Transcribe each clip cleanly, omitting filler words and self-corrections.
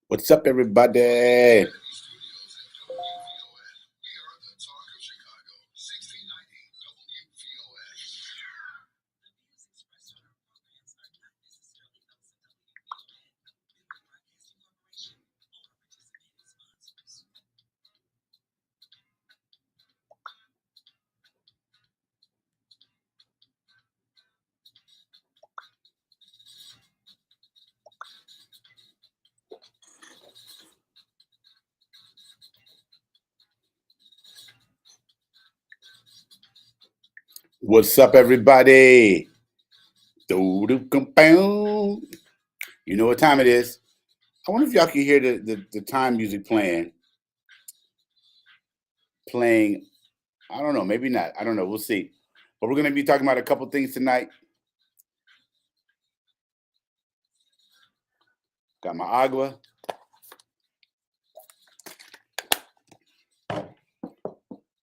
What's up, everybody? What's up, everybody? You know what time it is. I wonder if y'all can hear the time music playing. I don't know, maybe not. I don't know. We'll see. But we're going to be talking about a couple things tonight. Got my agua.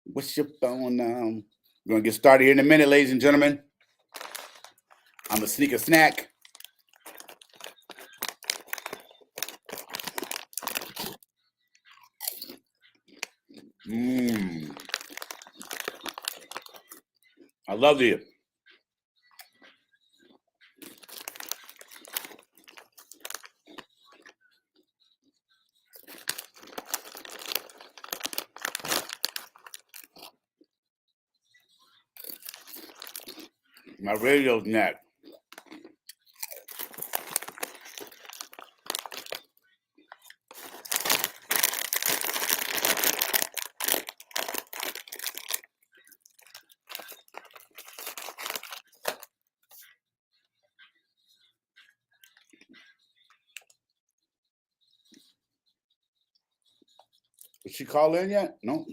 What's your phone now? We're going to get started here in a minute, ladies and gentlemen. I'm going to sneak a snack. I love you. My radio snack. Did she call in yet? No.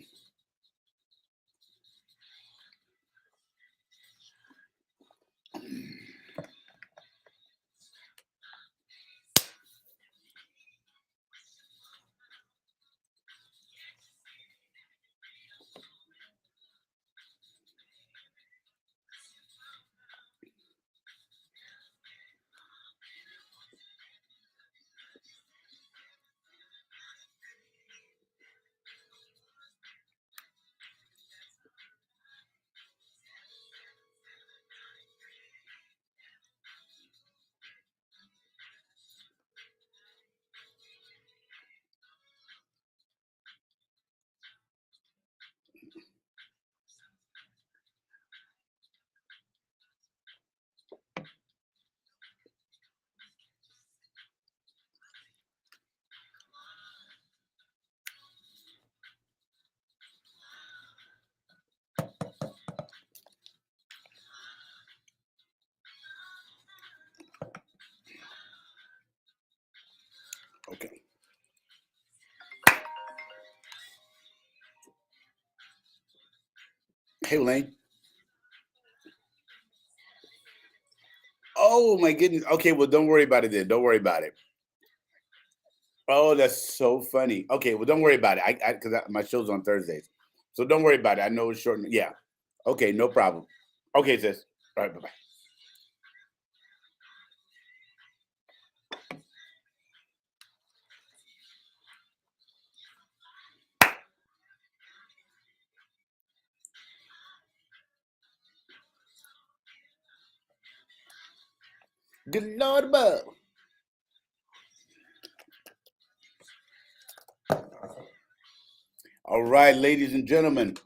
Okay. Hey, Lane. Oh, my goodness. Okay, well, don't worry about it then. Don't worry about it. Oh, that's so funny. Okay, well, don't worry about it. Because my show's on Thursdays. So don't worry about it. I know it's short. Yeah. Okay, no problem. Okay, sis. All right, bye-bye. Good Lord above. All right, ladies and gentlemen.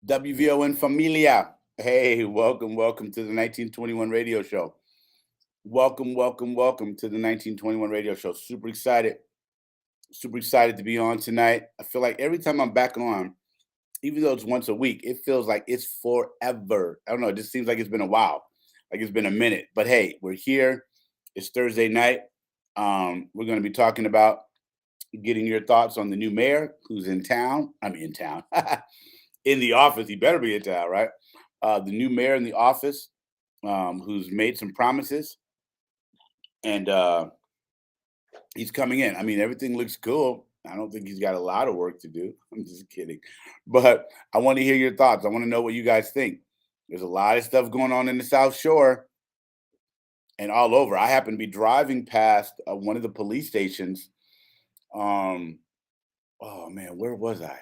WVON Familia. Hey, welcome to the 1921 radio show. Welcome to the 1921 radio show. Super excited to be on tonight. I feel like every time I'm back on, even though it's once a week, it feels like it's forever. I don't know. It just seems like it's been a while, like it's been a minute. But hey, we're here. It's Thursday night. We're going to be talking about getting your thoughts on the new mayor who's in town. In the office. He better be in town, right? The new mayor in the office who's made some promises. And He's coming in. I mean, everything looks cool. I don't think he's got a lot of work to do. I'm just kidding. But I want to hear your thoughts. I want to know what you guys think. There's a lot of stuff going on in the South Shore and all over. I happen to be driving past one of the police stations. Um, oh man, where was I?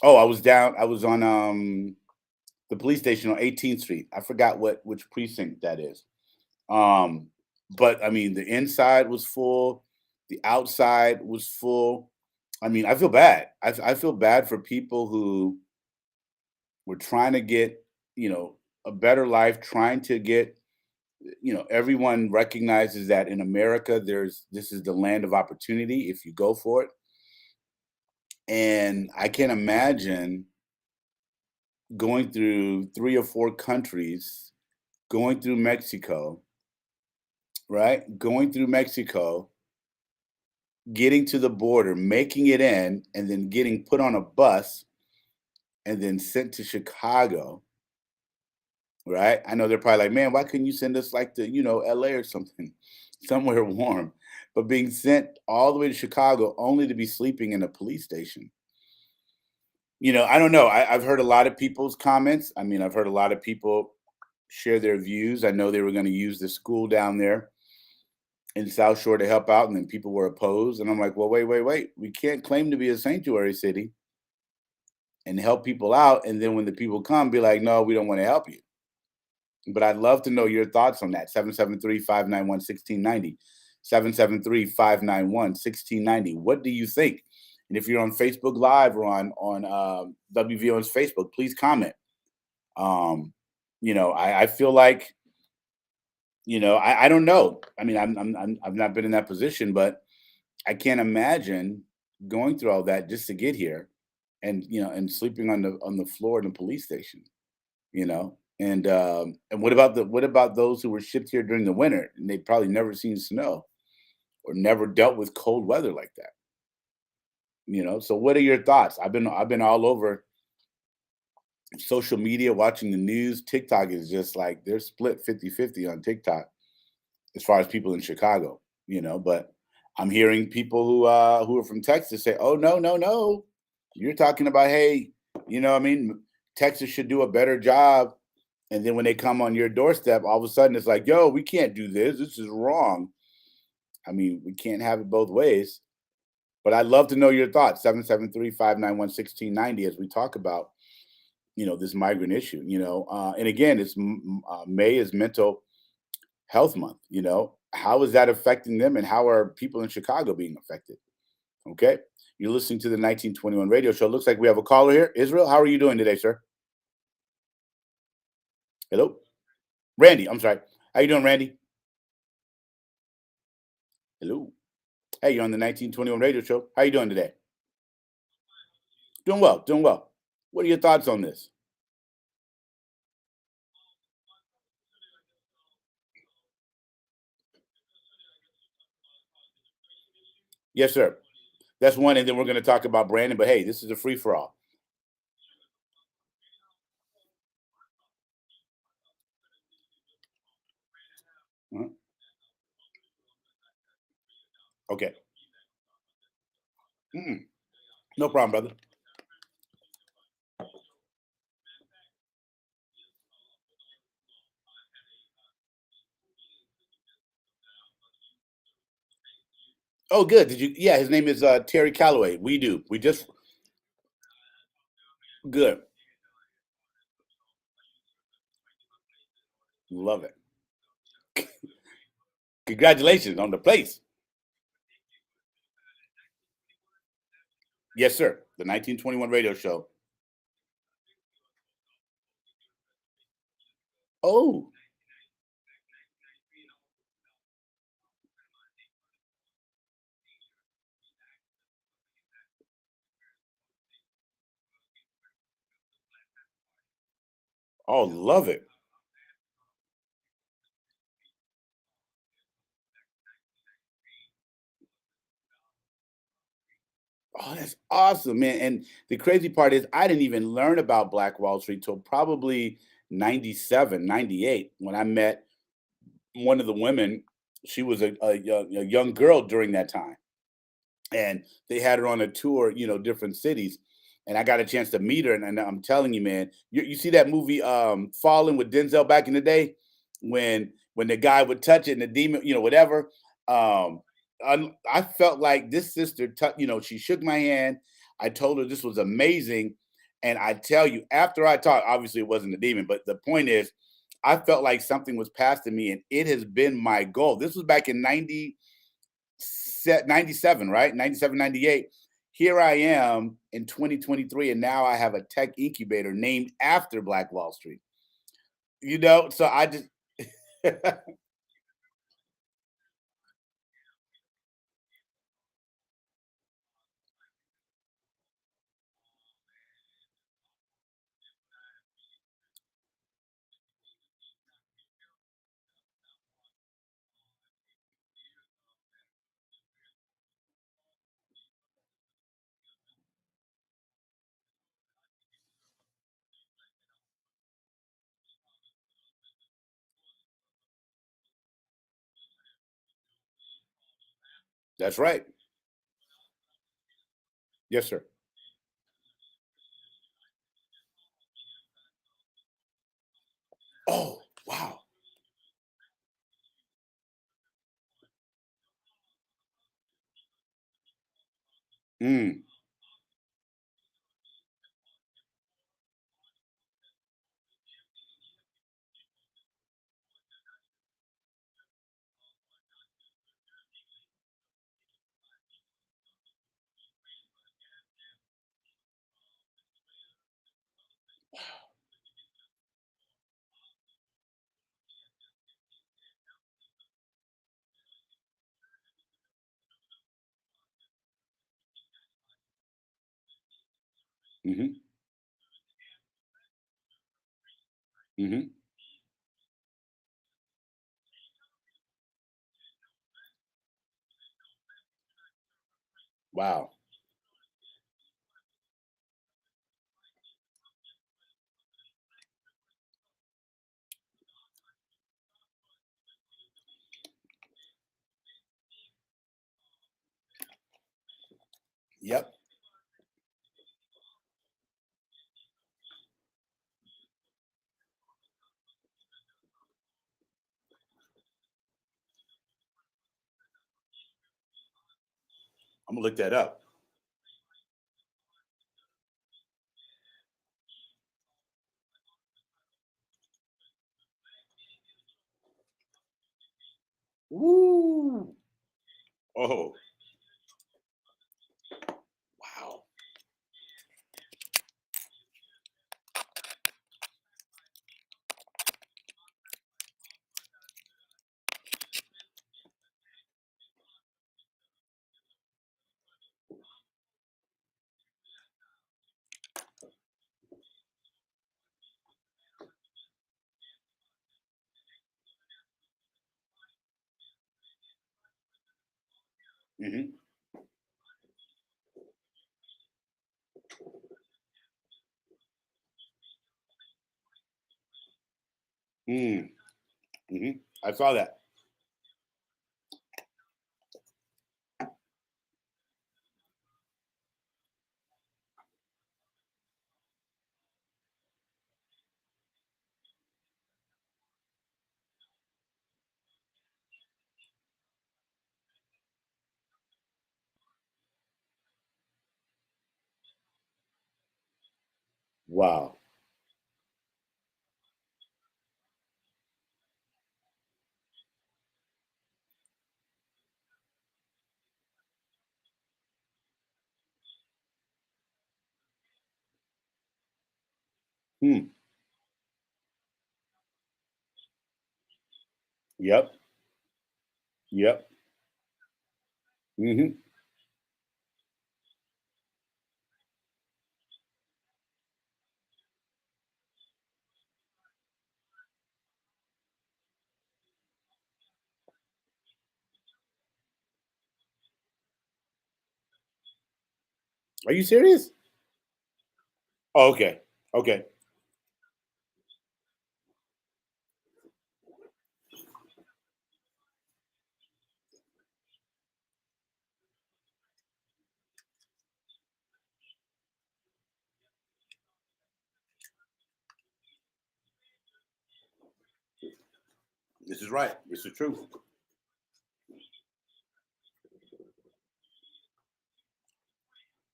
Oh, I was on the police station on 18th Street. I forgot which precinct that is. Um, but I mean, the inside was full, the outside was full. I mean, I feel bad. I feel bad for people who were trying to get, a better life, trying to get, everyone recognizes that in America, this is the land of opportunity if you go for it. And I can't imagine going through 3 or 4 countries, going through Mexico, right? Going through Mexico, getting to the border, making it in, and then getting put on a bus and then sent to Chicago, right? I know they're probably like, man, why couldn't you send us like to, LA or something, somewhere warm? But being sent all the way to Chicago only to be sleeping in a police station. I don't know. I've heard a lot of people's comments. I mean, I've heard a lot of people share their views. I know they were going to use the school down there in South Shore to help out, and then people were opposed. And I'm like, well, wait, wait, wait. We can't claim to be a sanctuary city and help people out. And then when the people come, be like, no, we don't want to help you. But I'd love to know your thoughts on that. 773-591-1690. 773-591-1690. What do you think? And if you're on Facebook Live or on WVON's Facebook, please comment. I feel like, I don't know. I mean, I've not been in that position, but I can't imagine going through all that just to get here, and and sleeping on the floor in the police station. And what about those who were shipped here during the winter and they'd probably never seen snow or never dealt with cold weather like that? So what are your thoughts? I've been all over social media watching the news. TikTok is just like they're split 50-50 on TikTok as far as people in Chicago, but I'm hearing people who are from Texas say, "Oh, no, no, no. You're talking about, hey, I mean, Texas should do a better job." And then when they come on your doorstep, all of a sudden it's like, "Yo, we can't do this. This is wrong." I mean, we can't have it both ways. But I'd love to know your thoughts. 773-591-1690 as we talk about, this migrant issue, and again, May is mental health month. How is that affecting them, and how are people in Chicago being affected? Okay. You're listening to the 1921 radio show. Looks like we have a caller here. Israel, how are you doing today, sir? Hello? Randy, I'm sorry. How you doing, Randy? Hello. Hey, you're on the 1921 radio show. How you doing today? Doing well, doing well. What are your thoughts on this? Yes, sir. That's one, and then we're going to talk about Brandon. But hey, this is a free for all. Mhm. Okay. Mm-mm. No problem, brother. Oh, good. Did you? Yeah, his name is Terry Calloway. We do. We just good. Love it. Congratulations on the place. Yes, sir. The 1921 radio show. Oh, oh, love it. Oh, that's awesome, man. And the crazy part is I didn't even learn about Black Wall Street till probably 97, 98, when I met one of the women She was a young girl during that time, and they had her on a tour, different cities. And I got a chance to meet her, and I'm telling you, man, you see that movie Fallen with Denzel back in the day, when the guy would touch it and the demon, whatever. Um, I felt like this sister, she shook my hand. I told her this was amazing, and I tell you, after I talked, obviously it wasn't a demon, but the point is, I felt like something was passed to me, and it has been my goal. This was back in 97, right? 97, 98. Here I am in 2023, and now I have a tech incubator named after Black Wall Street. So I just That's right. Yes, sir. Oh, wow. Mm, hmm hmm Wow. Yep. I'm gonna look that up. Woo. Oh, wow. hmm Mm, hmm I saw that. Wow. Hmm. Yep. Yep. hmm Are you serious? Oh, okay. Okay. This is right. This is true.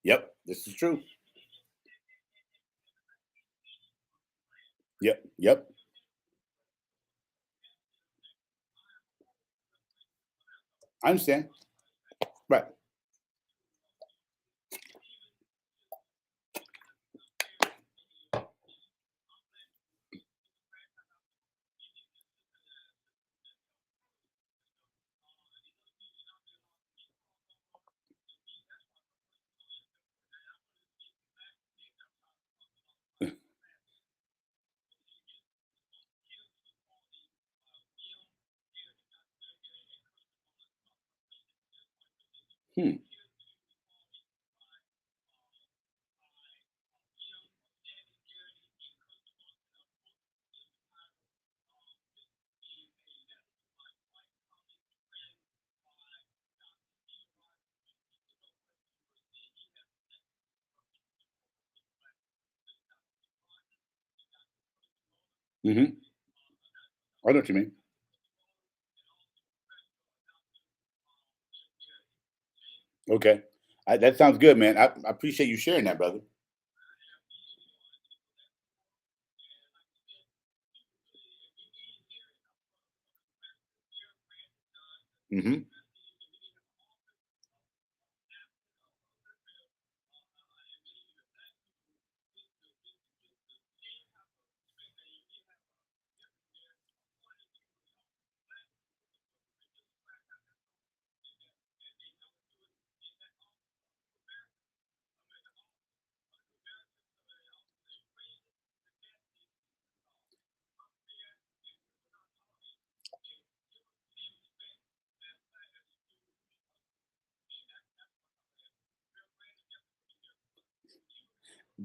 Yep, this is true. Yep, yep. I understand. Right. Hmm. Mm-hmm. I know what you mean. Okay. That sounds good, man. I appreciate you sharing that, brother. Mm-hmm.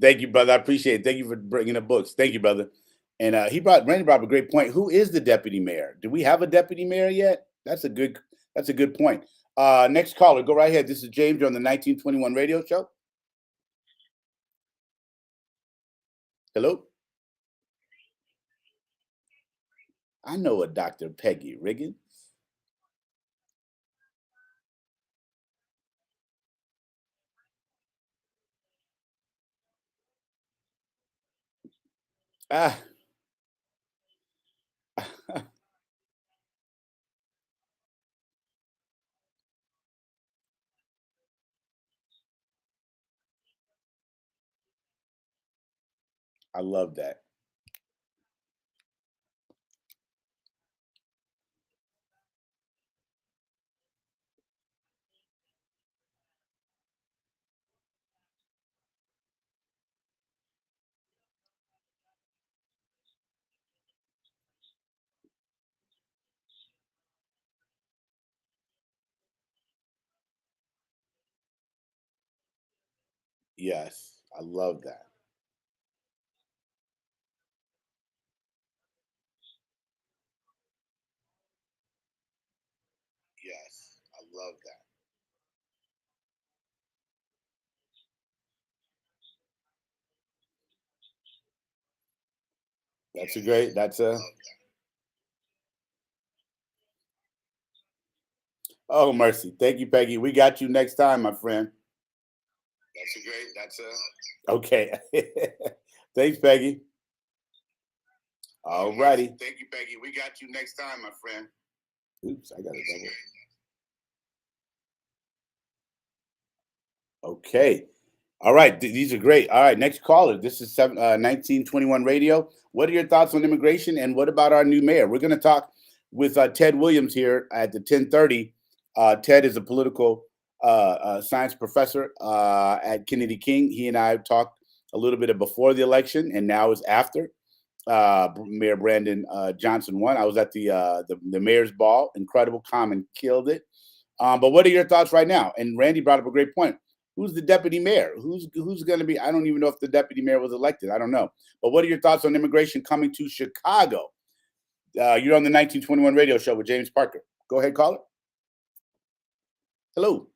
Thank you, brother. I appreciate it. Thank you for bringing the books. Thank you, brother. And Randy brought up a great point. Who is the deputy mayor? Do we have a deputy mayor yet? That's a good point. Next caller, go right ahead. This is James. You're on the 1921 radio show. Hello. I know a Dr. Peggy Riggins. Ah, I love that. Yes, I love that. Yes, I love that. That's a great. That's a. Oh mercy. Thank you, Peggy. We got you next time, my friend. That's a great. That's a. Okay. Thanks, Peggy. All righty. Thank you, Peggy. We got you next time, my friend. Oops, I got a double. Okay. All right. These are great. All right. Next caller. This is 1921 Radio. What are your thoughts on immigration and what about our new mayor? We're going to talk with Ted Williams here at the 10:30. Ted is a political science professor at Kennedy King. He and I have talked a little bit of before the election and now is after. Mayor Brandon Johnson won. I was at the mayor's ball. Incredible. Common killed it. But what are your thoughts right now? And Randy brought up a great point. Who's the deputy mayor? Who's going to be? I don't even know if the deputy mayor was elected. I don't know. But what are your thoughts on immigration coming to Chicago? You're on the 1921 radio show with James Parker. Go ahead, caller. Hello.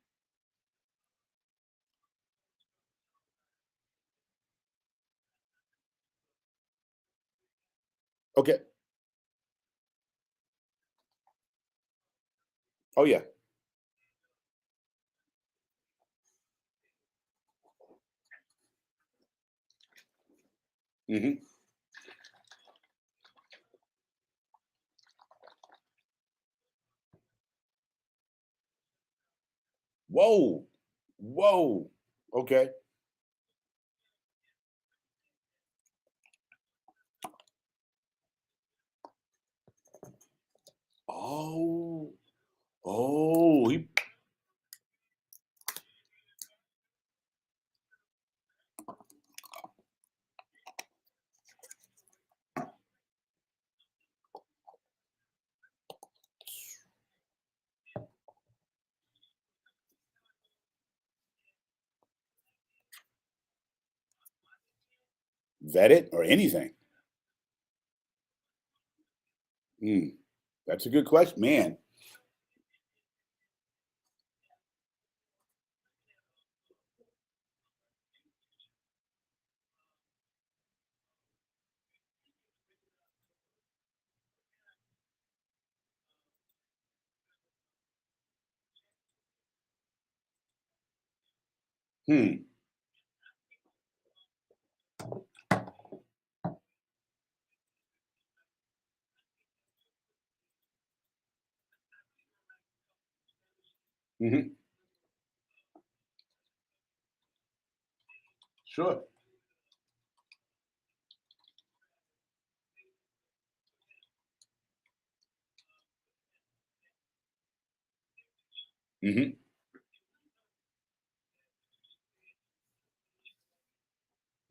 Okay. Oh yeah. Hmm. Whoa. Whoa. Okay. Oh. Oh. He vetted or anything. Hmm. That's a good question, man. Hmm. Hmm. Sure. Hmm.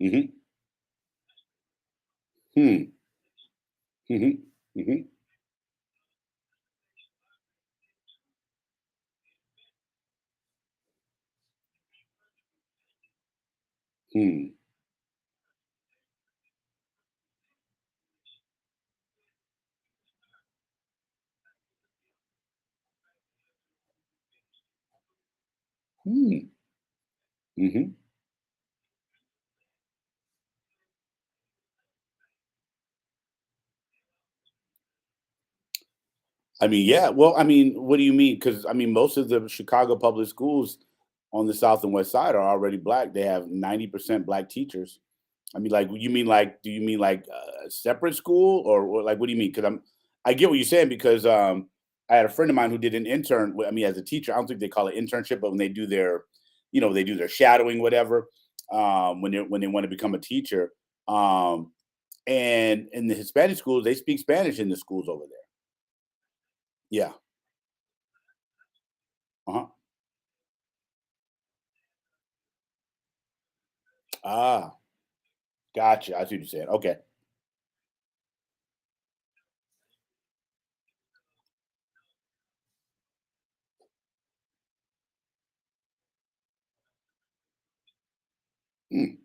Hmm. Hmm. Hmm. Hmm. Hmm. Hmm. Hmm. I mean, yeah. Well, I mean, what do you mean? Because I mean, most of the Chicago public schools on the South and West Side are already black. They have 90% black teachers. I mean, like, you mean like, do you mean like a separate school, or like, what do you mean? Because I get what you're saying, because I had a friend of mine who did an intern. I mean, as a teacher, I don't think they call it internship, but when they do their, they do their shadowing, whatever, when they want to become a teacher, and in the Hispanic schools, they speak Spanish in the schools over there. Yeah. Uh huh. Ah, gotcha. I see what you're saying. Okay. Mm,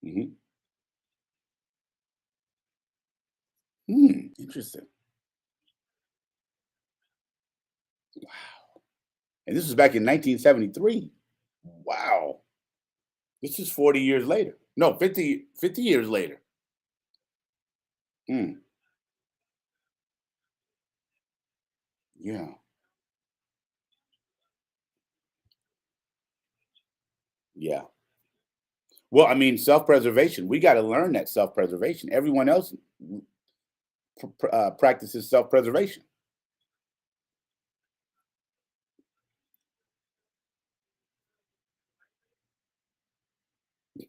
mm-hmm. Interesting. And this was back in 1973. Wow. This is 40 years later. No, 50 years later. Mm, yeah. Yeah. Well, I mean, self-preservation. We got to learn that self-preservation. Everyone else practices self-preservation.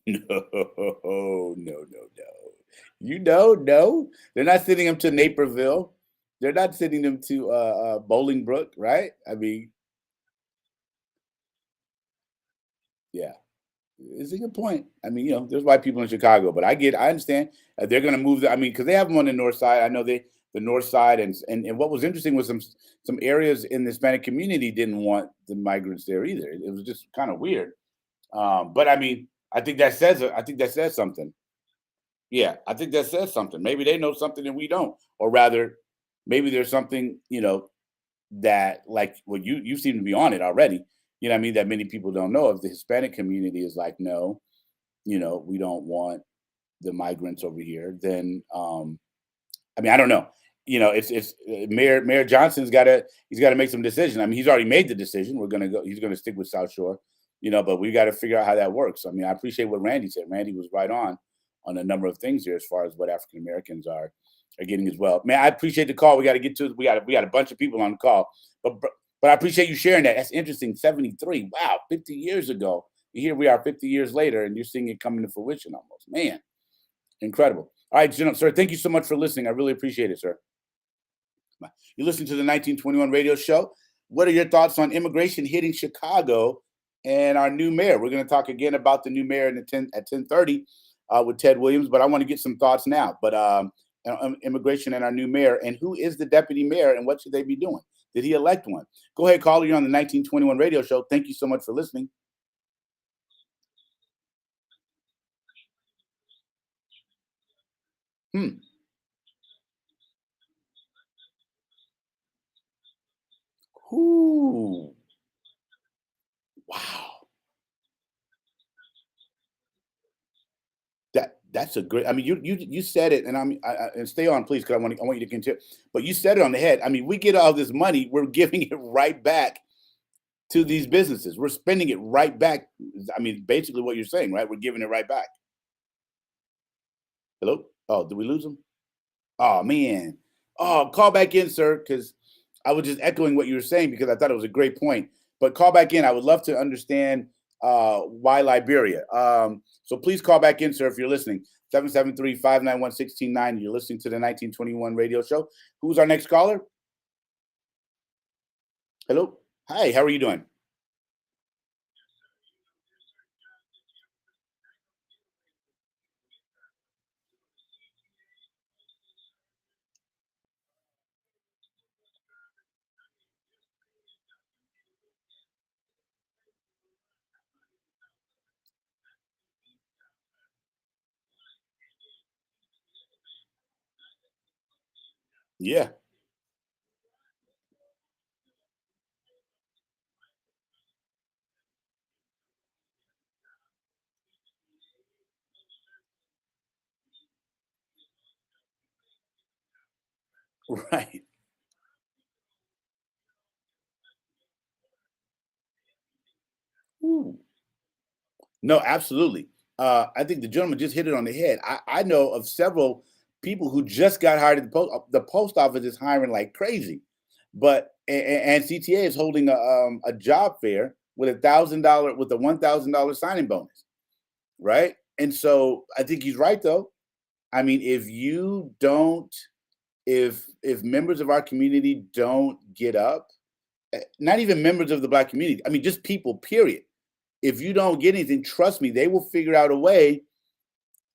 No, no, no, no. No. They're not sending them to Naperville. They're not sending them to Bolingbrook, right? I mean, yeah. It's a good point. I mean, there's white people in Chicago, but I understand. They're going to move. I mean, because they have them on the north side. I know the north side, and what was interesting was some areas in the Hispanic community didn't want the migrants there either. It was just kind of weird. But I mean, I think that says something. Yeah, I think that says something. Maybe they know something that we don't, or rather, maybe there's something that, like, well, you seem to be on it already. you know what I mean, that many people don't know. If the Hispanic community is like, no, we don't want the migrants over here, then I mean, I don't know. It's Mayor Johnson's got to make some decision. I mean, he's already made the decision. He's gonna stick with South Shore, but we got to figure out how that works. I mean, I appreciate what Randy said. Randy was right on a number of things here as far as what African Americans are getting as well. Man, I appreciate the call. We got to get to we got a bunch of people on the call, but I appreciate you sharing that. That's interesting. 73. Wow, 50 years ago. Here we are 50 years later, and you're seeing it coming to fruition almost. Man, incredible. All right, sir, thank you so much for listening. I really appreciate it, sir. You're listening to the 1921 radio show. What are your thoughts on immigration hitting Chicago and our new mayor? We're going to talk again about the new mayor at 10:30 with Ted Williams, but I want to get some thoughts now. But immigration and our new mayor, and who is the deputy mayor, and what should they be doing? Did he elect one? Go ahead, caller. You're on the 1921 radio show. Thank you so much for listening. Hmm. Ooh. Wow. That's a great. I mean, you said it, and and stay on, please, because I want you to continue. But you said it on the head. I mean, we get all this money, we're giving it right back to these businesses. We're spending it right back. I mean, basically, what you're saying, right? We're giving it right back. Hello. Oh, did we lose him? Oh man. Oh, call back in, sir, because I was just echoing what you were saying because I thought it was a great point. But call back in. I would love to understand why Liberia. So please call back in, sir, if you're listening. 773-591-1690. You're listening to the 1921 radio show. Who's our next caller? Hello. Hi, how are you doing? Yeah. Right. Ooh. No, absolutely. I think the gentleman just hit it on the head. I know of several people who just got hired at the post. The post office is hiring like crazy, but and CTA is holding a job fair with a $1,000 signing bonus, right? And so I think he's right though. I mean, if members of our community don't get up, not even members of the black community. I mean, just people. Period. If you don't get anything, trust me, they will figure out a way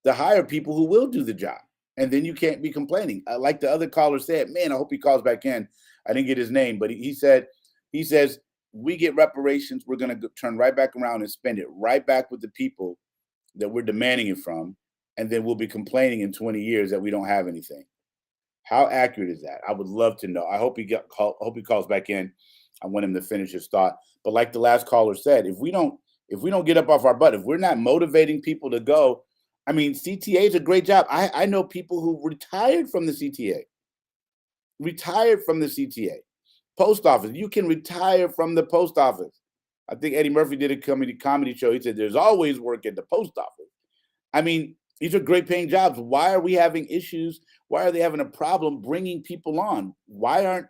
to hire people who will do the job. And then you can't be complaining. Like the other caller said, man, I hope he calls back in. I didn't get his name, but he says, we get reparations. We're going to turn right back around and spend it right back with the people that we're demanding it from. And then we'll be complaining in 20 years that we don't have anything. How accurate is that? I would love to know. Hope he calls back in. I want him to finish his thought. But like the last caller said, if we don't get up off our butt, if we're not motivating people to go, I mean, CTA is a great job. I know people who retired from the CTA, retired from the CTA. Post office, you can retire from the post office. I think Eddie Murphy did a comedy show. He said, "There's always work at the post office." I mean, these are great paying jobs. Why are we having issues? Why are they having a problem bringing people on? Why aren't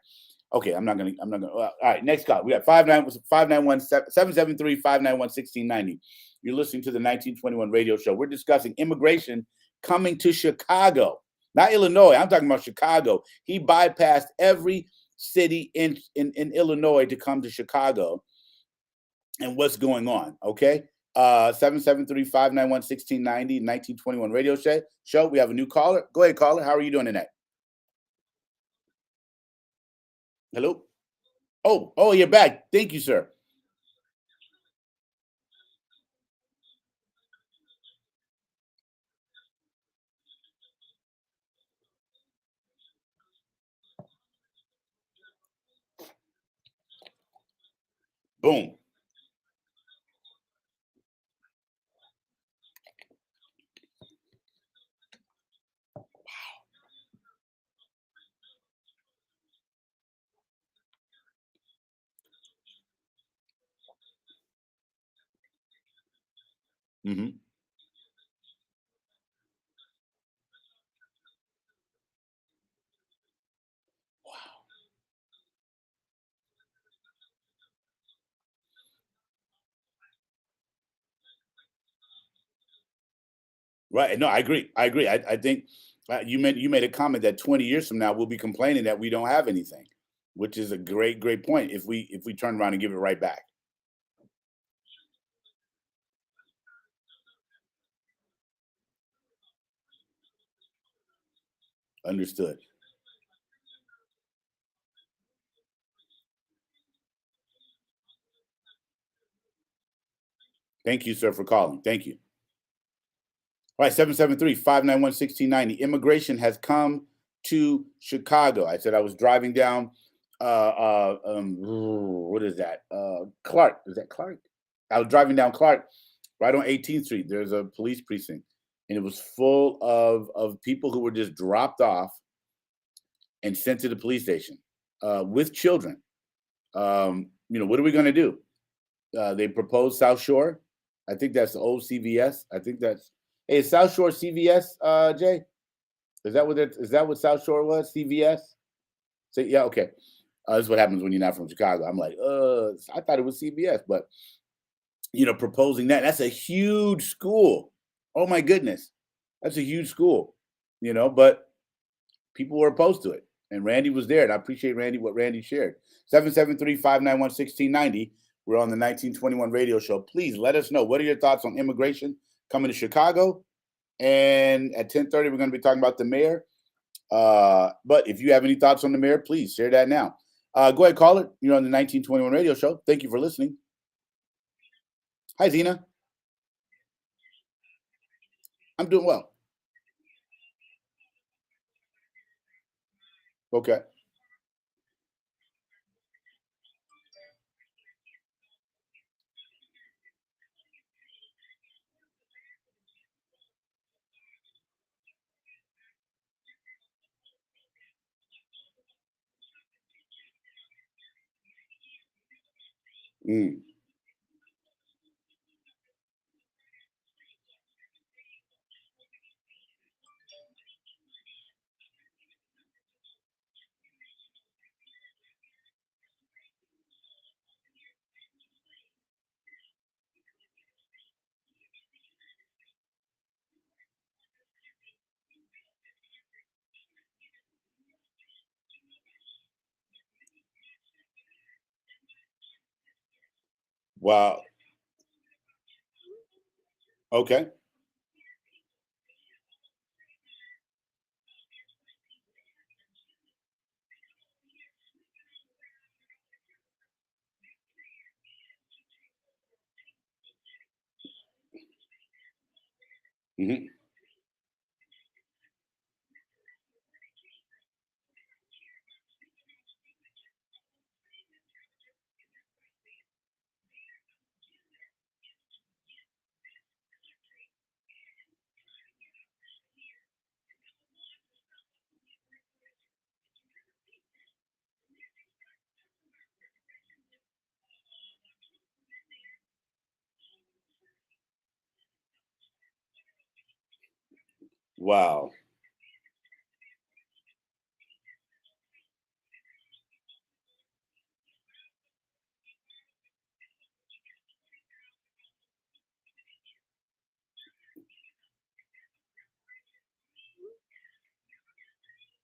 Okay, I'm not gonna. All right, next call. We got 773-591-1690. You're listening to the 1921 radio show. We're discussing immigration coming to Chicago, not Illinois. I'm talking about Chicago. He bypassed every city in Illinois to come to Chicago. And what's going on? Okay. 773-591-1690, 1921 radio show. We have a new caller. Go ahead, caller. How are you doing tonight? Hello? Oh, you're back. Thank you, sir. Boom. Hmm. Right. No, I agree. I agree. I think you made a comment that 20 years from now we'll be complaining that we don't have anything, which is a great point. If we turn around and give it right back. Understood. Thank you, sir, for calling. Thank you. All right, 773-591-1690. Immigration has come to Chicago. I said I was driving down what is that? Clark. Is that Clark? I was driving down Clark right on 18th Street. There's a police precinct, and it was full of people who were just dropped off and sent to the police station with children. What are we going to do? They proposed South Shore. I think that's the old CVS. I think that's hey, is South Shore CVS, Jay? Is that what South Shore was? CVS? So yeah, okay. This is what happens when you're not from Chicago. I'm like, I thought it was CVS, but proposing that's a huge school. Oh my goodness, that's a huge school. But people were opposed to it, and Randy was there, and I appreciate what Randy shared. 773-591-1690. We're on the 1921 radio show. Please let us know, what are your thoughts on immigration coming to Chicago? And at 10:30, we're going to be talking about the mayor. But if you have any thoughts on the mayor, please share that now. Go ahead, call it. You're on the 1921 radio show. Thank you for listening. Hi, Zena. I'm doing well. Okay. Mm. Wow. Okay. Hmm. Wow.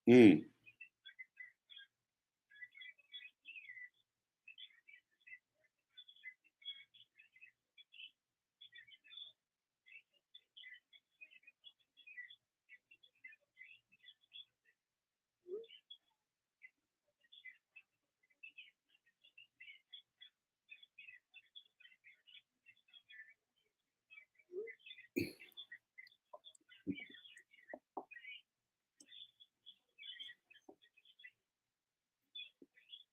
Mm.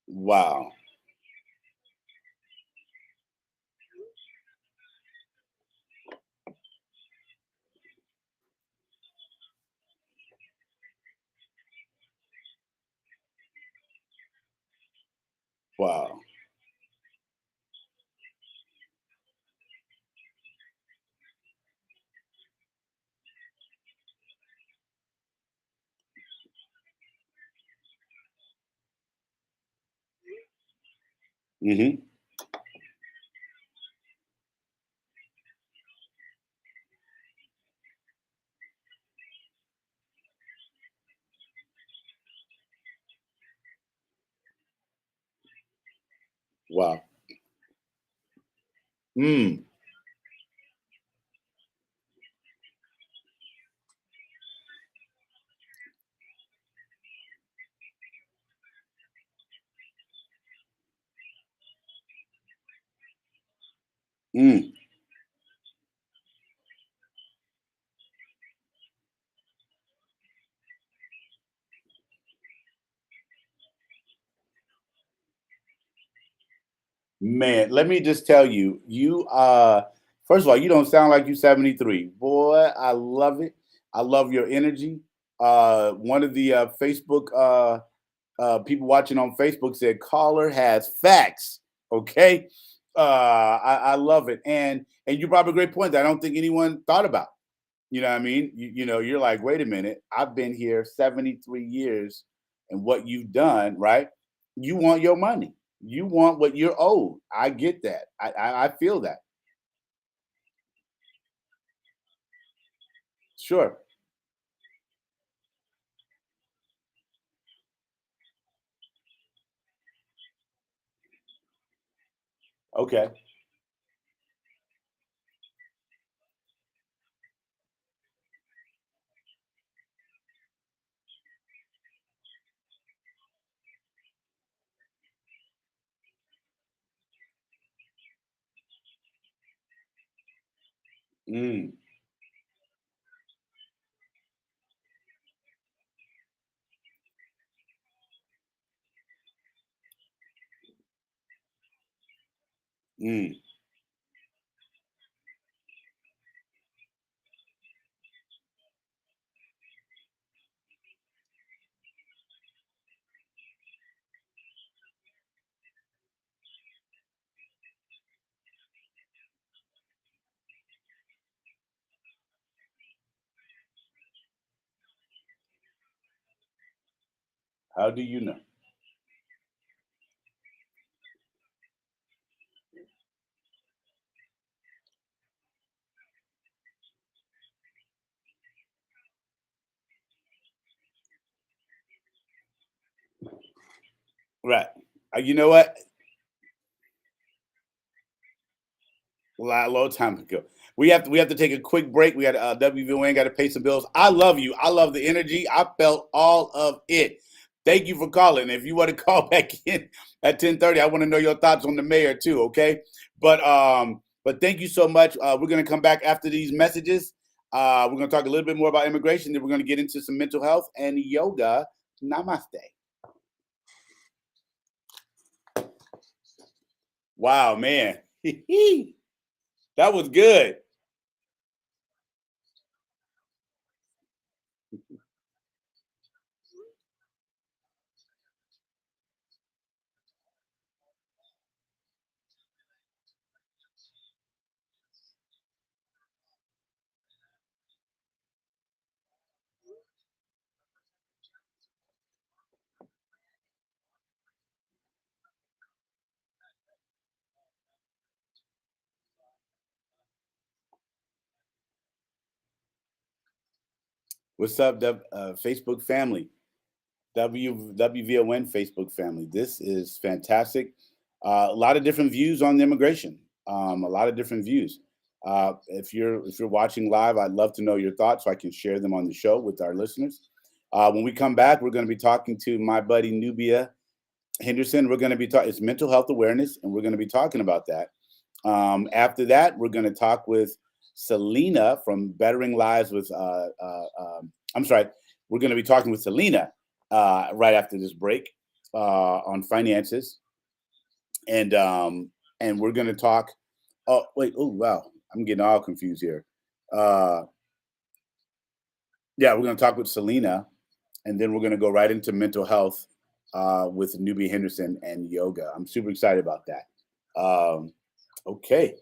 Wow. Wow. Hmm. Wow. Mm. Mm. Man, let me just tell you, first of all, you don't sound like you 73. Boy, I love it. I love your energy. One of the Facebook people watching on Facebook said caller has facts. Okay. I love it. And you brought up a great point that I don't think anyone thought about. You know what I mean? You're like, wait a minute, I've been here 73 years, and what you've done, right? You want your money. You want what you're owed. I get that. I feel that. Sure. Okay. Mm, mm, how do you know? Right. You know what? A long time ago. We have to take a quick break. We got WVON got to pay some bills. I love you. I love the energy. I felt all of it. Thank you for calling. If you want to call back in at 10:30, I want to know your thoughts on the mayor too. Okay, but thank you so much. We're gonna come back after these messages. We're gonna talk a little bit more about immigration. Then we're gonna get into some mental health and yoga. Namaste. Wow, man, that was good. What's up, Facebook family? WVON Facebook family. This is fantastic. A lot of different views on the immigration. A lot of different views. If you're watching live, I'd love to know your thoughts so I can share them on the show with our listeners. When we come back, we're going to be talking to my buddy Nubia Henderson. We're going to be talking. It's mental health awareness, and we're going to be talking about that. After that, we're going to talk with Selena from Bettering Lives with. I'm sorry, we're going to be talking with Selena right after this break on finances, and we're going to talk. Oh wait! Oh wow! I'm getting all confused here. Uh, yeah, we're going to talk with Selena, and then we're going to go right into mental health with Nubia Henderson and yoga. I'm super excited about that. Okay.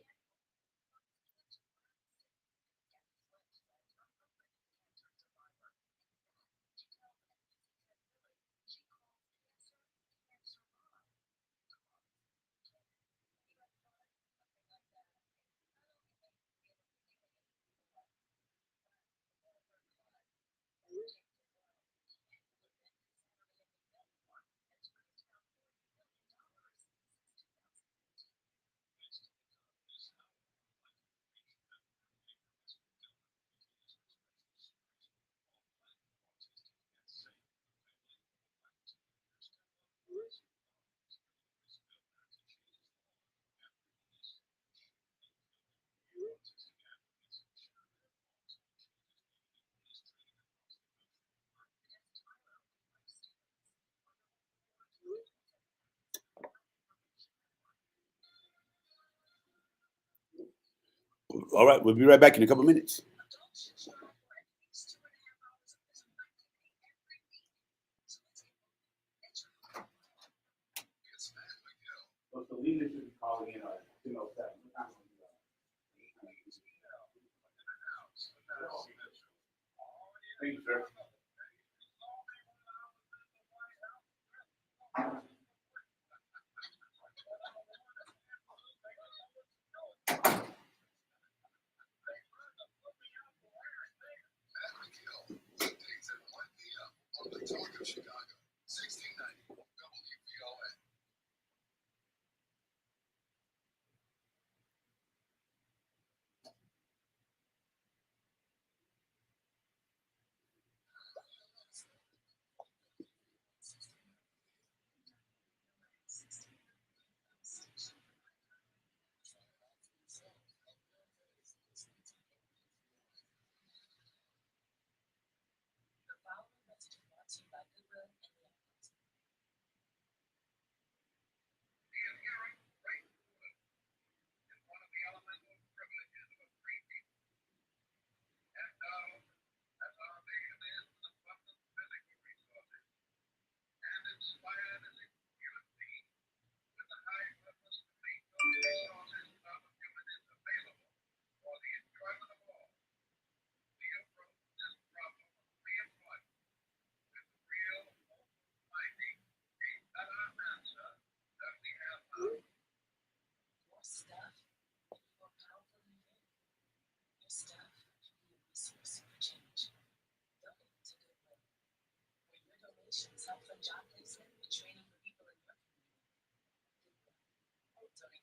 All right, we'll be right back in a couple minutes. The leaders should be calling in on 207. Thank you, sir.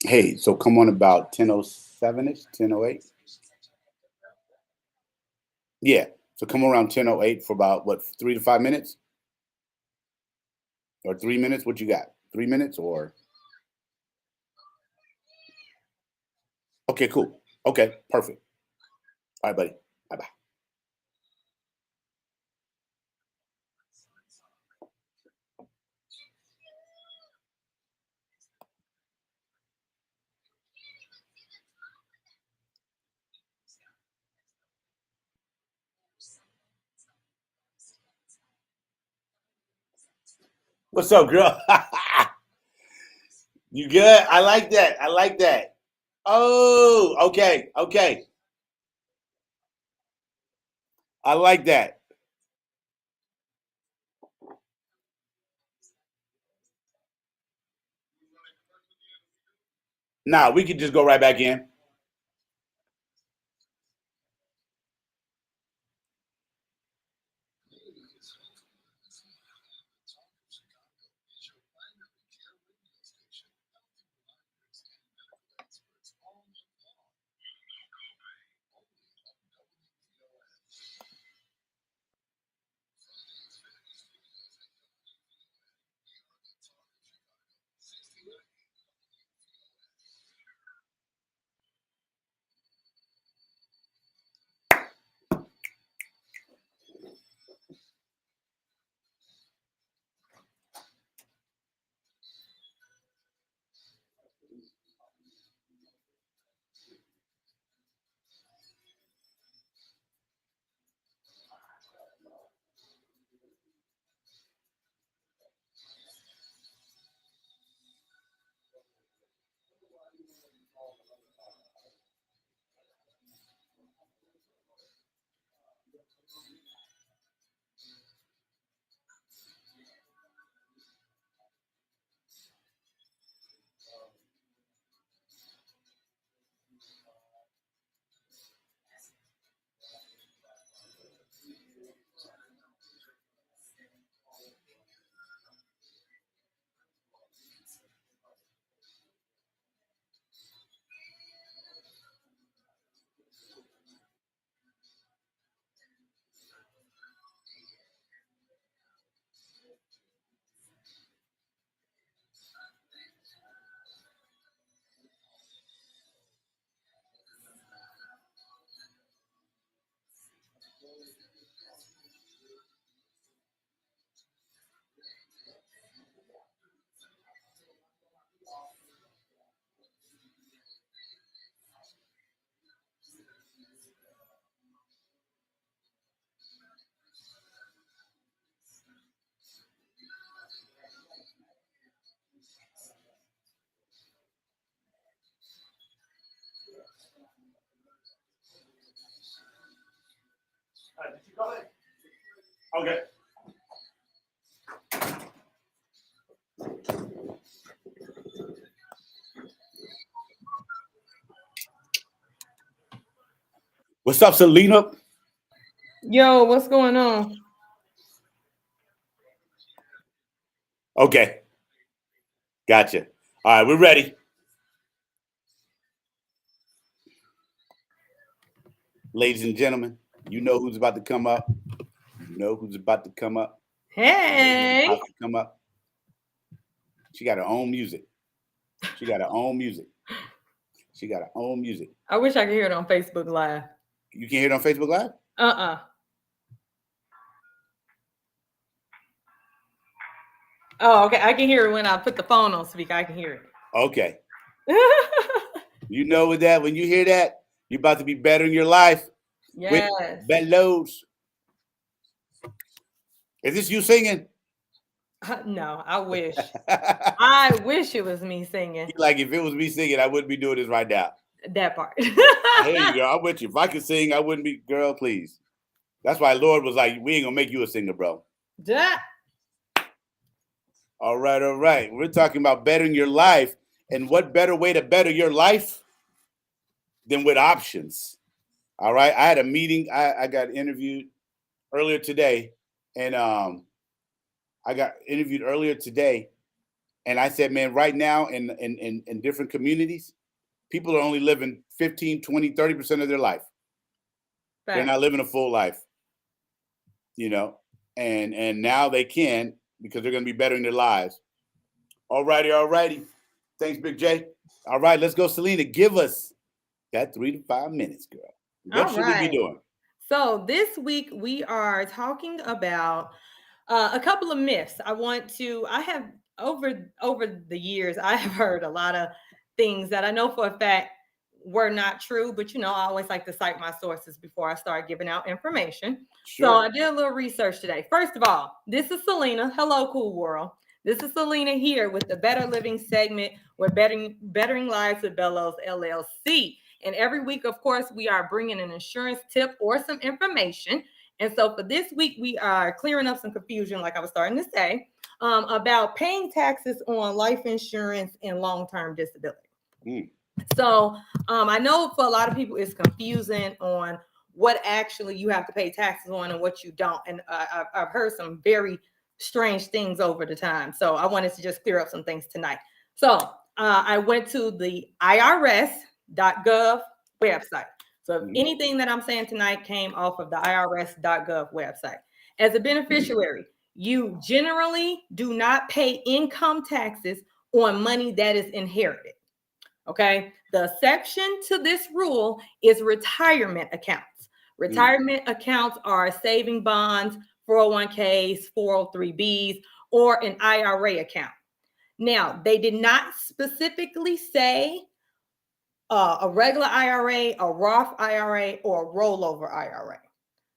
Hey, so come on about 10:07ish, 10:08. Yeah. So come around 10:08 for about what 3 to 5 minutes or 3 minutes. What you got? 3 minutes or okay, cool. Okay, perfect. All right, buddy. Bye bye. What's up, girl? You good? I like that. I like that. Oh, okay, okay. I like that. Nah, we could just go right back in. Did you call it? Okay. What's up, Selena? Yo, what's going on? Okay. Gotcha. All right, we're ready. Ladies and gentlemen, you know who's about to come up. You know who's about to come up. Hey. About to come up. She got her own music. She got her own music. She got her own music. I wish I could hear it on Facebook Live. You can hear it on Facebook Live? Oh, okay. I can hear it when I put the phone on speaker. I can hear it. Okay. You know with that, when you hear that, you're about to be better in your life. Yes. With bellows. Is this you singing? No, I wish. I wish it was me singing. Like if it was me singing, I wouldn't be doing this right now. That part. Hey, girl, I'm with you. If I could sing, I wouldn't be. Girl, please. That's why Lord was like, we ain't gonna make you a singer, bro. Yeah. All right. We're talking about bettering your life. And what better way to better your life than with options? All right. I had a meeting. I got interviewed earlier today. And I got interviewed earlier today. And I said, man, right now in different communities, people are only living 15, 20, 30% of their life. Right. They're not living a full life, you know, and now they can because they're going to be bettering their lives. All righty. Thanks, Big J. All right, let's go, Selena. Give us that 3 to 5 minutes, girl. What should we be doing? So this week we are talking about a couple of myths. I have over the years, I have heard a lot of things that I know for a fact were not true, but I always like to cite my sources before I start giving out information. Sure. So I did a little research today. First of all, this is Selena. Hello, cool world. This is Selena here with the Better Living segment with Bettering Lives with Bellows LLC. And every week, of course, we are bringing an insurance tip or some information. And so for this week, we are clearing up some confusion, like I was starting to say, about paying taxes on life insurance and long-term disability. So I know for a lot of people, it's confusing on what actually you have to pay taxes on and what you don't. And I've heard some very strange things over the time. So I wanted to just clear up some things tonight. So I went to the IRS.gov website. So if anything that I'm saying tonight came off of the IRS.gov website. As a beneficiary, you generally do not pay income taxes on money that is inherited. Okay. The exception to this rule is retirement accounts. Retirement accounts are saving bonds, 401ks, 403bs, or an IRA account. Now, they did not specifically say a regular IRA, a Roth IRA, or a rollover IRA.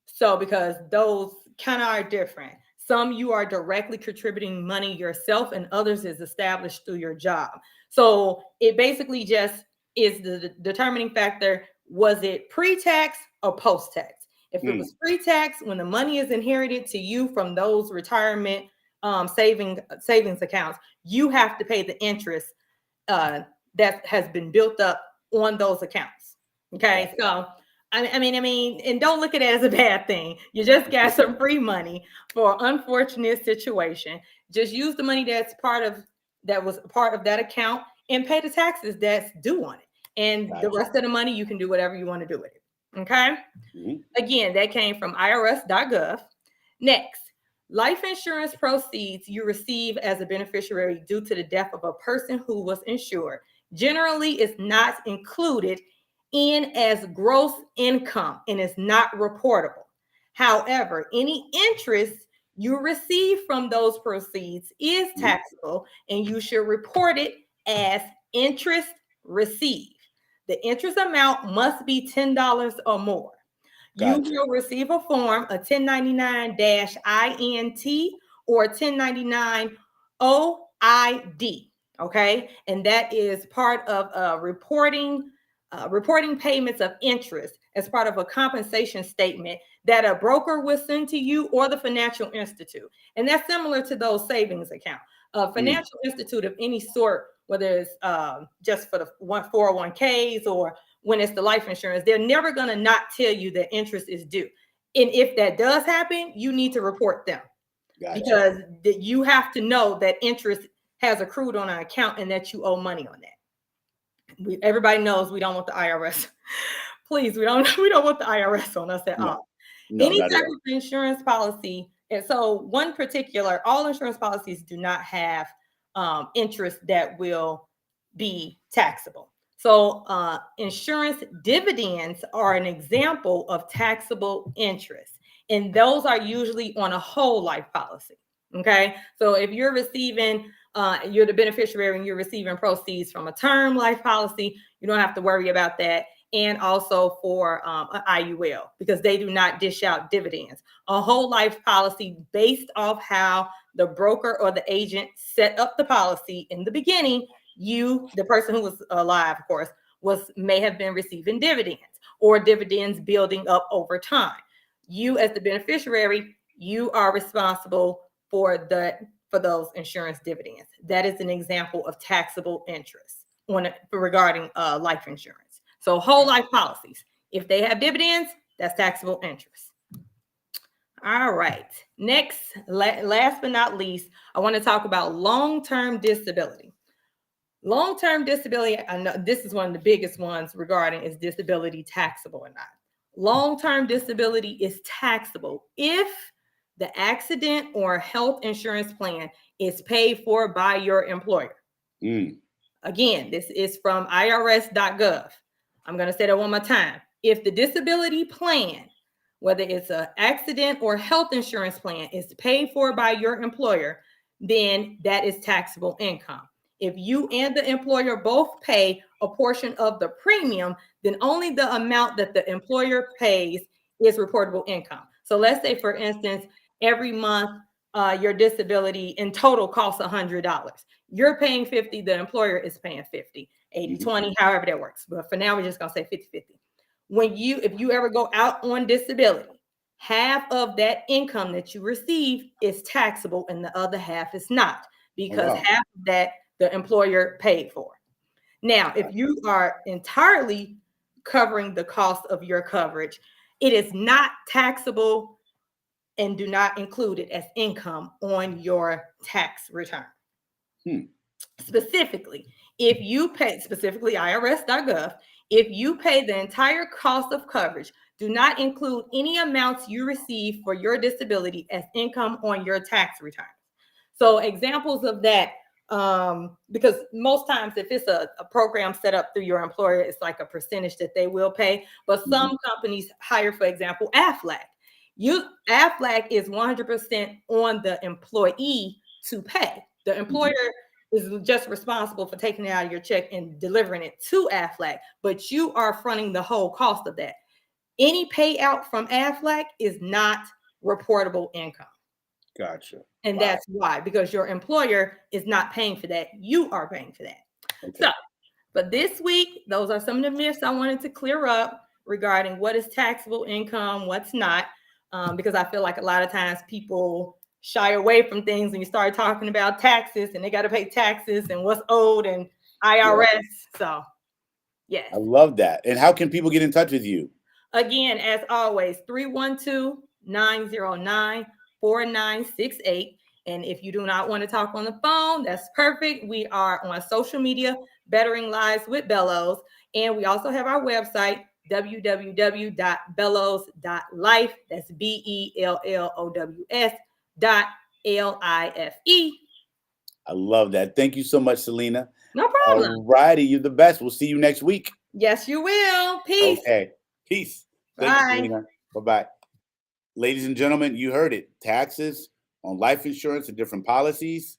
So because those kind of are different. Some you are directly contributing money yourself and others is established through your job. So it basically just is the determining factor. Was it pre-tax or post-tax? If it was pre-tax, when the money is inherited to you from those retirement savings accounts, you have to pay the interest that has been built up on those accounts. Okay. So I mean, and don't look at it as a bad thing. You just got some free money for an unfortunate situation. Just use the money that was part of that account and pay the taxes that's due on it. And the rest of the money, you can do whatever you want to do with it. Okay. Again, that came from irs.gov. Next, life insurance proceeds you receive as a beneficiary due to the death of a person who was insured generally is not included in as gross income and is not reportable. However, any interest you receive from those proceeds is taxable and you should report it as interest received. The interest amount must be $10 or more. Gotcha. You will receive a form, a 1099-INT or 1099 OID. Okay. And that is part of reporting payments of interest as part of a compensation statement that a broker will send to you or the financial institute. And that's similar to those savings accounts. A financial institute of any sort, whether it's just for the 401ks or when it's the life insurance, they're never going to not tell you that interest is due. And if that does happen, you need to report them. Gotcha. Because you have to know that interest has accrued on an account and that you owe money on that. Everybody knows we don't want the IRS. Please, we don't want the IRS on us at all. No, any type of insurance policy. And so one particular, all insurance policies do not have interest that will be taxable. So insurance dividends are an example of taxable interest. And those are usually on a whole life policy. Okay. So if you're receiving, you're the beneficiary and you're receiving proceeds from a term life policy, you don't have to worry about that. And also for an IUL, because they do not dish out dividends. A whole life policy based off how the broker or the agent set up the policy in the beginning, you, the person who was alive, of course, may have been receiving dividends or dividends building up over time. You as the beneficiary, you are responsible for those insurance dividends. That is an example of taxable interest regarding life insurance. So whole life policies, if they have dividends, that's taxable interest. All right. Next, last but not least, I want to talk about long-term disability. Long-term disability, I know this is one of the biggest ones regarding is disability taxable or not. Long-term disability is taxable if the accident or health insurance plan is paid for by your employer. Again, this is from irs.gov. I'm going to say that one more time. If the disability plan, whether it's an accident or health insurance plan, is paid for by your employer, then that is taxable income. If you and the employer both pay a portion of the premium, then only the amount that the employer pays is reportable income. So let's say, for instance, every month your disability in total costs $100. You're paying $50, the employer is paying $50, 80-20, however that works. But for now, we're just gonna say 50-50. If you ever go out on disability, half of that income that you receive is taxable and the other half is not, because half of that the employer paid for. Now, if you are entirely covering the cost of your coverage, it is not taxable and do not include it as income on your tax return. Specifically, if you pay, specifically irs.gov, if you pay the entire cost of coverage, do not include any amounts you receive for your disability as income on your tax return. So examples of that, because most times if it's a program set up through your employer, it's like a percentage that they will pay. But some companies hire, for example, Aflac. Aflac is 100% on the employee to pay. The employer is just responsible for taking it out of your check and delivering it to Aflac, but you are fronting the whole cost of that. Any payout from Aflac is not reportable income. Gotcha. And that's why, because your employer is not paying for that. You are paying for that. Okay. So, but this week, those are some of the myths I wanted to clear up regarding what is taxable income, what's not, because I feel like a lot of times people shy away from things when you start talking about taxes and they got to pay taxes and what's owed and IRS. Yeah. So, yes. I love that. And how can people get in touch with you? Again, as always, 312-909-4968. And if you do not want to talk on the phone, that's perfect. We are on social media, Bettering Lives with Bellows. And we also have our website, www.bellows.life. That's BELLOWS.LIFE. I love that. Thank you so much, Selena. No problem. All righty. You're the best. We'll see you next week. Yes, you will. Peace. Okay. Peace. Thank you, Selena. Bye-bye. Ladies and gentlemen, you heard it. Taxes on life insurance and different policies.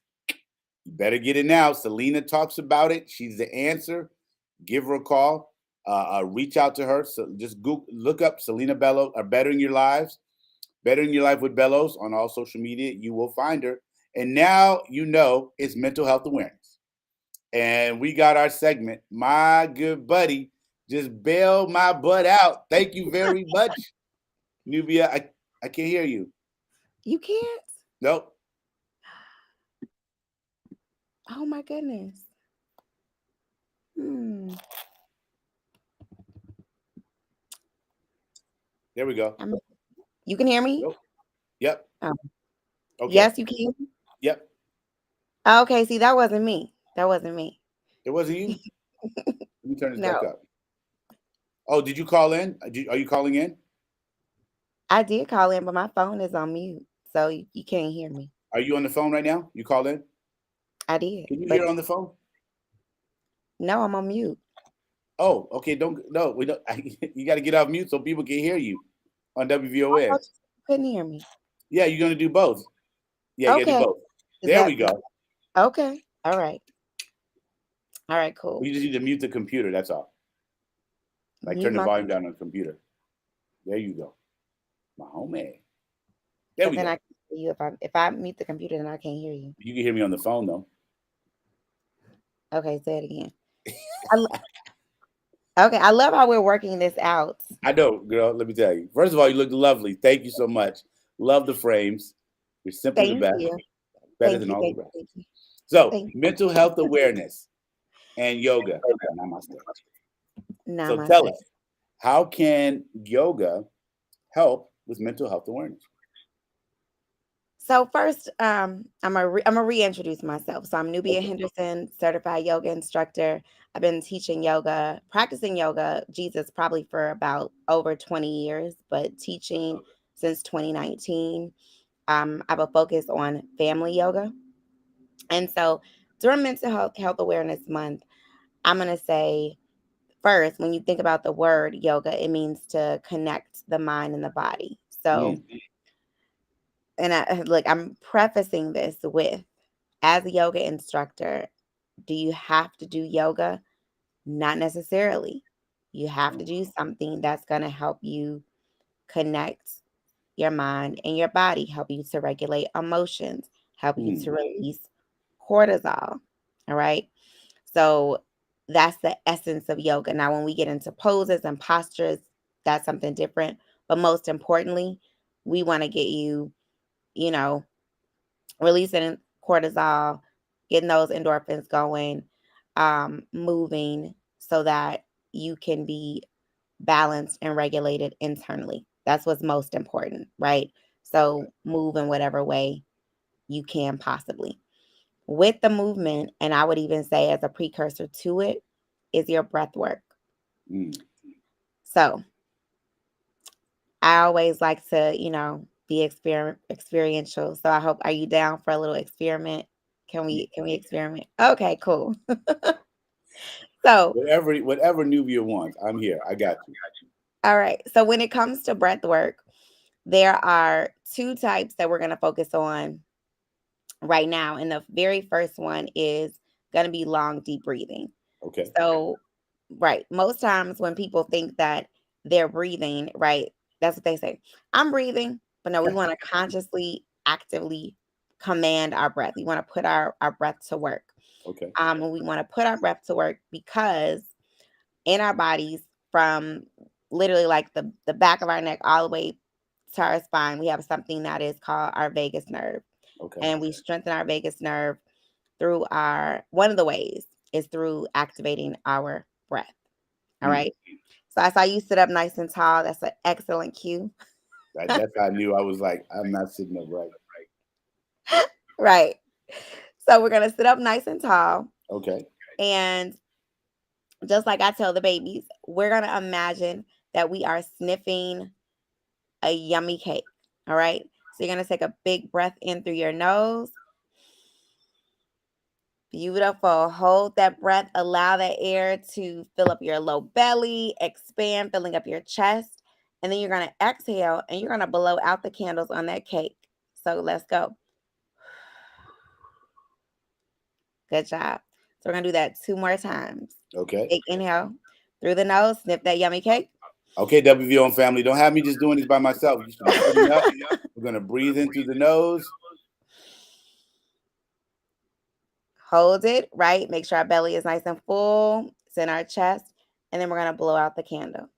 You better get it now. Selena talks about it. She's the answer. Give her a call. Reach out to her. So just look up Selena Bellows or Bettering Your Lives. Bettering Your Life with Bellows on all social media. You will find her. And now you know it's mental health awareness. And we got our segment. My good buddy, Just bail my butt out. Thank you very much, Nubia. I can't hear you. You can't? Nope. Oh my goodness. Hmm. There we go. You can hear me? Nope. Yep. Oh. Okay. Yes, you can. Yep. Okay, see, that wasn't me. That wasn't me. It wasn't you. Let me turn this back No, up. Oh, did you call in? Are you calling in? I did call in, but my phone is on mute, so you can't hear me. Are you on the phone right now? You called in? I did, Can you but hear on the phone? no, I'm on mute. Oh, okay. Don't no. We don't. You got to get off mute so people can hear you on I WVON. thought you couldn't hear me. Yeah, you're gonna do both. Yeah, you got to do Okay, both. is There that we go. okay? All right, cool. You just need to mute the computer. That's all. Like Mute turn the my, volume down on the computer. There you go, my homie. There but we then I go. can hear you if I mute the computer, then I can't hear you. You can hear me on the phone though. Okay, say it again. Okay, I love how we're working this out. I know, girl. Let me tell you. First of all, you look lovely. Thank you so much. Love the frames. You're simply the Thank best. you. Better Thank than you. all the Thank you. rest. Thank you. So, Thank mental health awareness and yoga. Namaste. you. So, tell Namaste. us, how can yoga help with mental health awareness? So first, I'm gonna reintroduce myself. So I'm Nubia Okay. Henderson, certified yoga instructor. I've been teaching yoga, practicing yoga, Jesus, probably for about over 20 years, but teaching since 2019. I have a focus on family yoga, and so during Mental Health Awareness Month, I'm gonna say first, when you think about the word yoga, it means to connect the mind and the body. So, Mm, and I'm prefacing this with, as a yoga instructor, do you have to do yoga? Not necessarily. You have to do something that's going to help you connect your mind and your body, help you to regulate emotions, help you to mm, release cortisol. All right. So that's the essence of yoga. Now, when we get into poses and postures, that's something different. But most importantly, we want to get you, you know, releasing cortisol, getting those endorphins going, moving so that you can be balanced and regulated internally. That's what's most important, right? So move in whatever way you can possibly. With the movement, and I would even say as a precursor to it, is your breath work. mm. So I always like to, be experiential. So I hope, are you down for a little experiment? Can we experiment? Okay, cool. So, Whatever Nubia wants, I'm here. I got you. all right. So when it comes to breath work, there are two types that we're going to focus on right now. And the very first one is going to be long, deep breathing. Okay. So, right, most times when people think that they're breathing, right, that's what they say. I'm breathing, but no, we want to consciously, actively command our breath. We want to put our breath to work. Okay. And we want to put our breath to work because in our bodies, from literally like the back of our neck all the way to our spine, we have something that is called our vagus nerve. Okay. And we strengthen our vagus nerve through one of the ways is through activating our breath. All Mm. right. So I saw you sit up nice and tall. That's an excellent cue. That's how I knew. I was like, I'm not sitting up right. Right. So we're going to sit up nice and tall. Okay. And just like I tell the babies, we're going to imagine that we are sniffing a yummy cake. All right. So you're going to take a big breath in through your nose. Beautiful. Hold that breath. Allow that air to fill up your low belly, expand, filling up your chest. And then you're going to exhale and you're going to blow out the candles on that cake. So let's go. Good job. So we're going to do that 2 more times. Okay. Big inhale through the nose, sniff that yummy cake. Okay, WVO family. Don't have me just doing this by myself. You should be sitting up. We're going to breathe in through the nose. Hold it, right? Make sure our belly is nice and full. It's in our chest. And then we're going to blow out the candle.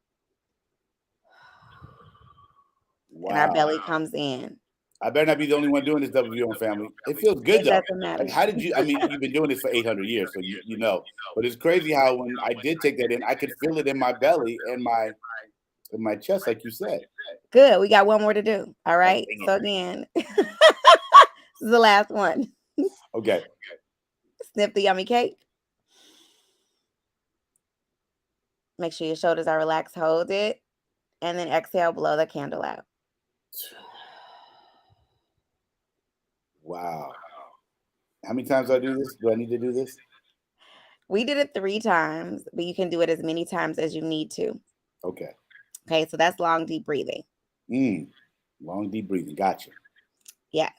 Wow. And our belly comes in. I better not be the only one doing this, WVO family. It feels good, It though. doesn't matter. Like, how did you? I mean, you've been doing this for 800 years, so you know. But it's crazy how when I did take that in, I could feel it in my belly and my chest, like you said. Good. We got one more to do. All right. dang it. So then, this is the last one. Okay. Sniff the yummy cake. Make sure your shoulders are relaxed. Hold it. And then exhale, blow the candle out. Wow. How many times do I do this? Do I need to do this? We did it 3 times, but you can do it as many times as you need to. Okay. Okay, so that's long, deep breathing. Long, deep breathing. Gotcha. Yes.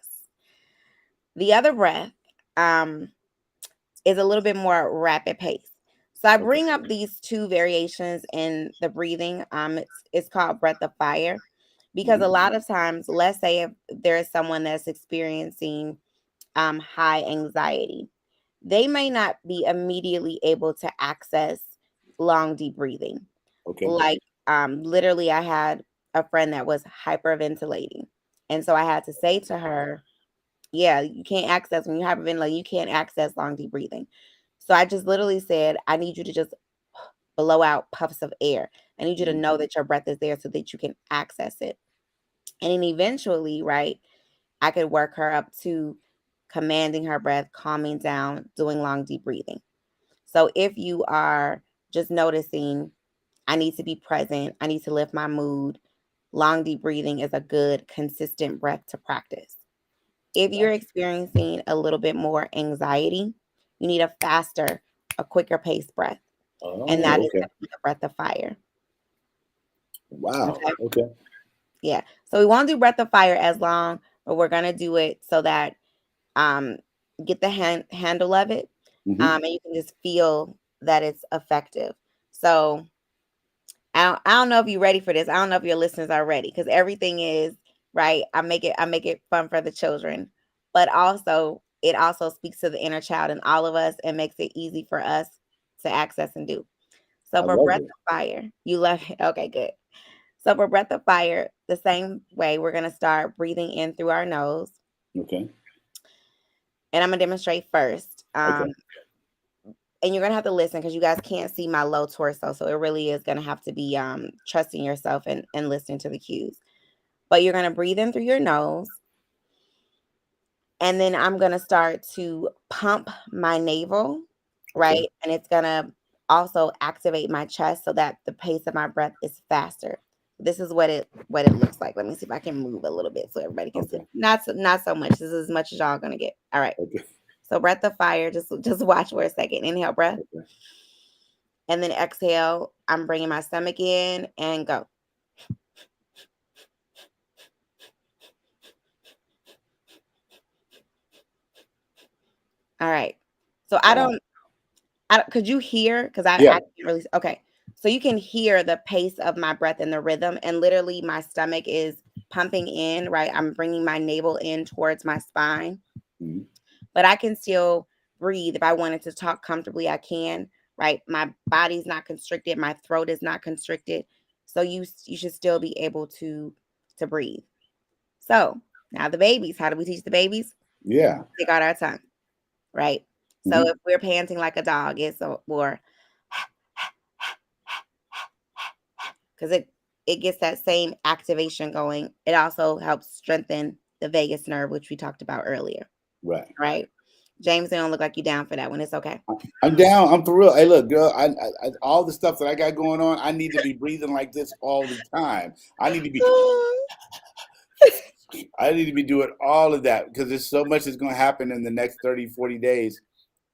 The other breath is a little bit more rapid pace. So I bring up these 2 variations in the breathing. It's called breath of fire, because a lot of times, let's say if there is someone that's experiencing high anxiety, they may not be immediately able to access long, deep breathing. Okay. Like literally, I had a friend that was hyperventilating, and so I had to say to her, yeah, you can't access when you hyperventilate, you can't access long, deep breathing. So I just literally said, I need you to just blow out puffs of air. I need you to know that your breath is there so that you can access it. And then eventually, right, I could work her up to commanding her breath, calming down, doing long, deep breathing. So if you are just noticing, I need to be present, I need to lift my mood, long, deep breathing is a good, consistent breath to practice. If you're experiencing a little bit more anxiety, you need a faster, a quicker paced breath. And that is the breath of fire. Wow. Okay. Yeah. So we won't do breath of fire as long, but we're going to do it so that get the handle of it. And you can just feel that it's effective. So I don't know if you're ready for this. I don't know if your listeners are ready, because everything is right. I make it fun for the children, but also it also speaks to the inner child in all of us and makes it easy for us to access and do. So for breath of fire, you love it. Okay, good. So for breath of fire, the same way, we're going to start breathing in through our nose. Okay. And I'm going to demonstrate first. And you're going to have to listen, because you guys can't see my low torso. So it really is going to have to be trusting yourself and listening to the cues. But you're going to breathe in through your nose. And then I'm going to start to pump my navel, right? And it's going to also activate my chest so that the pace of my breath is faster. This is what it looks like. Let me see if I can move a little bit so everybody can see. Not so much. This is as much as y'all are going to get. All right. Okay. So breath of fire, just watch for a second. Inhale, breath. Okay. And then exhale. I'm bringing my stomach in and go. All right. So could you hear? Because I can't really. Okay. So you can hear the pace of my breath and the rhythm. And literally my stomach is pumping in, right? I'm bringing my navel in towards my spine. But I can still breathe. If I wanted to talk comfortably, I can, right? My body's not constricted. My throat is not constricted. So you should still be able to breathe. So now the babies, how do we teach the babies? Yeah. Take out our tongue, right? So if we're panting like a dog, it's more, because it gets that same activation going. It also helps strengthen the vagus nerve, which we talked about earlier. Right. James, they don't look like you down for that one. It's okay. I'm down. I'm for real. Hey, look, girl, I all the stuff that I got going on, I need to be breathing like this all the time. I need to be doing all of that, because there's so much that's going to happen in the next 30, 40 days.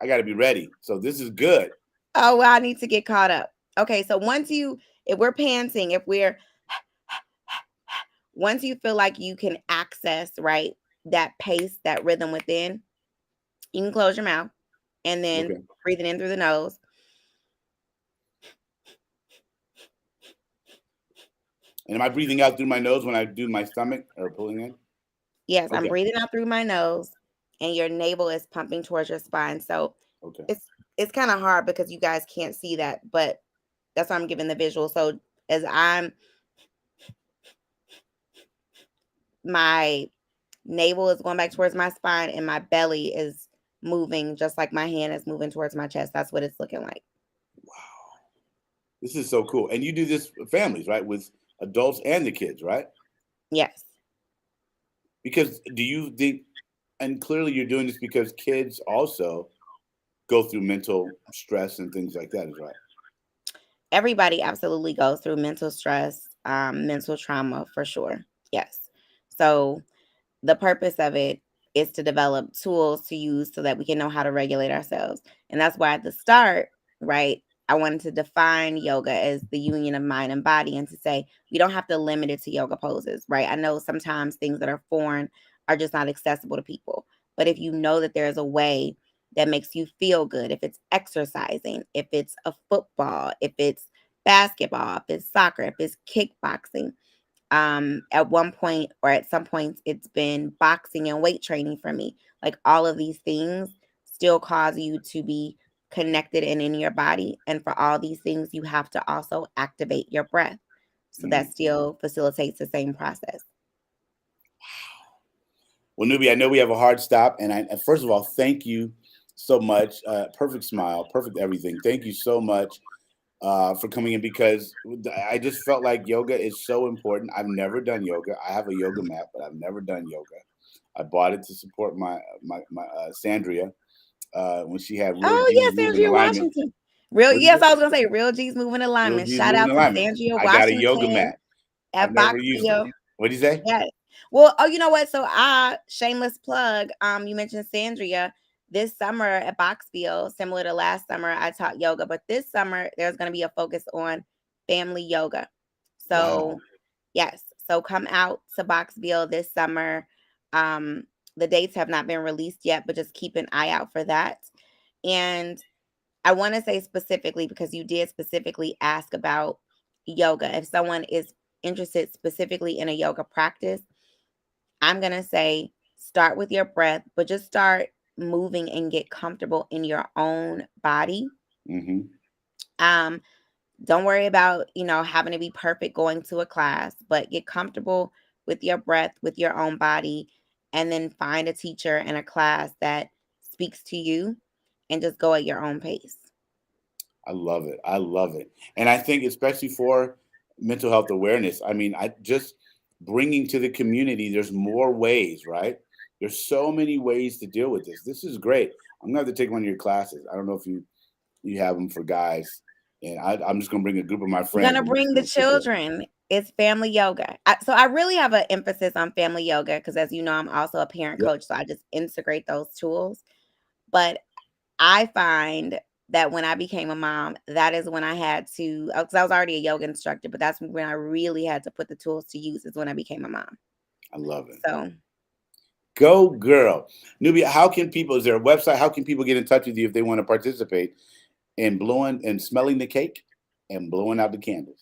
I got to be ready. So this is good. Oh, well, I need to get caught up. Okay. So if we're panting, once you feel like you can access, right, that pace, that rhythm within, you can close your mouth and then breathing in through the nose. And am I breathing out through my nose when I do my stomach or pulling in? Yes, I'm breathing out through my nose, and your navel is pumping towards your spine. So it's kind of hard because you guys can't see that, but that's why I'm giving the visual. So as my navel is going back towards my spine and my belly is moving just like my hand is moving towards my chest. That's what it's looking like. Wow. This is so cool. And you do this with families, right? With adults and the kids, right? Yes. Because do you think, and clearly you're doing this because kids also go through mental stress and things like that, is right? Everybody absolutely goes through mental stress, mental trauma for sure. Yes. So the purpose of it is to develop tools to use so that we can know how to regulate ourselves. And that's why at the start, right, I wanted to define yoga as the union of mind and body and to say we don't have to limit it to yoga poses, right? I know sometimes things that are foreign are just not accessible to people. But if you know that there's a way that makes you feel good, if it's exercising, if it's a football, if it's basketball, if it's soccer, if it's kickboxing, at one point or at some points it's been boxing and weight training for me. Like all of these things still cause you to be connected and in your body, and for all these things you have to also activate your breath, so that still facilitates the same process. Well, Newbie, I know we have a hard stop, and first of all, thank you so much. Perfect smile, perfect everything. Thank you so much for coming in, because I just felt like yoga is so important. I've never done yoga. I have a yoga mat, but I've never done yoga. I bought it to support my Sandria when she had real Oh G's yeah, moving Sandria alignment. Washington. Real, What is yes, it? I was gonna say real G's moving Real alignment. G's Shout moving out to alignment. Sandria I got a yoga Washington mat. I've at never used it. Boxfield. What do you say? Yes. Well, oh, you know what? So shameless plug. You mentioned Sandria. This summer at Boxfield, similar to last summer, I taught yoga, but this summer there's going to be a focus on family yoga. So Wow. yes, so come out to Boxfield this summer. Um, the dates have not been released yet, but just keep an eye out for that. And I want to say specifically, because you did specifically ask about yoga, if someone is interested specifically in a yoga practice, I'm going to say start with your breath, but just start moving and get comfortable in your own body. Mm-hmm. Don't worry about, having to be perfect going to a class, but get comfortable with your breath, with your own body, and then find a teacher and a class that speaks to you and just go at your own pace. I love it. I love it. And I think especially for mental health awareness, I mean, I just bringing to the community, there's more ways, right? There's so many ways to deal with this. This is great. I'm going to have to take one of your classes. I don't know if you have them for guys. And I'm just going to bring a group of my You're friends. going to bring the children. It's family yoga. So I really have an emphasis on family yoga because, as you know, I'm also a parent coach. So I just integrate those tools. But I find that when I became a mom, that is when I had to, because I was already a yoga instructor, but that's when I really had to put the tools to use, is when I became a mom. I love it. So go girl. Nubia, how can people, is there a website? How can people get in touch with you if they want to participate in blowing and smelling the cake and blowing out the candles?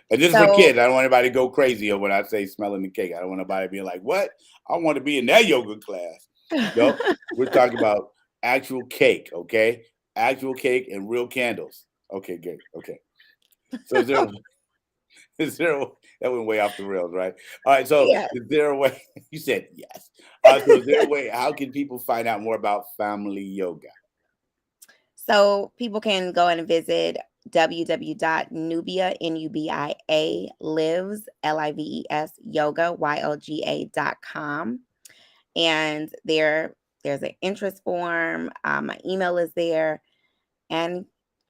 And this is for kids. I don't want anybody to go crazy when I say smelling the cake. I don't want anybody being like, what? I want to be in that yoga class. No, we're talking about actual cake, okay? Actual cake and real candles. Okay, good. Okay. So is there that went way off the rails, right? All right. So is there a way? You said yes. So is there a way? How can people find out more about family yoga? So people can go and visit www.nubia, Nubia lives, lives, yoga, yoga.com. And there's an interest form. My email is there, and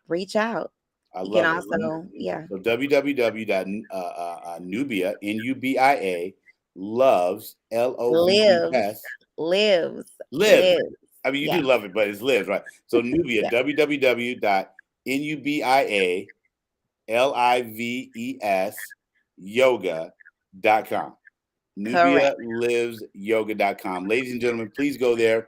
reach out. I You can love it. also, So www.nubia, Nubia, loves, Loves. lives. I mean, you do love it, but it's lives, right? So Nubia, www.nubia, lives, yoga.com. NubiaLivesYoga.com. Ladies and gentlemen, please go there.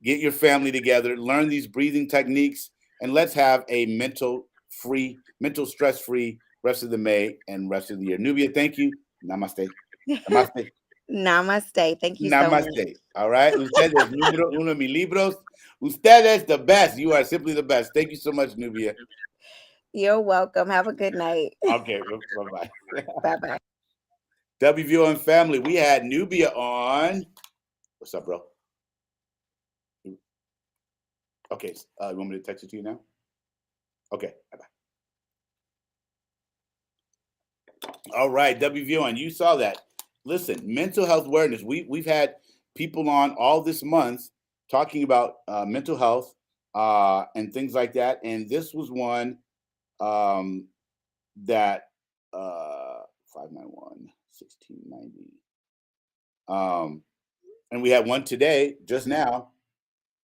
Get your family together. Learn these breathing techniques. And let's have a mental stress-free rest of the May and rest of the year. Nubia, thank you. Namaste. Namaste. Namaste. Thank you so much. Namaste. All right. Ustedes, número uno de mis libros. Ustedes, the best. You are simply the best. Thank you so much, Nubia. You're welcome. Have a good night. Okay, bye-bye. Bye-bye. WVON family, we had Nubia on. What's up, bro? Okay, you want me to text it to you now? Okay, bye-bye. All right, WVON, you saw that. Listen, mental health awareness. We've had people on all this month talking about mental health and things like that. And this was one that 591 1690. And we had one today, just now,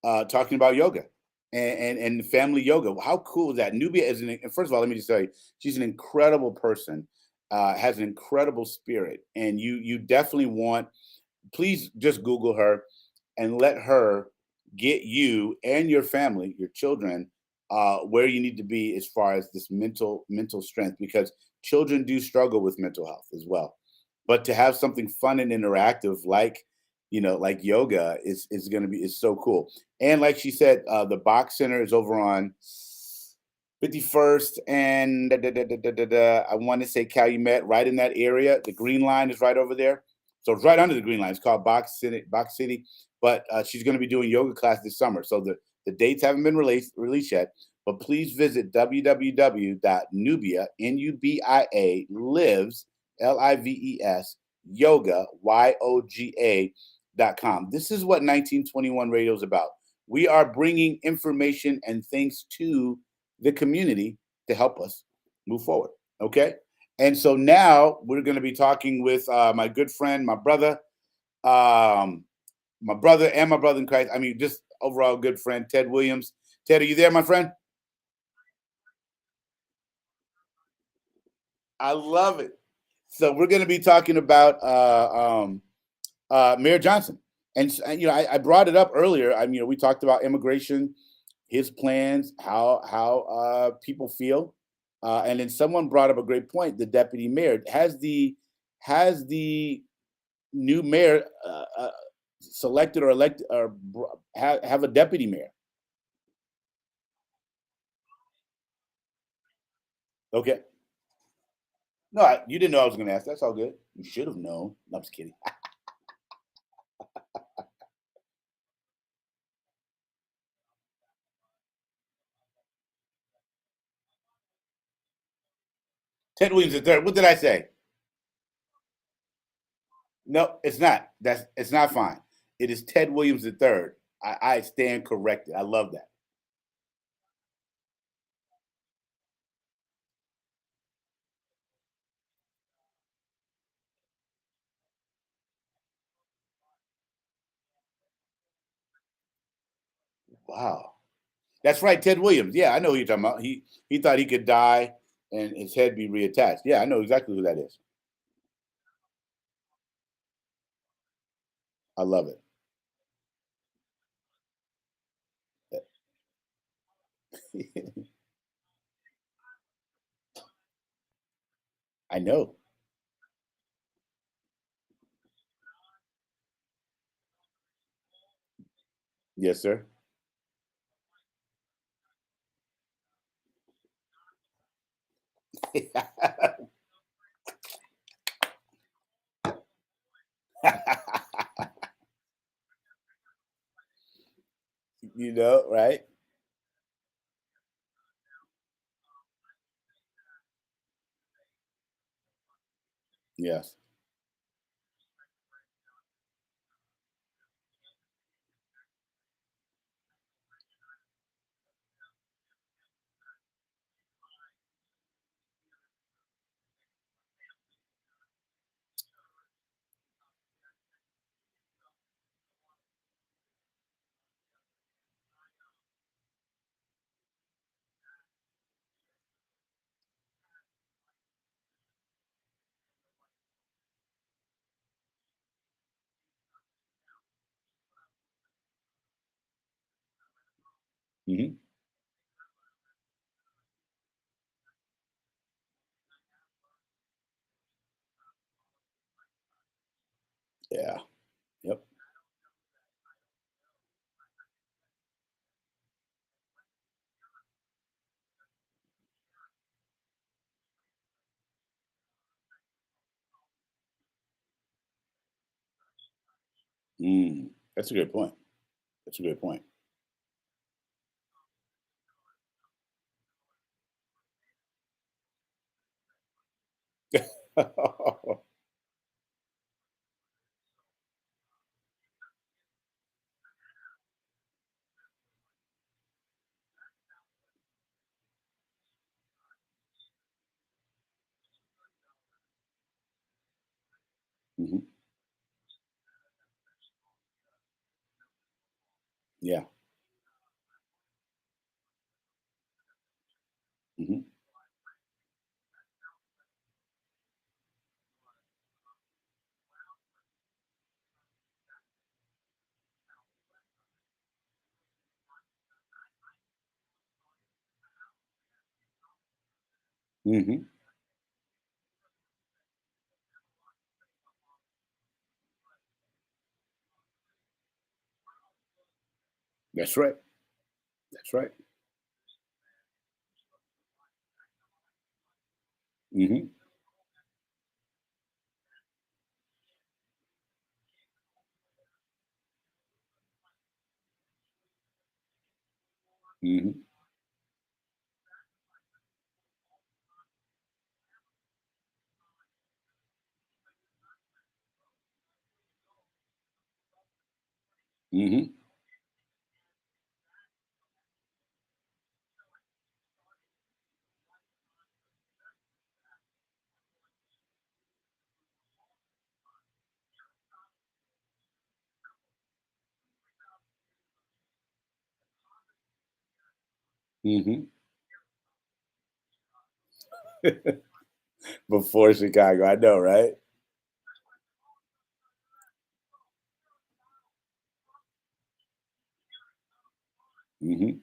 talking about yoga and family yoga. How cool is that? Nubia is first of all, let me just tell you, she's an incredible person, has an incredible spirit, and you definitely want. Please just Google her and let her get you and your family, your children, where you need to be as far as this mental strength, because children do struggle with mental health as well. But to have something fun and interactive like like yoga is going to be is so cool. And like she said, the Box Center is over on 51st and I want to say Calumet, right in that area. The green line is right over there. So it's right under the green line. It's called Box City. But she's going to be doing yoga class this summer. So the dates haven't been released yet. But please visit www.nubia, Nubia, lives, Lives, yoga, yoga.com. This is what 1921 Radio is about. We are bringing information and things to the community to help us move forward. Okay. And so now we're going to be talking with my good friend, my brother in Christ. I mean, just overall good friend, Ted Williams. Ted, are you there, my friend? I love it. So we're going to be talking about Mayor Johnson. And I brought it up earlier. We talked about immigration, his plans, how people feel, and then someone brought up a great point. The deputy mayor has the new mayor selected or elected or have a deputy mayor. Okay. No, you didn't know I was going to ask. That's all good. You should have known. No, I'm just kidding. Ted Williams III. What did I say? No, it's not. It's not fine. It is Ted Williams III. I stand corrected. I love that. Wow. That's right, Ted Williams. Yeah, I know who you're talking about. He thought he could die and his head be reattached. Yeah, I know exactly who that is. I love it. I know. Yes, sir. Right? Yes. Hmm. Yeah. Yep. Mm, that's a good point. That's a good point. Mhm. Yeah. Mhm. Mhm. That's right. That's right. Mhm. Mhm. Mhm. Mhm. Before Chicago, I know, right? Mhm.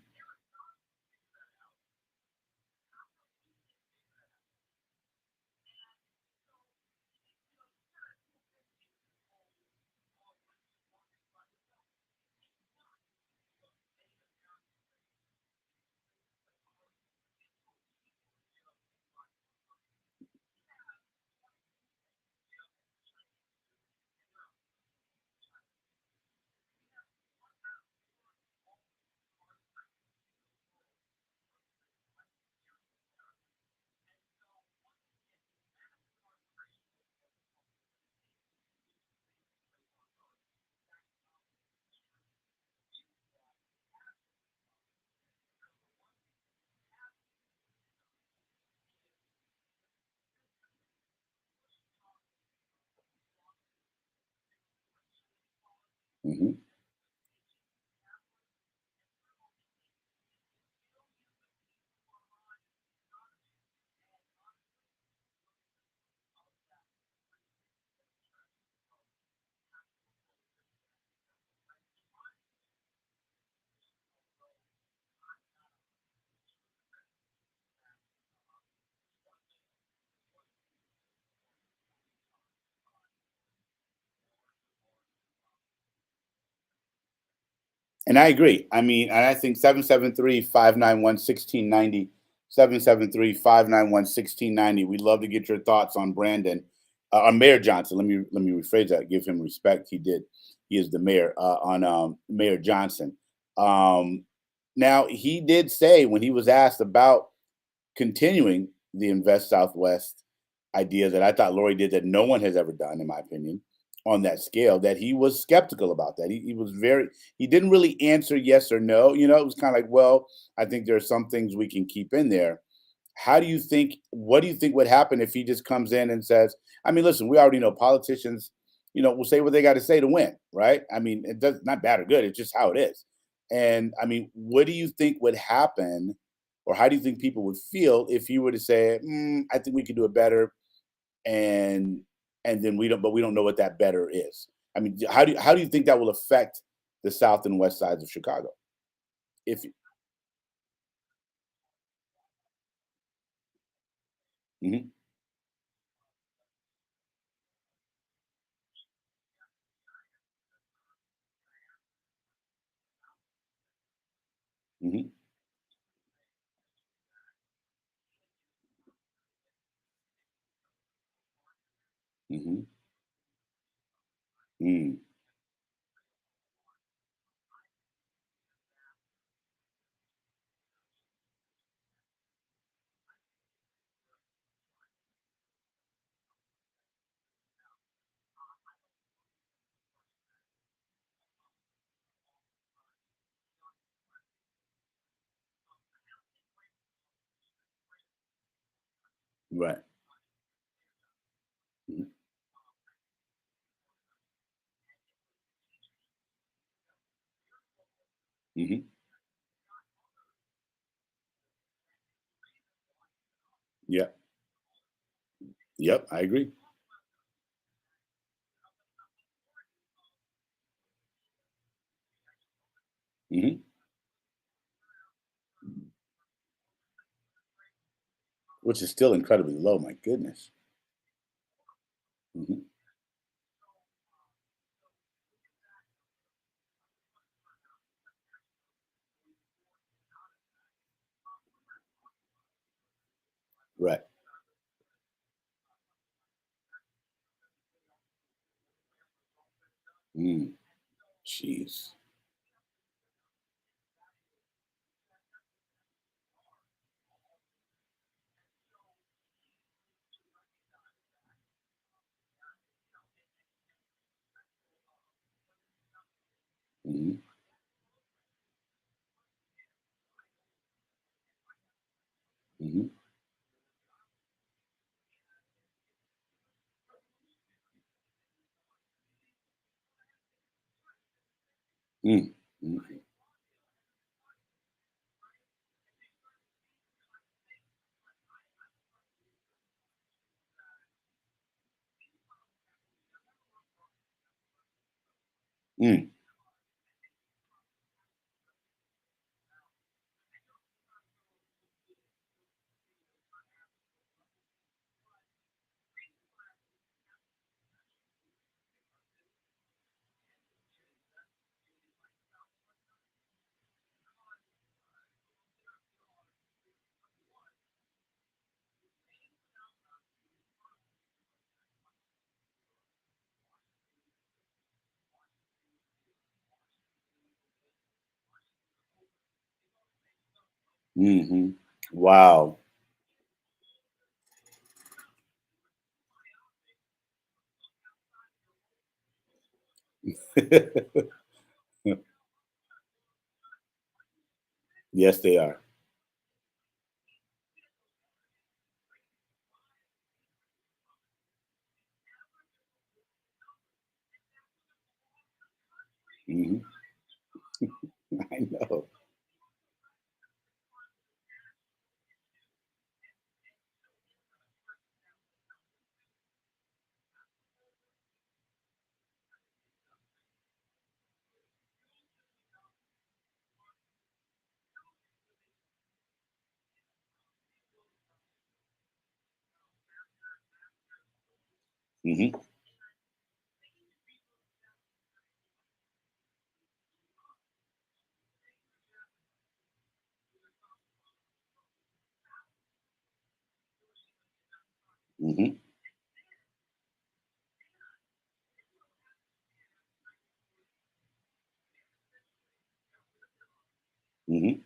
Mhm. And I agree. I mean, and I think 773-591-1690, 773-591-1690. We'd love to get your thoughts on Brandon, on Mayor Johnson. Let me rephrase that. Give him respect. He did. He is the mayor, on Mayor Johnson. Um, Now he did say, when he was asked about continuing the Invest Southwest idea that I thought Lori did, that no one has ever done, in my opinion, on that scale, that he was skeptical about that. He was very, he didn't really answer yes or no. It was kind of like, well, I think there are some things we can keep in there. How do you think, what do you think would happen if he just comes in and says, I mean, listen, we already know politicians, will say what they got to say to win, right? I mean, it does not bad or good, it's just how it is. And I mean, what do you think would happen, or how do you think people would feel if you were to say, I think we could do it better, and then we don't know what that better is. I mean, how do you think that will affect the south and west sides of Chicago? If Mhm. Mhm. Mhm. Mm. Right. Mhm. Mhm. Yep. Yep. I agree. Mhm. Which is still incredibly low. My goodness. Mhm. Right. Mm. Jeez. Mhm. Mhm. Mm. Mhm. Mm. Mhm. Wow. Yes, they are. Mhm. I know. Mhm. Mhm. Mhm.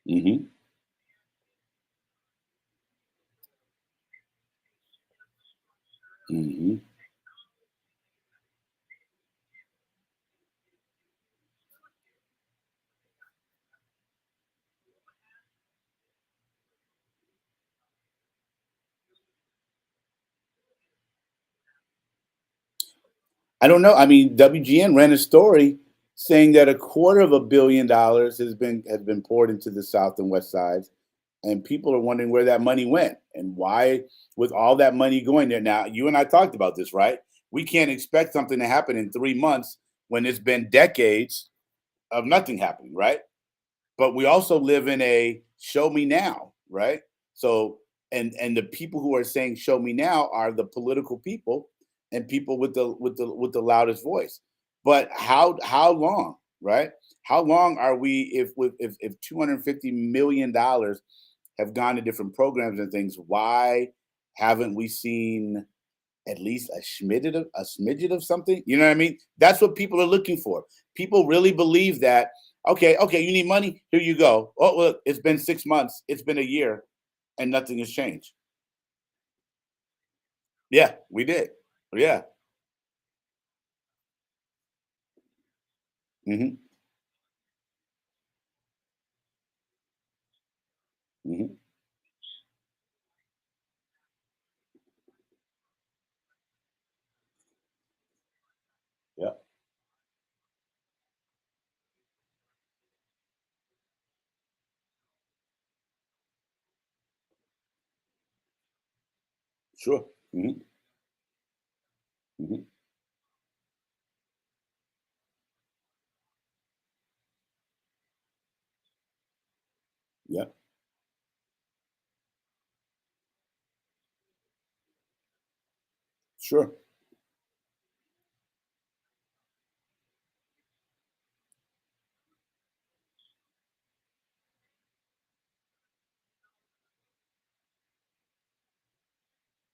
Mhm. Mhm. I don't know. I mean, WGN ran a story saying that $250 million has been poured into the South and West sides, and people are wondering where that money went and why, with all that money going there. Now, you and I talked about this, right? We can't expect something to happen in 3 months when it's been decades of nothing happening, right? But we also live in a show me now, right? So and the people who are saying show me now are the political people and people with the loudest voice. But how long, right? How long are we if $250 million have gone to different programs and things? Why haven't we seen at least a smidget of something? You know what I mean? That's what people are looking for. People really believe that, okay, you need money, here you go. Oh, look, it's been 6 months, it's been a year, and nothing has changed. Yeah, we did. Yeah. Hmm. Hmm. Yeah. Sure. Hmm. Hmm. Yeah. Sure.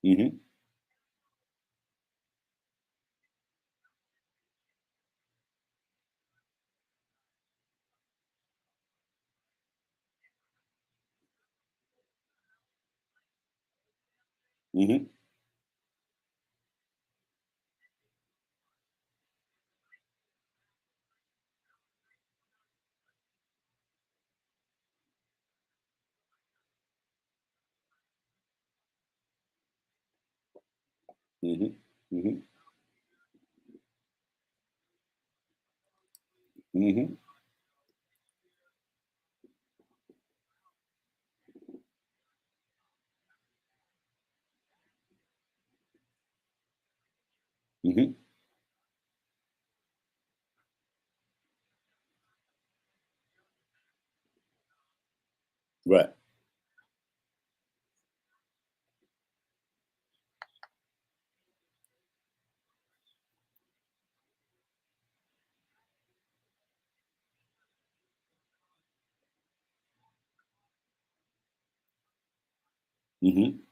Hmm. Hmm. Hmm. Hmm. Hmm. Hmm. Right. Hmm.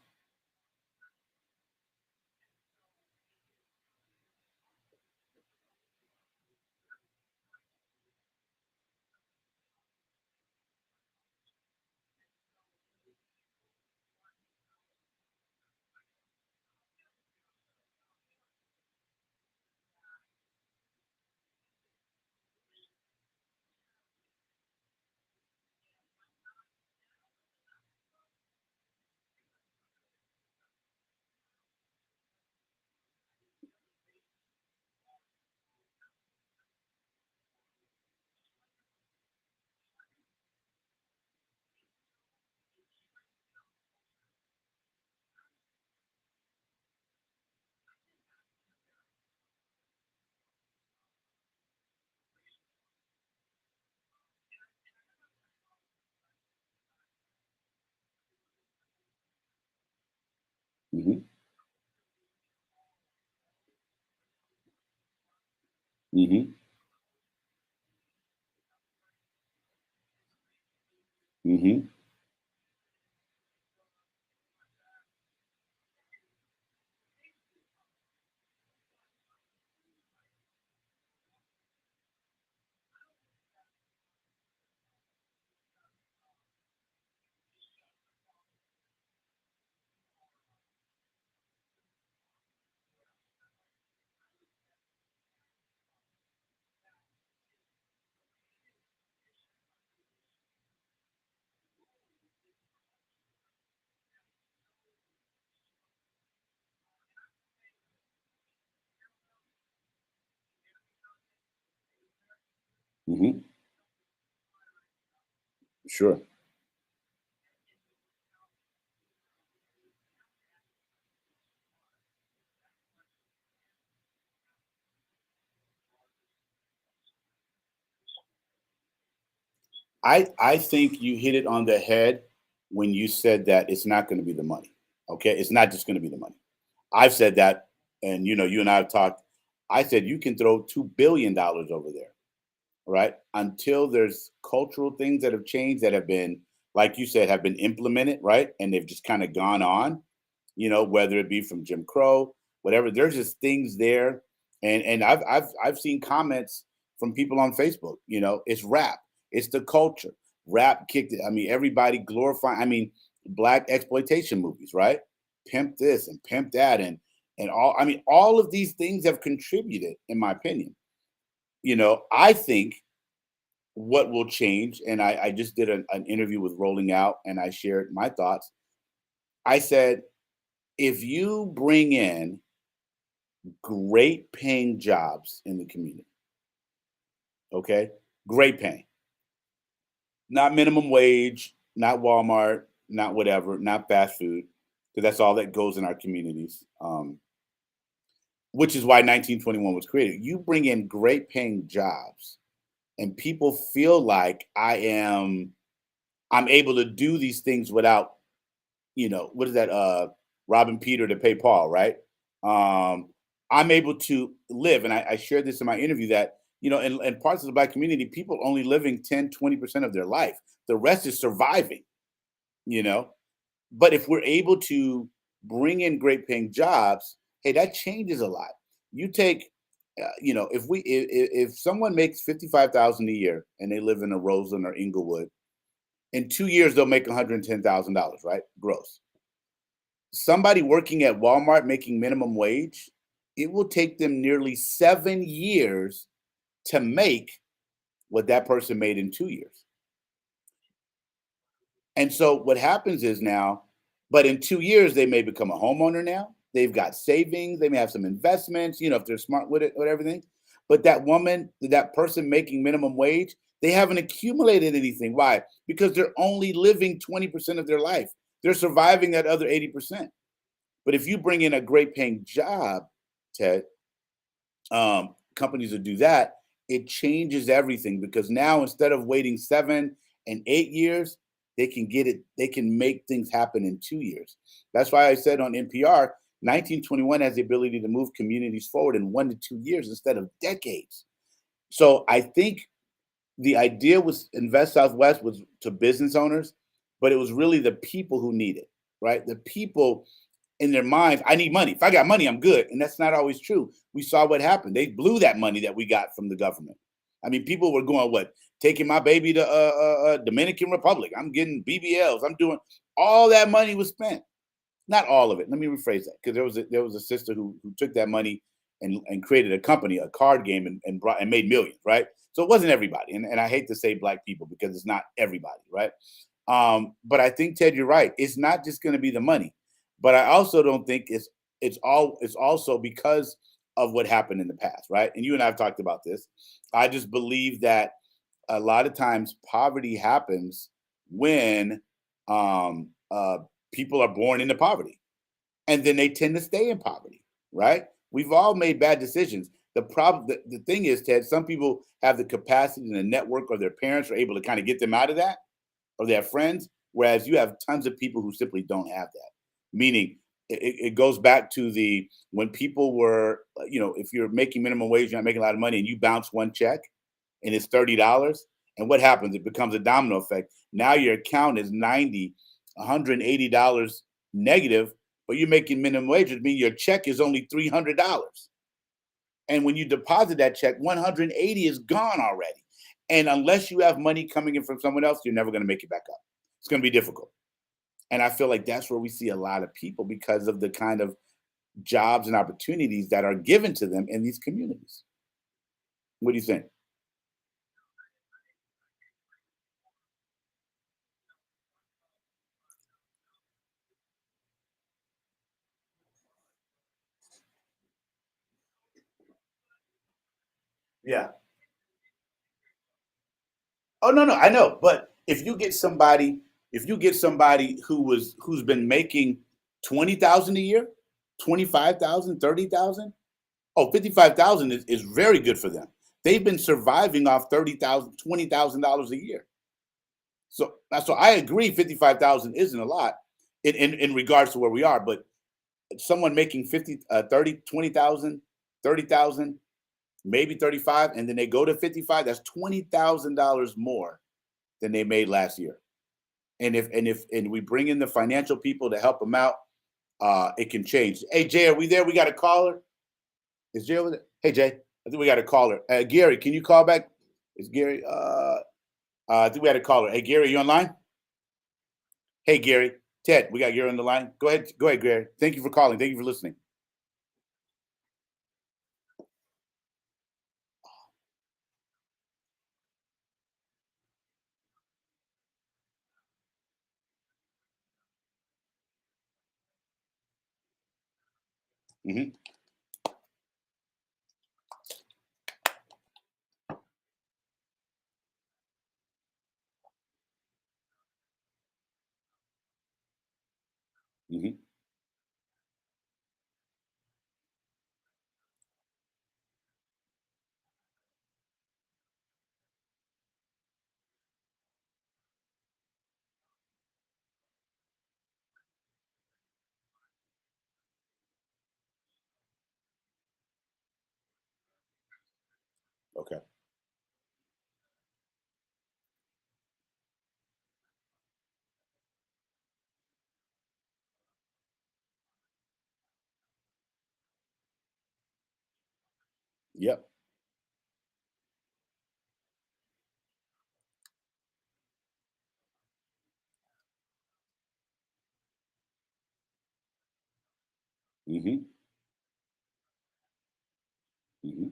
Hmm. Hmm. Hmm. Hmm. Sure. I think you hit it on the head when you said that it's not going to be the money. Okay, it's not just going to be the money. I've said that, and you and I have talked. I said you can throw $2 billion over there, right? Until there's cultural things that have changed that have been, like you said, have been implemented, right? And they've just kind of gone on. whether it be from Jim Crow, whatever. There's just things there, and I've seen comments from people on Facebook. It's rap, it's the culture. Rap kicked it. I mean, everybody glorifying. I mean, black exploitation movies, right? Pimp this and pimp that, and all. I mean, all of these things have contributed, in my opinion. I think what will change, and I just did an interview with Rolling Out, and I shared my thoughts. I said, if you bring in great paying jobs in the community, okay, great paying, not minimum wage, not Walmart, not whatever, not fast food, because that's all that goes in our communities. Which is why 1921 was created. You bring in great paying jobs, and people feel like I'm able to do these things without, what is that? Robbing Peter to pay Paul, right? I'm able to live, and I shared this in my interview that, in parts of the black community, people only living 10, 20% of their life. The rest is surviving, you know. But if we're able to bring in great paying jobs, hey, that changes a lot. You take, if someone makes 55,000 a year and they live in a Roseland or Inglewood, in 2 years they'll make $110,000, right? Gross. Somebody working at Walmart making minimum wage, it will take them nearly 7 years to make what that person made in 2 years. And so what happens is now, but in 2 years, they may become a homeowner now. They've got savings, they may have some investments, if they're smart with it, with everything. But that person making minimum wage, they haven't accumulated anything. Why? Because they're only living 20% of their life. They're surviving that other 80%. But if you bring in a great paying job, Ted, companies that do that, it changes everything, because now instead of waiting 7 and 8 years, they can make things happen in 2 years. That's why I said on NPR, 1921 has the ability to move communities forward in 1 to 2 years instead of decades. So I think the idea was Invest Southwest was to business owners, but it was really the people who need it, right? The people in their minds, I need money. If I got money, I'm good. And that's not always true. We saw what happened. They blew that money that we got from the government. I mean, people were going, taking my baby to Dominican Republic. I'm getting BBLs. I'm doing, all that money was spent. Not all of it. Let me rephrase that, because there was a sister who took that money and created a company, a card game, and made millions, right? So it wasn't everybody. And I hate to say black people because it's not everybody, right? But I think, Ted, you're right. It's not just going to be the money. But I also don't think it's also because of what happened in the past, right? And you and I have talked about this. I just believe that a lot of times poverty happens when people are born into poverty, and then they tend to stay in poverty, right? We've all made bad decisions. The thing is, Ted, some people have the capacity and the network, or their parents are able to kind of get them out of that, or they have friends, whereas you have tons of people who simply don't have that. Meaning, it goes back to when people were, if you're making minimum wage, you're not making a lot of money, and you bounce one check and it's $30, and what happens? It becomes a domino effect. Now your account is $90, $180 negative, but you're making minimum wage, which means your check is only $300. And when you deposit that check, 180 is gone already. And unless you have money coming in from someone else, you're never going to make it back up. It's going to be difficult. And I feel like that's where we see a lot of people, because of the kind of jobs and opportunities that are given to them in these communities. What do you think? Yeah. Oh, no, I know. But if you get somebody who's been making 20,000 a year, 25,000, 30,000, 55,000 is very good for them. They've been surviving off 30,000, $20,000 a year. So I agree, 55,000 isn't a lot in regards to where we are, but someone making 50, 30, 20,000, 30,000, maybe 35, and then they go to 55, that's $20,000 more than they made last year. And if we bring in the financial people to help them out, it can change. Hey, Jay, are we there? We got a caller. Is Jay over there? Hey, Jay, I think we got a caller. Gary, can you call back? Is Gary? I think we had a caller. Hey, Gary, you online? Hey, Gary. Ted, we got Gary on the line. Go ahead, Gary. Thank you for calling. Thank you for listening. Mm-hmm. Mm-hmm. Okay. Yep. Mm-hmm. Mm-hmm.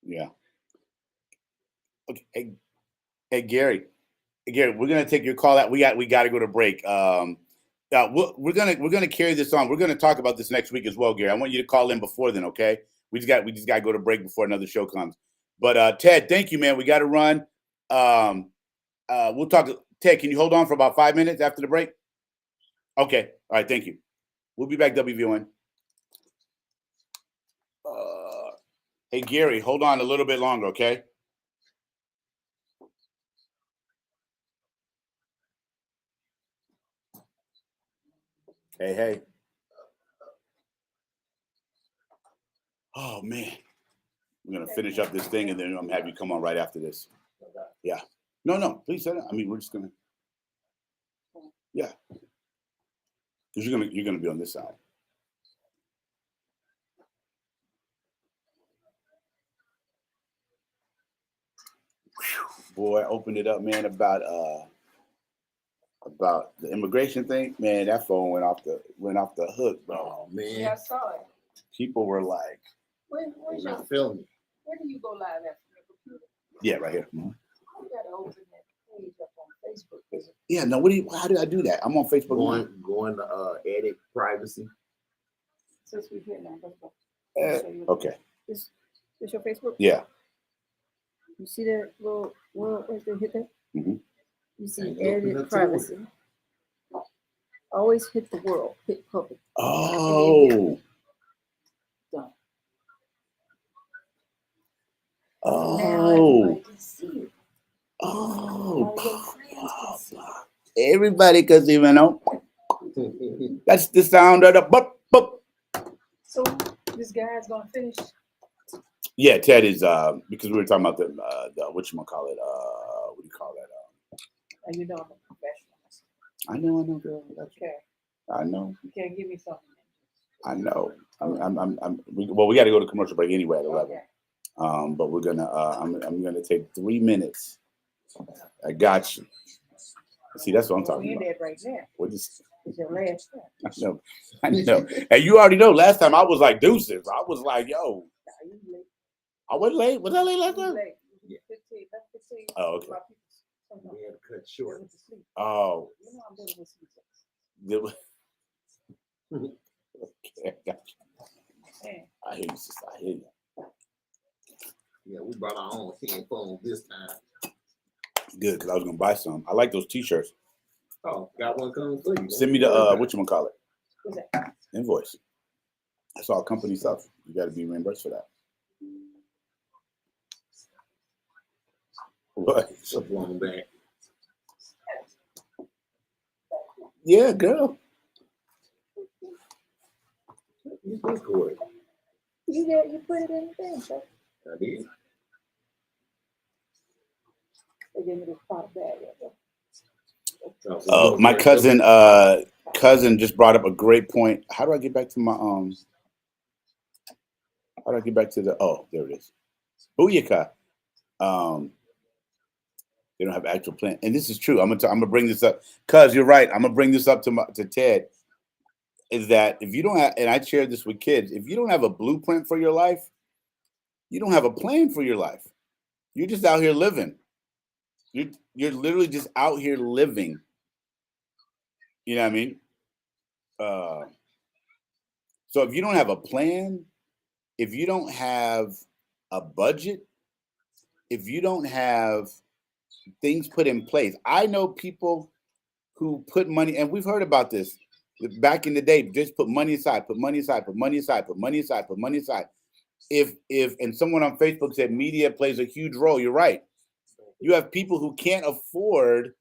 Yeah. Okay. Hey, Gary. Gary, we're gonna take your call out. We got to go to break. We're gonna carry this on. We're gonna talk about this next week as well, Gary. I want you to call in before then, okay? We just got to go to break before another show comes. But Ted, thank you, man. We got to run. We'll talk. Ted, can you hold on for about 5 minutes after the break? Okay. All right. Thank you. We'll be back. WVON. Hey, Gary, hold on a little bit longer, okay? Hey. Oh man, we're gonna finish up this thing, and then I'm gonna have you come on right after this. Yeah. No, please say that. I mean, we're just gonna. Yeah. Because you're gonna be on this side. Whew, boy, I opened it up, man, about the immigration thing. Man, that phone went off the hook, bro. Oh man. Yeah, I saw it. People were like, Where's You're your not feeling it. Where do you go live at from your computer? yeah, right here. Mhm. You gotta open that page up on Facebook. Is it? Yeah, no, how did I do that? I'm on Facebook. Going to edit privacy. Since we're here now, let's go. Okay. This your Facebook? Yeah. You see that little world right there? Hit that. Mhm. You see And you open edit up to privacy. Always hit the world. Hit public. Oh. Done. Now Oh. everybody can see it. All your Oh. friends can see it. Everybody can see, man. That's the sound of the bup, bup. So this guy's gonna finish. Yeah, Ted is because we were talking about the whatchamacallit, what do you call that? Are you done with professionals? I know, girl. Okay. I know. You can't give me something. I know. We got to go to commercial break anyway at 11. Okay. But we're gonna I'm gonna take 3 minutes. I got you. See, that's what I'm talking We're about. dead right there. We're just It's your last one. I know. And you already know last time I was like deuces. I was like, yo, Nah, you late. I wasn't late. Was I late last You time? late. Yeah. 15, that's 15. Oh, okay. My people sometimes We had to cut short. went to sleep. Oh. You know I'm dealing with sleep. Okay, I got you. Man, I hear you, sister. I hear you. Yeah, we brought our own headphones this time. Good, because I was gonna buy some. I like those t-shirts. Oh, got one coming for you. Send me the whatchamacallit what's that? invoice. That's all company stuff. You gotta be reimbursed for that. What? So blown back. Yeah, girl. You Discord. You put it in the thing, so I did. they gave me this pot bag. Oh, my cousin just brought up a great point. How do I get back to my how do I get back to the there it is. Booyaka. They don't have actual plan. And this is true. I'm gonna bring this up. Cuz you're right. I'm gonna bring this up to Ted. Is that if you don't have, and I shared this with kids, if you don't have a blueprint for your life, you don't have a plan for your life. You're just out here living. You're literally just out here living. You know what I mean? So if you don't have a plan, if you don't have a budget, if you don't have things put in place, I know people who put money, and we've heard about this back in the day. Just put money aside, put money aside, put money aside, put money aside, put money aside. If and someone on Facebook said media plays a huge role, you're right. You have people who can't afford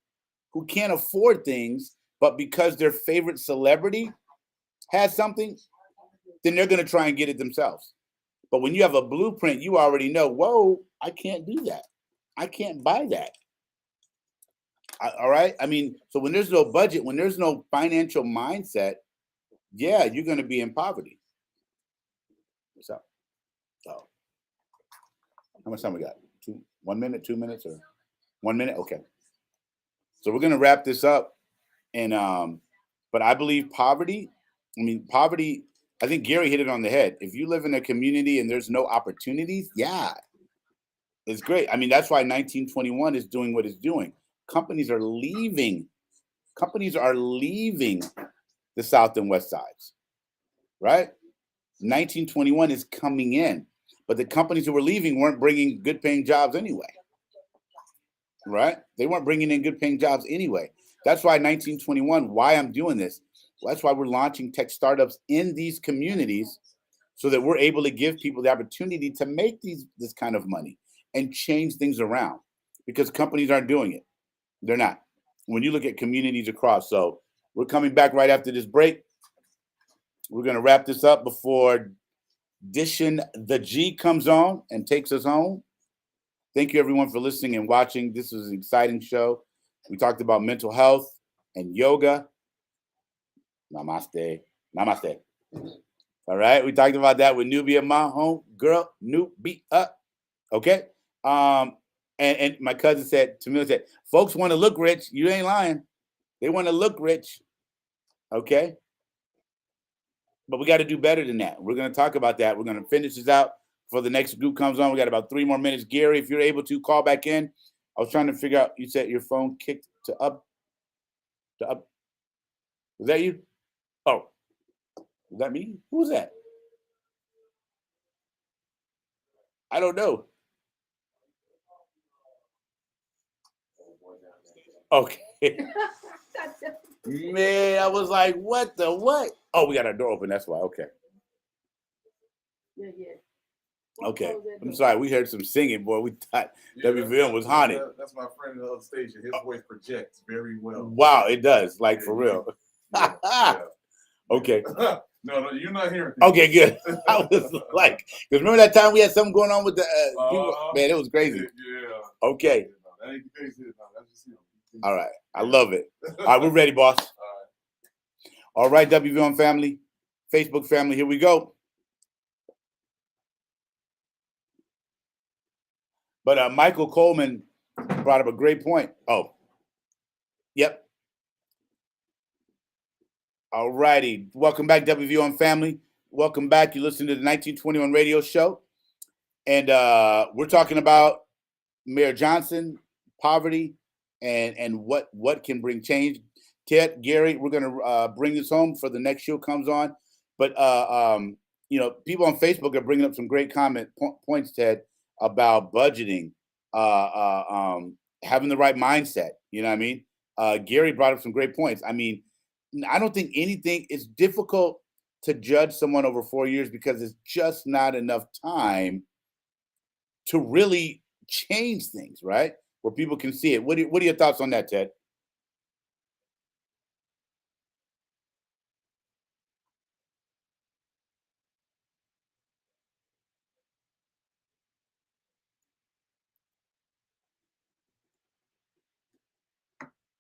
things, but because their favorite celebrity has something, then they're going to try and get it themselves. But when you have a blueprint, you already know, whoa, I can't do that. I can't buy that. All right. I mean, so when there's no budget, when there's no financial mindset, yeah, you're going to be in poverty. What's up? Oh, how much time we got? 1 minute, 2 minutes, or 1 minute? Okay. So we're going to wrap this up. And, but I believe poverty, I think Gary hit it on the head. If you live in a community and there's no opportunities, yeah, it's great. I mean, that's why 1921 is doing what it's doing. Companies are leaving the South and West sides, right? 1921 is coming in, but the companies who were leaving weren't bringing good paying jobs anyway, right? They weren't bringing in good paying jobs anyway. That's why 1921, why I'm doing this. That's why we're launching tech startups in these communities so that we're able to give people the opportunity to make this kind of money and change things around, because companies aren't doing it. They're not. When you look at communities across. So we're coming back right after this break. We're going to wrap this up before Dishin the G comes on and takes us home. Thank you, everyone, for listening and watching. This was an exciting show. We talked about mental health and yoga. Namaste. Namaste. All right. We talked about that with Nubia, my home girl, Nubia. Okay. And my cousin said to me, folks want to look rich. You ain't lying. They want to look rich. Okay. But we got to do better than that. We're going to talk about that. We're going to finish this out before the next group comes on. We got about 3 more minutes. Gary, if you're able to call back in. I was trying to figure out, you said your phone kicked to up. Was that you? Oh, was that me? Who was that? I don't know. Okay. Man, I was like, what the what? Oh, we got our door open. That's why. Okay. Yeah. Okay. I'm sorry. We heard some singing, boy. We thought WVM was haunted. That's my friend in the other station. His voice projects very well. Wow, it does. Like, for real. Yeah. Okay. No, you're not hearing. Okay, good. I was like, because remember that time we had something going on with the people? Man, it was crazy. Yeah. Okay. That ain't the case here. No, that's just him. All right. I love it. All right, we're ready, boss. All right, WVM family, Facebook family, here we go. But Michael Coleman brought up a great point. Oh, yep. All righty. Welcome back, WVM family. Welcome back. You listen to the 1921 radio show. And we're talking about Mayor Johnson, poverty, and what can bring change. Ted, Gary, we're going to bring this home for the next show comes on. But, people on Facebook are bringing up some great points, Ted, about budgeting, having the right mindset. You know what I mean? Gary brought up some great points. I mean, I don't think it's difficult to judge someone over 4 years because it's just not enough time to really change things, right? where people can see it. What are your thoughts on that, Ted?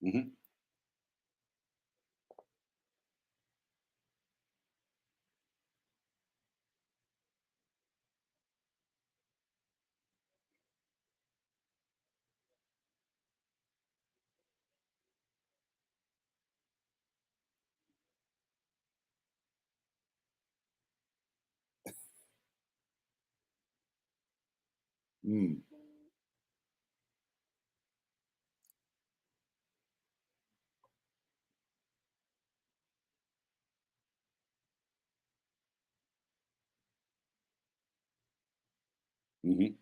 Mm-hmm. Mm. Mm-hmm.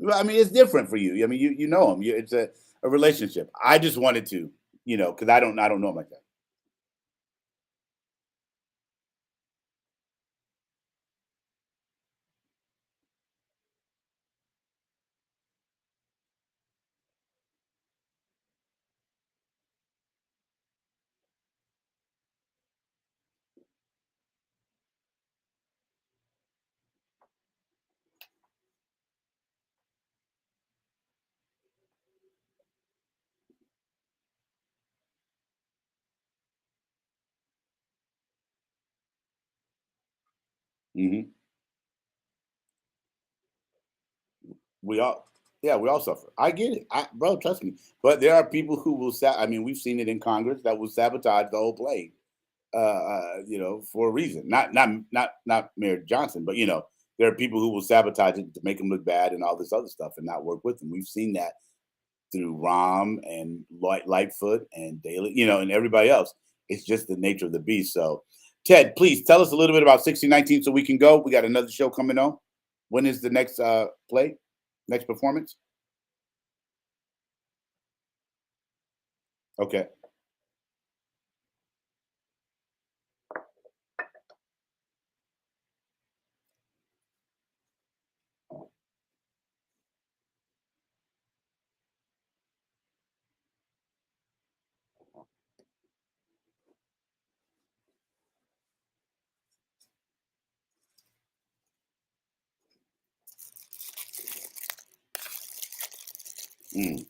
Well, I mean, it's different for you. I mean, you know him. It's a relationship. I just wanted to, because I don't know him like that. Hmm. We all, yeah, we all suffer. I get it, bro. Trust me. But there are people who will. I mean, we've seen it in Congress that will sabotage the whole play. For a reason. Not Mayor Johnson, but there are people who will sabotage it to make him look bad and all this other stuff and not work with him. We've seen that through Rom and Lightfoot and Daley, and everybody else. It's just the nature of the beast. So, Ted, please tell us a little bit about 1619 so we can go. We got another show coming on. When is the next play? Next performance? Okay. Mm.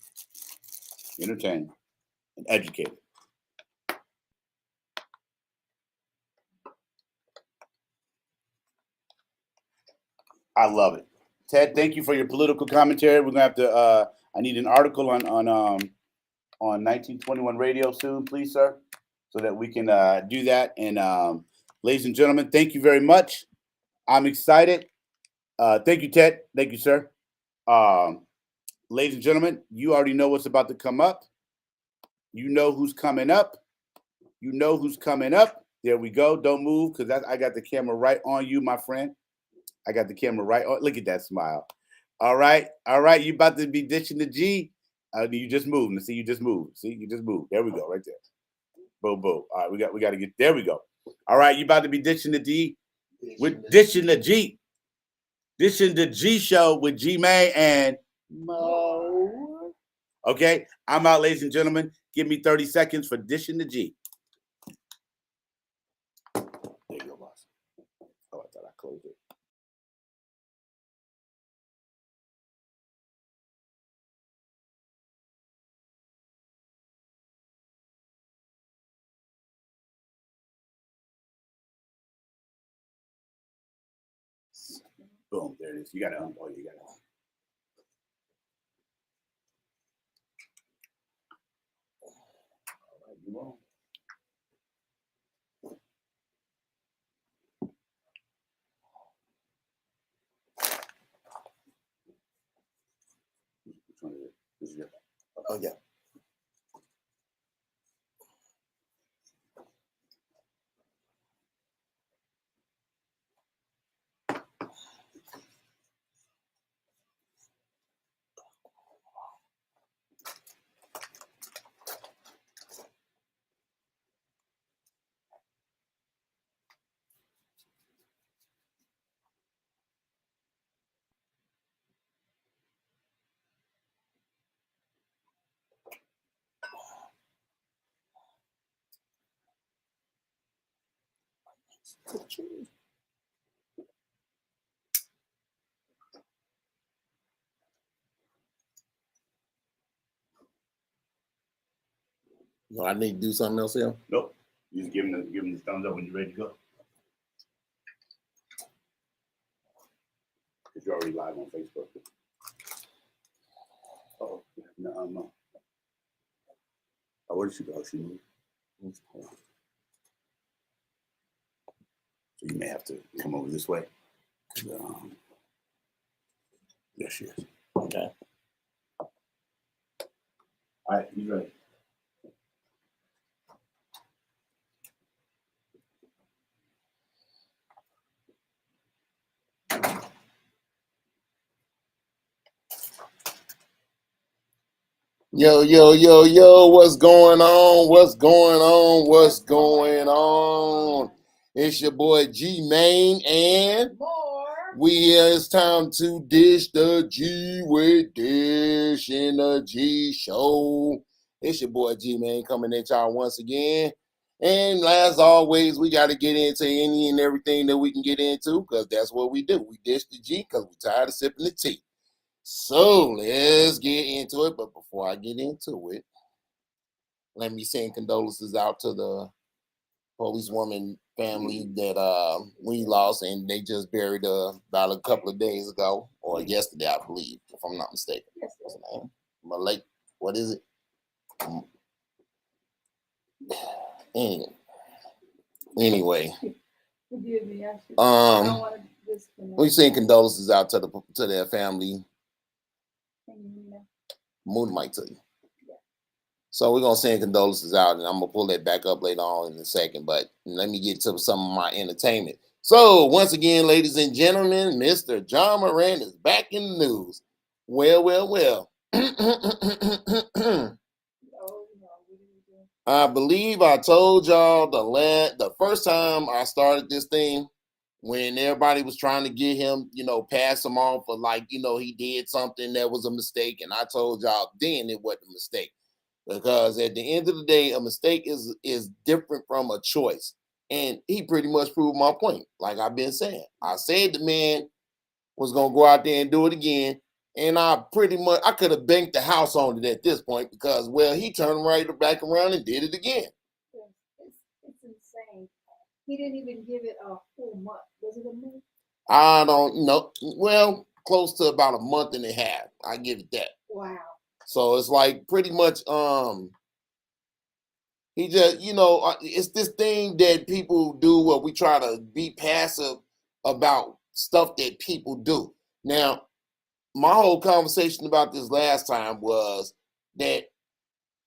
Entertain and educate. I love it. Ted, thank you for your political commentary. We're gonna have to. I need an article on 1921 Radio soon, please, sir, so that we can do that. And ladies and gentlemen, thank you very much. I'm excited. Thank you, Ted. Thank you, sir. Um, ladies and gentlemen, you already know what's about to come up. You know who's coming up. You know who's coming up. There we go. Don't move because I got the camera right on you, my friend. I got the camera right on. Look at that smile. All right. All right. You about to be ditching the G. You just moved. See, you just moved. See, you just moved. There we go. Right there. Boom, boom. All right. We got to get there. We go. All right. You about to be ditching the D. We're ditching the G. Ditching the G show with G May and Mo. Okay. I'm out, ladies and gentlemen. Give me 30 seconds for dishing the G. There you go, boss. Oh, I thought I closed it. Boom, there it is. You got to unplug. You got to. All right, you on. Which one is it? This is your. Oh, yeah. No, I need to do something else here. Nope. You just give him the thumbs up when you're ready to go. Because you're already live on Facebook. Oh, no. Oh, where did she go? She moved. So you may have to come over this way. There she is. Okay. All right, he's ready. Yo, what's going on? What's going on? What's going on? It's your boy G Main, and we here. It's time to dish the G with Dish in the G Show. It's your boy G Main coming at y'all once again. And as always, we got to get into any and everything that we can get into, because that's what we do. We dish the G because we're tired of sipping the tea. So let's get into it. But before I get into it, let me send condolences out to the policewoman family that we lost, and they just buried about a couple of days ago, or yesterday, I believe, if I'm not mistaken. What's her name? Malay. What is it? Anyway. Forgive me, I don't want to disconnect. We send condolences out to their family. Moon might tell you. So we're gonna send condolences out, and I'm gonna pull that back up later on in a second. But let me get to some of my entertainment. So once again, ladies and gentlemen, Mr. John Moran is back in the news. Well. I believe I told y'all the first time I started this thing, when everybody was trying to get him, pass him off for he did something that was a mistake. And I told y'all then it wasn't a mistake. Because at the end of the day, a mistake is different from a choice. And he pretty much proved my point. Like I've been saying. I said the man was going to go out there and do it again. And I could have banked the house on it at this point because, well, he turned right back around and did it again. It's insane. He didn't even give it a full month. Was it a month? I don't know. Well, close to about a month and a half. I give it that. Wow. So it's like pretty much, he just, it's this thing that people do where we try to be passive about stuff that people do. Now, my whole conversation about this last time was that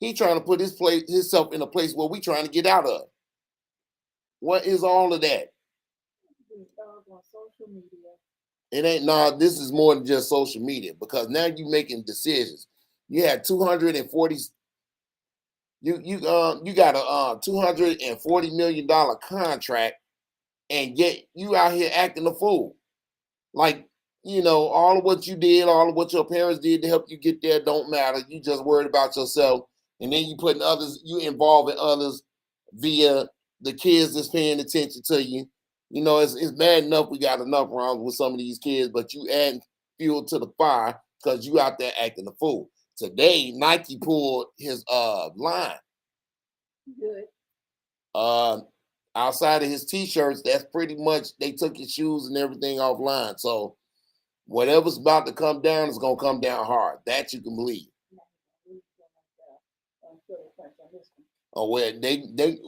he trying to put himself in a place where we trying to get out of. What is all of that? On social media. It ain't, this is more than just social media, because now you making decisions. You had 240. You got a $240 million contract, and yet you out here acting a fool. Like, all of what you did, all of what your parents did to help you get there don't matter. You just worried about yourself, and then you involving others via the kids that's paying attention to you. It's bad enough we got enough wrong with some of these kids, but you add fuel to the fire because you out there acting a fool. Today, Nike pulled his line. Good. Outside of his t-shirts, that's pretty much, they took his shoes and everything offline. So whatever's about to come down is gonna come down hard. That you can believe. Oh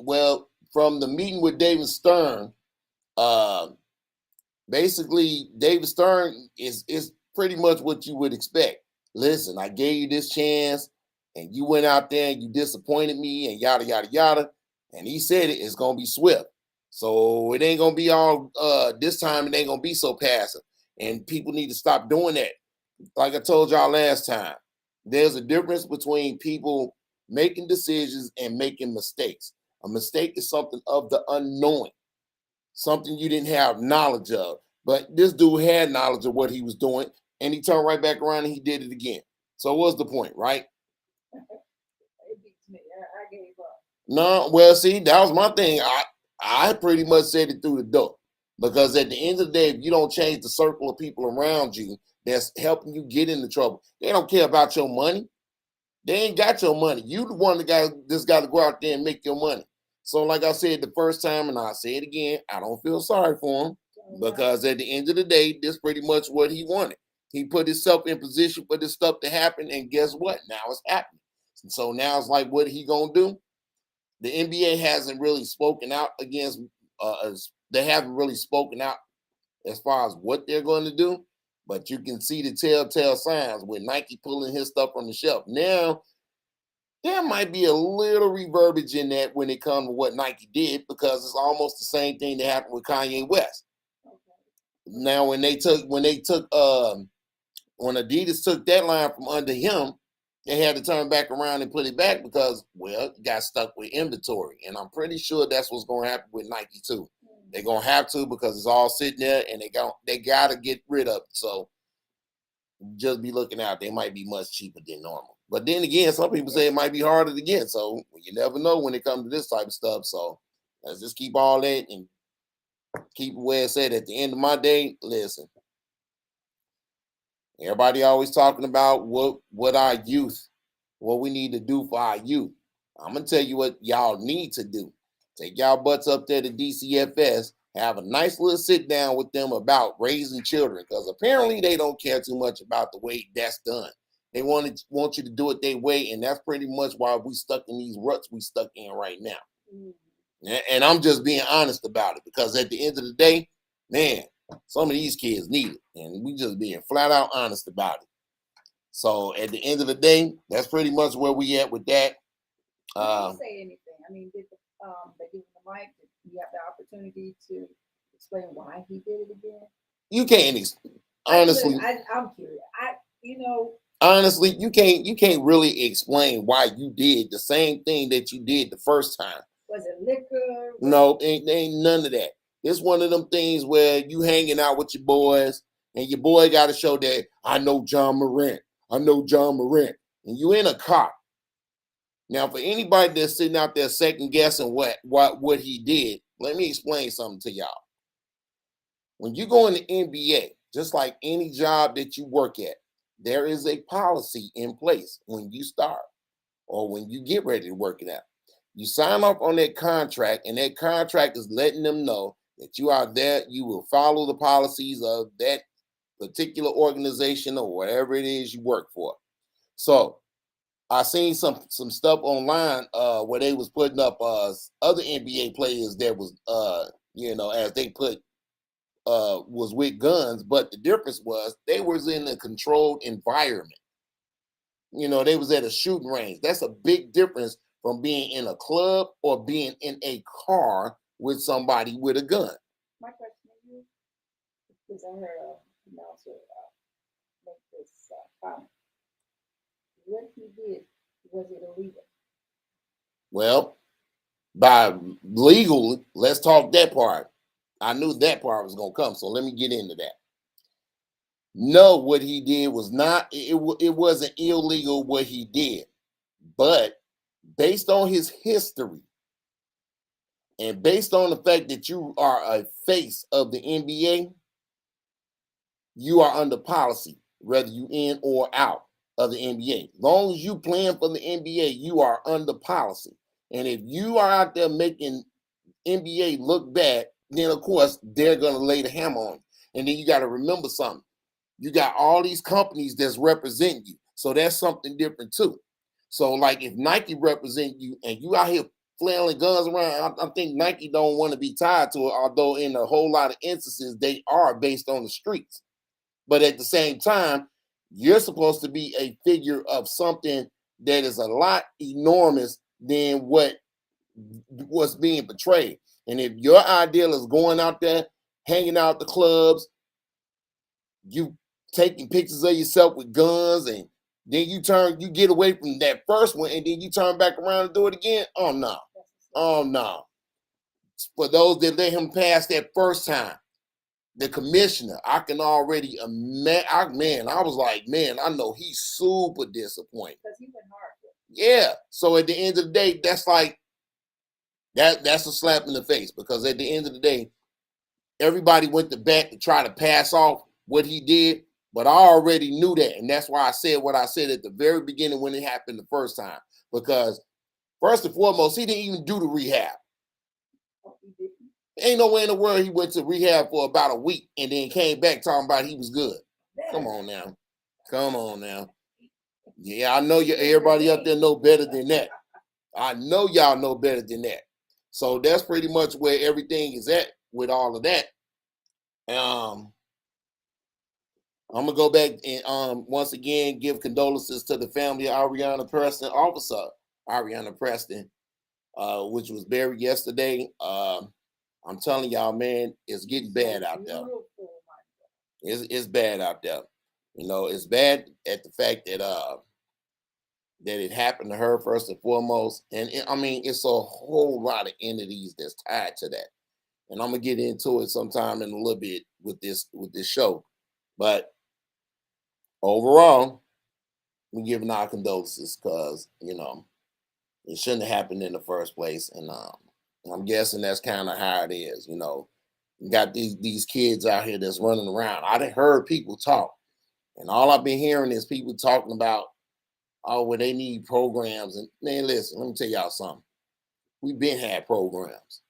well, from the meeting with David Stern, basically David Stern is pretty much what you would expect. Listen, I gave you this chance, and you went out there and you disappointed me, and yada yada yada. And he said it's gonna be swift. So it ain't gonna be all this time. It ain't gonna be so passive. And people need to stop doing that. Like I told y'all last time, there's a difference between people making decisions and making mistakes. A mistake is something of the unknowing, something you didn't have knowledge of. But this dude had knowledge of what he was doing, and he turned right back around and he did it again. So what's the point, right? It beats me. I gave up. No, well, see, that was my thing. I pretty much said it through the door. Because at the end of the day, if you don't change the circle of people around you that's helping you get into trouble, they don't care about your money. They ain't got your money. You the one that just got to go out there and make your money. So like I said the first time, and I'll say it again, I don't feel sorry for him. Because at the end of the day, this pretty much what he wanted. He put himself in position for this stuff to happen, and guess what? Now it's happening. And so now it's like, what he gonna do? The NBA hasn't really spoken out against. They haven't really spoken out as far as what they're going to do, but you can see the telltale signs with Nike pulling his stuff from the shelf. Now there might be a little reverberage in that when it comes to what Nike did, because it's almost the same thing that happened with Kanye West. Now, when Adidas took that line from under him, they had to turn back around and put it back because, well, it got stuck with inventory. And I'm pretty sure that's what's going to happen with Nike too. They're going to have to, because it's all sitting there and they got to get rid of it. So just be looking out. They might be much cheaper than normal. But then again, some people say it might be harder to get. So you never know when it comes to this type of stuff. So let's just keep all that and keep it where it's at. At the end of my day, listen. Everybody always talking about what our youth, what we need to do for our youth. I'm going to tell you what y'all need to do. Take y'all butts up there to DCFS, have a nice little sit down with them about raising children, because apparently they don't care too much about the way that's done. They want you to do it their way, and that's pretty much why we stuck in these ruts we stuck in right now. And I'm just being honest about it, because at the end of the day, man, some of these kids need it, and we just being flat out honest about it. So at the end of the day, that's pretty much where we at with that. Did you say anything? I mean, did they give him the mic? Did you have the opportunity to explain why he did it again? You can't honestly. I'm curious. Honestly, you can't really explain why you did the same thing that you did the first time. Was it liquor? No, ain't none of that. It's one of them things where you hanging out with your boys, and your boy got to show that I know John Morant. I know John Morant, and you in a car. Now, for anybody that's sitting out there second guessing what he did, let me explain something to y'all. When you go in the NBA, just like any job that you work at, there is a policy in place when you start or when you get ready to work it out. You sign off on that contract, and that contract is letting them know that you are there, you will follow the policies of that particular organization or whatever it is you work for. So I seen some stuff online where they was putting up other NBA players that was as they put was with guns, but the difference was they was in a controlled environment. They was at a shooting range. That's a big difference from being in a club or being in a car with somebody with a gun. My question to you, because I heard an announcer make this comment. What he did, was it illegal? Well, by legal, let's talk that part. I knew that part was going to come, so let me get into that. No, what he did was not, it wasn't illegal what he did, but based on his history and based on the fact that you are a face of the NBA, you are under policy, whether you in or out of the NBA. As long as you playing for the NBA, you are under policy. And if you are out there making NBA look bad, then of course they're going to lay the hammer on you. And then you got to remember something. You got all these companies that's representing you. So that's something different too. So like if Nike represent you and you out here flailing guns around, I think Nike don't want to be tied to it, although in a whole lot of instances they are based on the streets. But at the same time, you're supposed to be a figure of something that is a lot enormous than what's being portrayed. And if your ideal is going out there, hanging out at the clubs, you taking pictures of yourself with guns, and then you get away from that first one, and then you turn back around and do it again. Oh no. Oh no. For those that let him pass that first time, the commissioner, I can already imagine. I was like, man, I know he's super disappointed. Because he went hard. Yeah. So at the end of the day, that's like, That's a slap in the face, because at the end of the day, everybody went to bat to try to pass off what he did, but I already knew that, and that's why I said what I said at the very beginning when it happened the first time. Because first and foremost, he didn't even do the rehab. Ain't no way in the world he went to rehab for about a week and then came back talking about he was good. Come on now. Come on now. Yeah, I know everybody up there know better than that. I know y'all know better than that. So that's pretty much where everything is at with all of that. I'm gonna go back and once again give condolences to the family of Ariana Preston, officer Ariana Preston, which was buried yesterday. I'm telling y'all, man, it's getting bad out there. It's bad out there. You know, it's bad at the fact that that it happened to her first and foremost, and I mean, it's a whole lot of entities that's tied to that, and I'm gonna get into it sometime in a little bit with this show, but overall, we're giving our condolences, because it shouldn't have happened in the first place, and I'm guessing that's kind of how it is. You got these kids out here that's running around. I done heard people talk, and all I've been hearing is people talking about, oh, well, they need programs. And man, listen, let me tell y'all something. We've been had programs.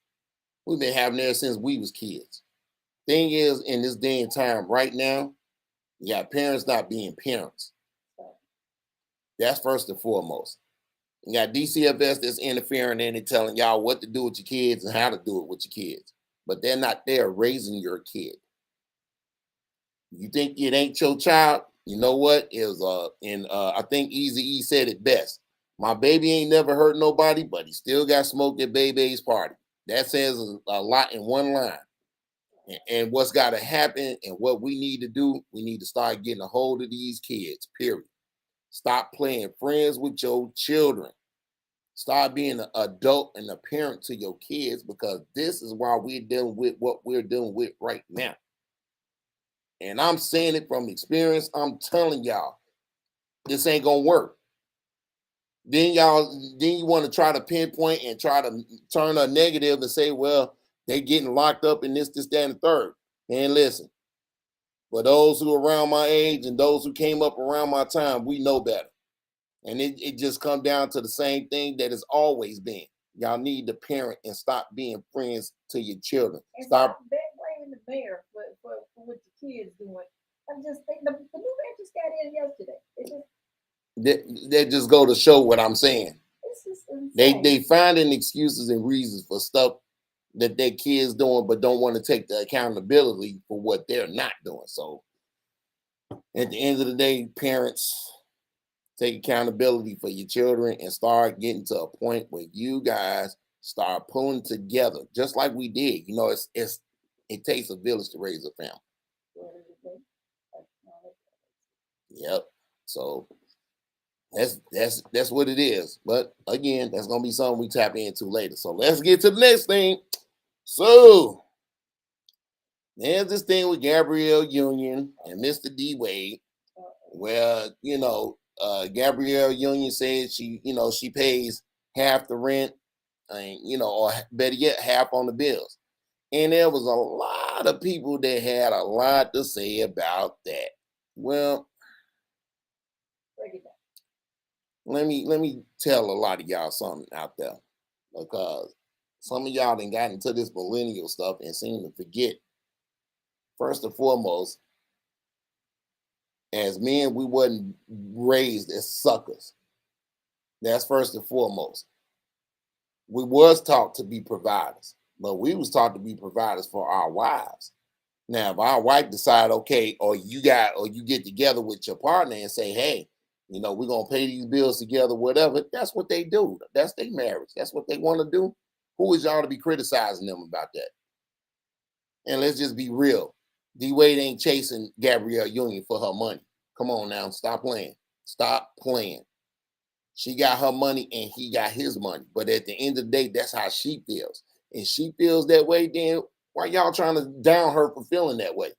We've been having there since we was kids. Thing is, in this day and time right now, you got parents not being parents. That's first and foremost. You got DCFS that's interfering in and telling y'all what to do with your kids and how to do it with your kids. But they're not there raising your kid. You think it ain't your child? You know what? It was I think Eazy-E said it best. My baby ain't never hurt nobody, but he still got smoked at baby's party. That says a lot in one line. And what's got to happen and what we need to do, we need to start getting a hold of these kids, period. Stop playing friends with your children. Start being an adult and a parent to your kids, because this is why we're dealing with what we're dealing with right now. And I'm saying it from experience. I'm telling y'all, this ain't gonna work. Then you want to try to pinpoint and try to turn a negative and say, well, they getting locked up in this, that, and the third. And listen, for those who are around my age and those who came up around my time, we know better. And it just comes down to the same thing that it's always been. Y'all need to parent and stop being friends to your children. And Stop blaming the mayor for what the kids doing. I'm just thinking the new mayor just got in yesterday. They just go to show what I'm saying. This is insane. They finding excuses and reasons for stuff that their kids doing, but don't want to take the accountability for what they're not doing. So at the end of the day, parents, take accountability for your children and start getting to a point where you guys start pulling together, just like we did. It takes a village to raise a family. Yep. So that's what it is. But again, that's gonna be something we tap into later. So let's get to the next thing. So there's this thing with Gabrielle Union and Mr. D Wade, where Gabrielle Union said she pays half the rent, and or better yet, half on the bills. And there was a lot of people that had a lot to say about that. Well, let me tell a lot of y'all something out there, because some of y'all done got into this millennial stuff and seem to forget. First and foremost, as men, we wasn't raised as suckers. That's first and foremost. We was taught to be providers, but we was taught to be providers for our wives. Now, if our wife decide, okay, or you get together with your partner and say, hey, we're gonna pay these bills together, whatever, that's what they do. That's their marriage. That's what they want to do. Who is y'all to be criticizing them about that? And let's just be real. D Wade ain't chasing Gabrielle Union for her money. Come on now, stop playing. Stop playing. She got her money and he got his money. But at the end of the day, that's how she feels. And she feels that way, then why y'all trying to down her for feeling that way?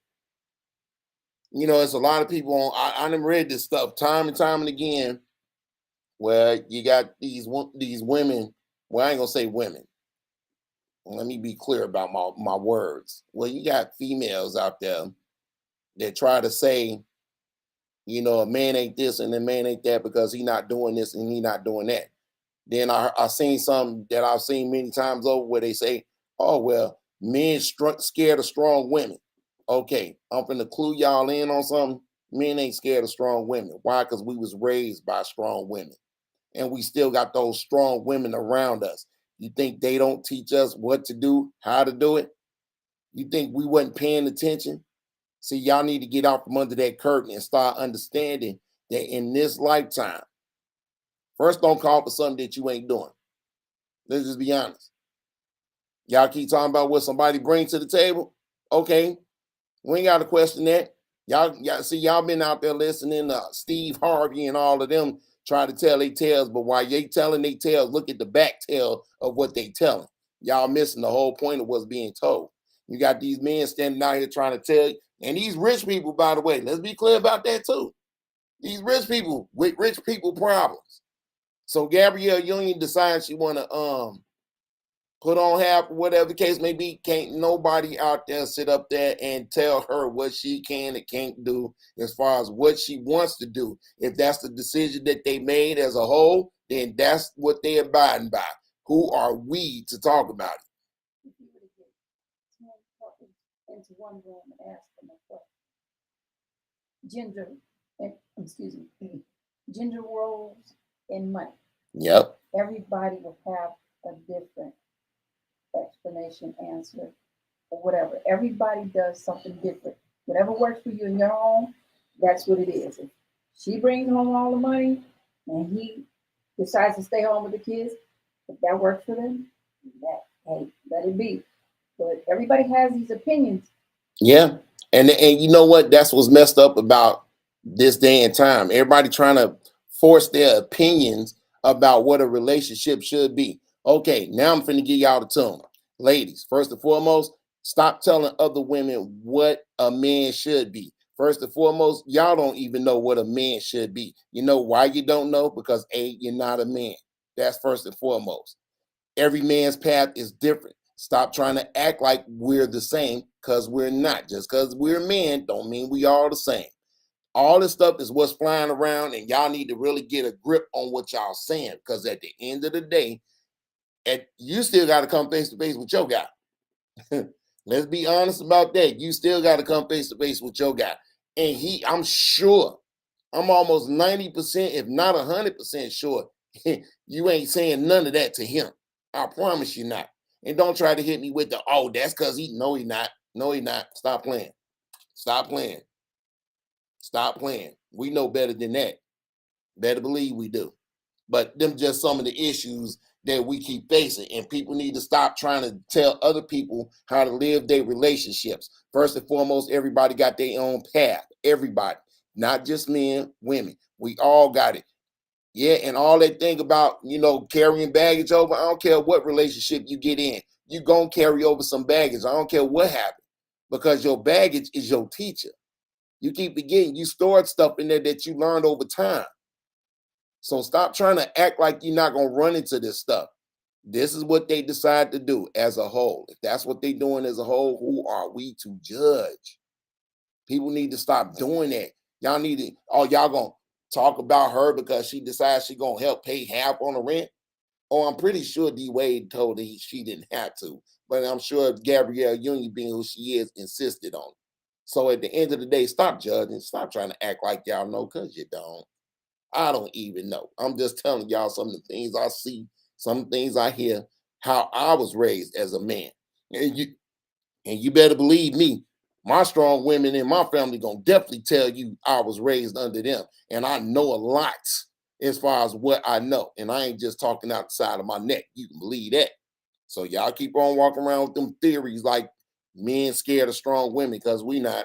It's a lot of people I done read this stuff time and time and again, where you got these women, well, I ain't gonna say women. let me be clear about my words. Well, you got females out there that try to say, you know, a man ain't this and a man ain't that because he not doing this and he not doing that. Then I seen something that I've seen many times over where they say, oh, well, men scared of strong women. Okay, I'm finna clue y'all in on something. Men ain't scared of strong women. Why? Because we was raised by strong women. And we still got those strong women around us. You think they don't teach us what to do, how to do it? You think we wasn't paying attention? See, y'all need to get out from under that curtain and start understanding that in this lifetime, first don't call for something that you ain't doing. Let's just be honest. Y'all keep talking about what somebody brings to the table. Okay, we ain't got to question that. Y'all been out there listening to Steve Harvey and all of them try to tell their tales, but while they telling their tales, look at the back tail of what they telling. Y'all missing the whole point of what's being told. You got these men standing out here trying to tell you, and these rich people, by the way, let's be clear about that too. These rich people with rich people problems. So Gabrielle Union decides she want to put on half, whatever the case may be. Can't nobody out there sit up there and tell her what she can and can't do as far as what she wants to do. If that's the decision that they made as a whole, then that's what they're abiding by. Who are we to talk about it? If you were to get 10 couples into one room and ask them a question, gender roles and money. Yep. Everybody will have a different explanation, answer, or whatever. Everybody does something different. Whatever works for you in your home, that's what it is. If she brings home all the money and he decides to stay home with the kids, if that works for them, hey, let it be. But everybody has these opinions. Yeah. And you know what? That's what's messed up about this day and time. Everybody trying to force their opinions about what a relationship should be. Okay, now I'm finna give y'all the tune. Ladies, first and foremost, stop telling other women what a man should be. First and foremost, y'all don't even know what a man should be. You know why you don't know? Because A, you're not a man. That's first and foremost. Every man's path is different. Stop trying to act like we're the same, because we're not. Just because we're men don't mean we all the same. All this stuff is what's flying around, and y'all need to really get a grip on what y'all saying, because at the end of the day, you still got to come face to face with your guy. Let's be honest about that. You still got to come face to face with your guy. And I'm sure, I'm almost 90%, if not 100% sure, you ain't saying none of that to him. I promise you not. And don't try to hit me with oh, that's because he not. No, he not. Stop playing. Stop playing. Stop playing. We know better than that. Better believe we do. But them just some of the issues that we keep facing, and people need to stop trying to tell other people how to live their relationships. First and foremost, everybody got their own path. Everybody, not just men, women. We all got it. Yeah, and all that thing about, carrying baggage over, I don't care what relationship you get in. You gonna carry over some baggage. I don't care what happened, because your baggage is your teacher. You keep forgetting you stored stuff in there that you learned over time. So stop trying to act like you're not going to run into this stuff. This is what they decide to do as a whole. If that's what they're doing as a whole, who are we to judge? People need to stop doing that. Y'all need to, y'all going to talk about her because she decides she's going to help pay half on the rent? Oh, I'm pretty sure D. Wade told her she didn't have to. But I'm sure Gabrielle Union, being who she is, insisted on it. So at the end of the day, stop judging. Stop trying to act like y'all know, because you don't. I don't even know. I'm just telling y'all some of the things I see, some things I hear, how I was raised as a man. And you better believe me, my strong women in my family gonna definitely tell you I was raised under them. And I know a lot as far as what I know. And I ain't just talking out the side of my neck. You can believe that. So y'all keep on walking around with them theories like men scared of strong women, because we not.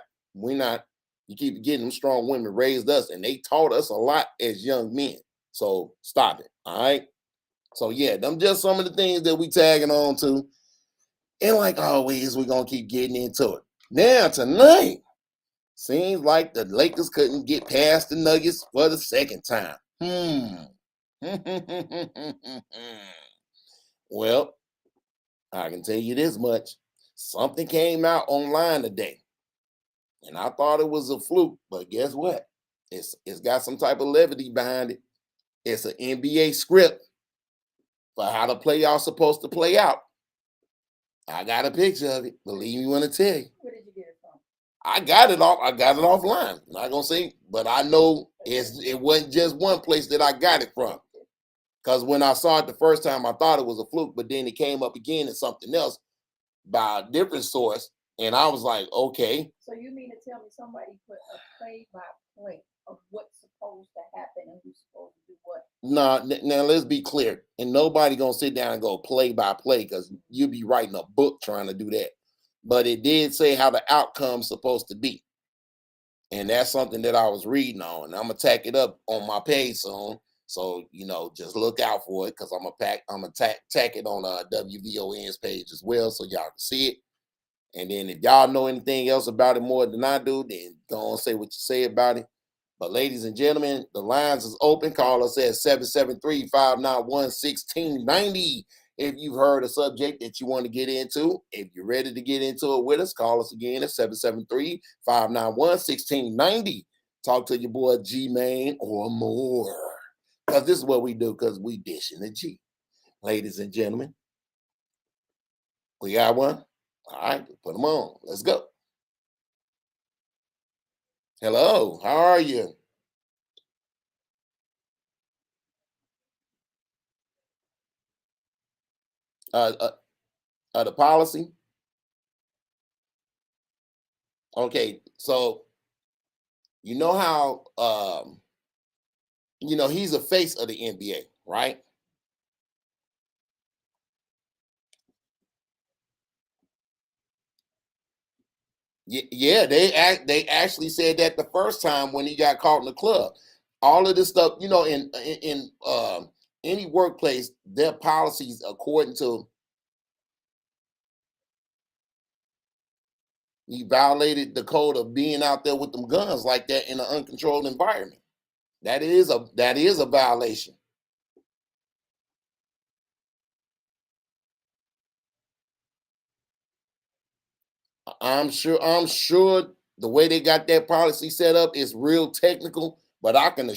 You keep getting them strong women raised us, and they taught us a lot as young men. So stop it. All right. So yeah, them just some of the things that we tagging on to. And like always, we're gonna keep getting into it. Now tonight, seems like the Lakers couldn't get past the Nuggets for the second time. Well, I can tell you this much. Something came out online today, and I thought it was a fluke, but guess what? It's got some type of levity behind it. It's an NBA script for how the playoffs supposed to play out. I got a picture of it. Believe me when I tell you. Where did you get it from? I got it off. I got it offline. I'm not gonna say, but I know it wasn't just one place that I got it from. Because when I saw it the first time, I thought it was a fluke, but then it came up again in something else by a different source, and I was like, okay. So you mean to tell me somebody put a play-by-play of what's supposed to happen and who's supposed to do what? Now let's be clear, and nobody gonna sit down and go play by play because you'll be writing a book trying to do that. But it did say how the outcome's supposed to be. And that's something that I was reading on. And I'm gonna tack it up on my page soon. So just look out for it because I'm gonna tack it on WVON's page as well, so y'all can see it. And then if y'all know anything else about it more than I do, then go on and say what you say about it. But ladies and gentlemen, the lines is open. Call us at 773-591-1690. If you've heard a subject that you want to get into, if you're ready to get into it with us, call us again at 773-591-1690. Talk to your boy G-Main or more. Because this is what we do, because we dishing the G. Ladies and gentlemen, we got one. All right, put them on. Let's go. Hello, how are you? The policy. Okay, so you know how he's a face of the NBA, right? Yeah, they actually said that the first time when he got caught in the club. All of this stuff, in any workplace, their policies according to he violated the code of being out there with them guns like that in an uncontrolled environment. That is a violation. I'm sure the way they got that policy set up is real technical, but I can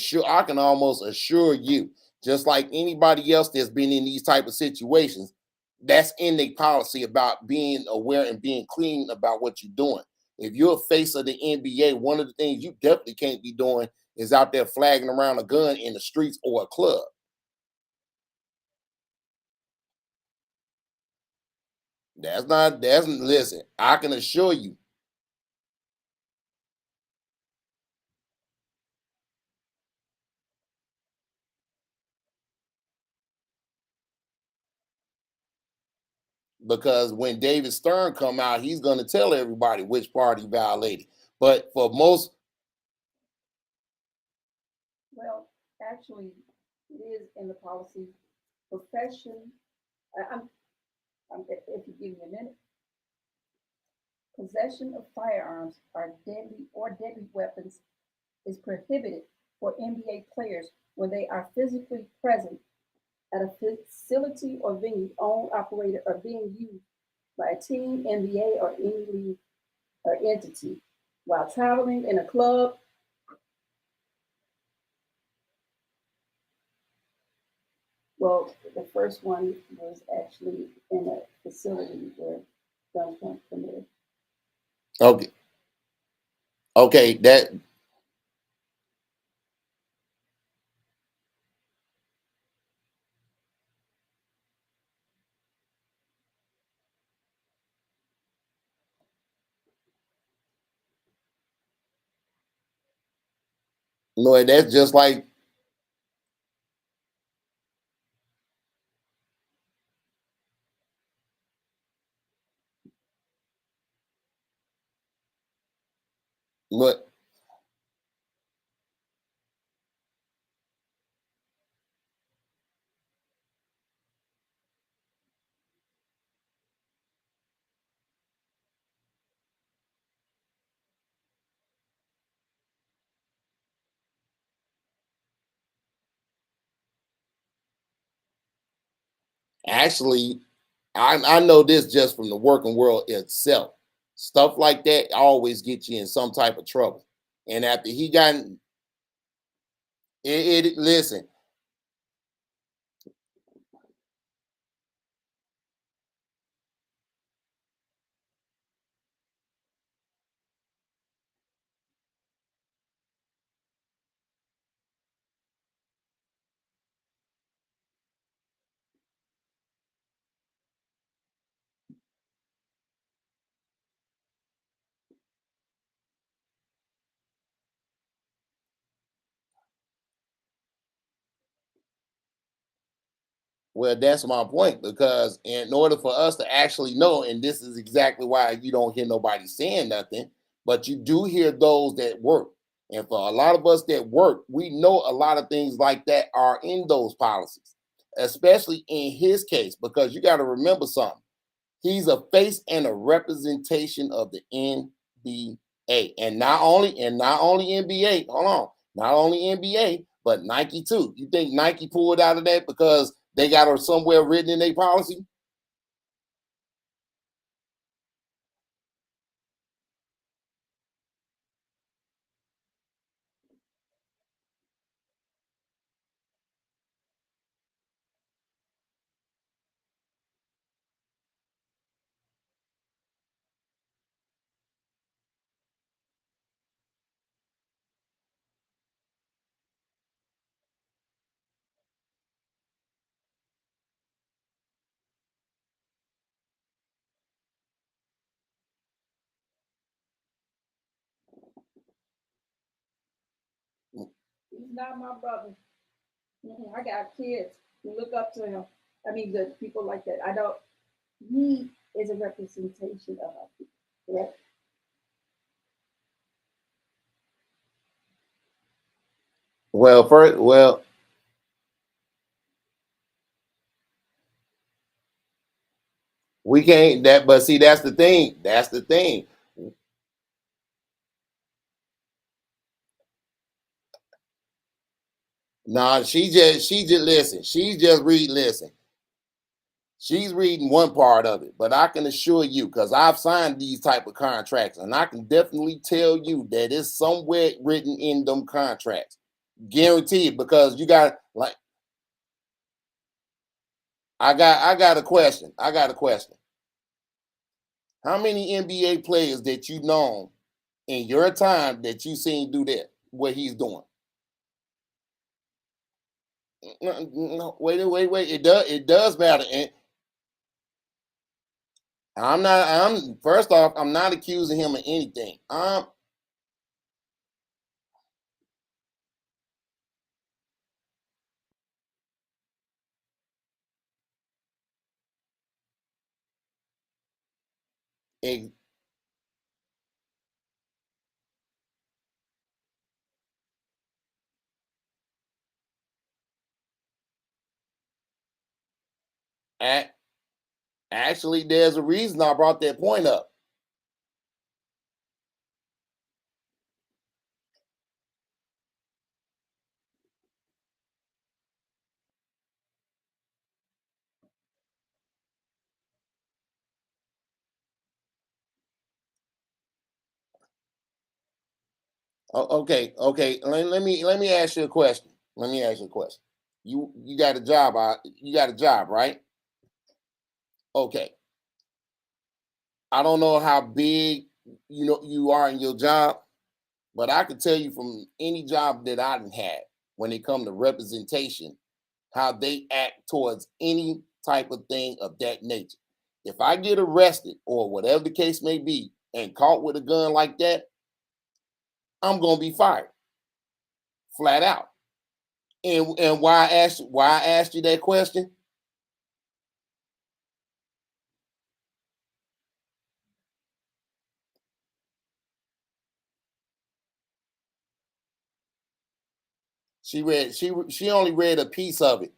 almost assure you, just like anybody else that's been in these type of situations, that's in their policy about being aware and being clean about what you're doing. If you're a face of the NBA, one of the things you definitely can't be doing is out there flagging around a gun in the streets or a club. Listen, I can assure you. Because when David Stern come out, he's going to tell everybody which part he violated. But for most, Well, actually, it is in the policy. Profession. If you give me a minute. Possession of firearms are deadly weapons is prohibited for NBA players when they are physically present at a facility or venue owned, operated, or being used by a team, NBA, or any league or entity while traveling in a club. Well, the first one was actually in a facility where guns weren't permitted. okay, okay, that's just like what. Actually, I know this just from the working world itself. Stuff like that always gets you in some type of trouble. And after he got listen, well, that's my point, because in order for us to actually know, and this is exactly why you don't hear nobody saying nothing, but you do hear those that work. And for a lot of us that work, we know a lot of things like that are in those policies, especially in his case, because you got to remember something. He's a face and a representation of the NBA, and not only NBA. Hold on, not only NBA, but Nike too. You think Nike pulled out of that because they got her somewhere written in their policy? He's not my brother. I got kids who look up to him. I mean, the people like that. I don't. He is a representation of our people. Correct? Well, we can't that, but see, that's the thing. That's the thing. Nah, she just listen. She's just reading. Listen, she's reading one part of it, but I can assure you, because I've signed these type of contracts, and I can definitely tell you that it's somewhere written in them contracts, guaranteed. Because you got, like, I got a question. I got a question. How many NBA players that you know in your time that you seen do that? What he's doing? No, no, wait. It does matter. And I'm not. I'm first off, I'm not accusing him of anything. Ex- a- Actually, there's a reason I brought that point up. Okay. Let me ask you a question. Let me ask you a question. You got a job. You got a job, right? Okay. I don't know how big you are in your job, but I can tell you from any job that I've had, when it comes to representation, how they act towards any type of thing of that nature. If I get arrested or whatever the case may be and caught with a gun like that, I'm gonna be fired, flat out. And why I asked you that question? She only read a piece of it.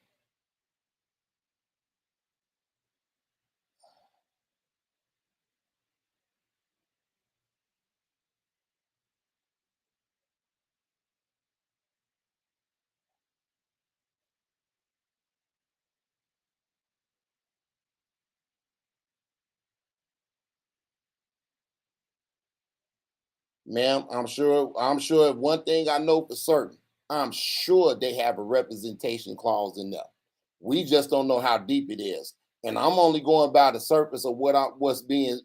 Ma'am, I'm sure one thing I know for certain, I'm sure they have a representation clause in there. We just don't know how deep it is. And I'm only going by the surface of what's being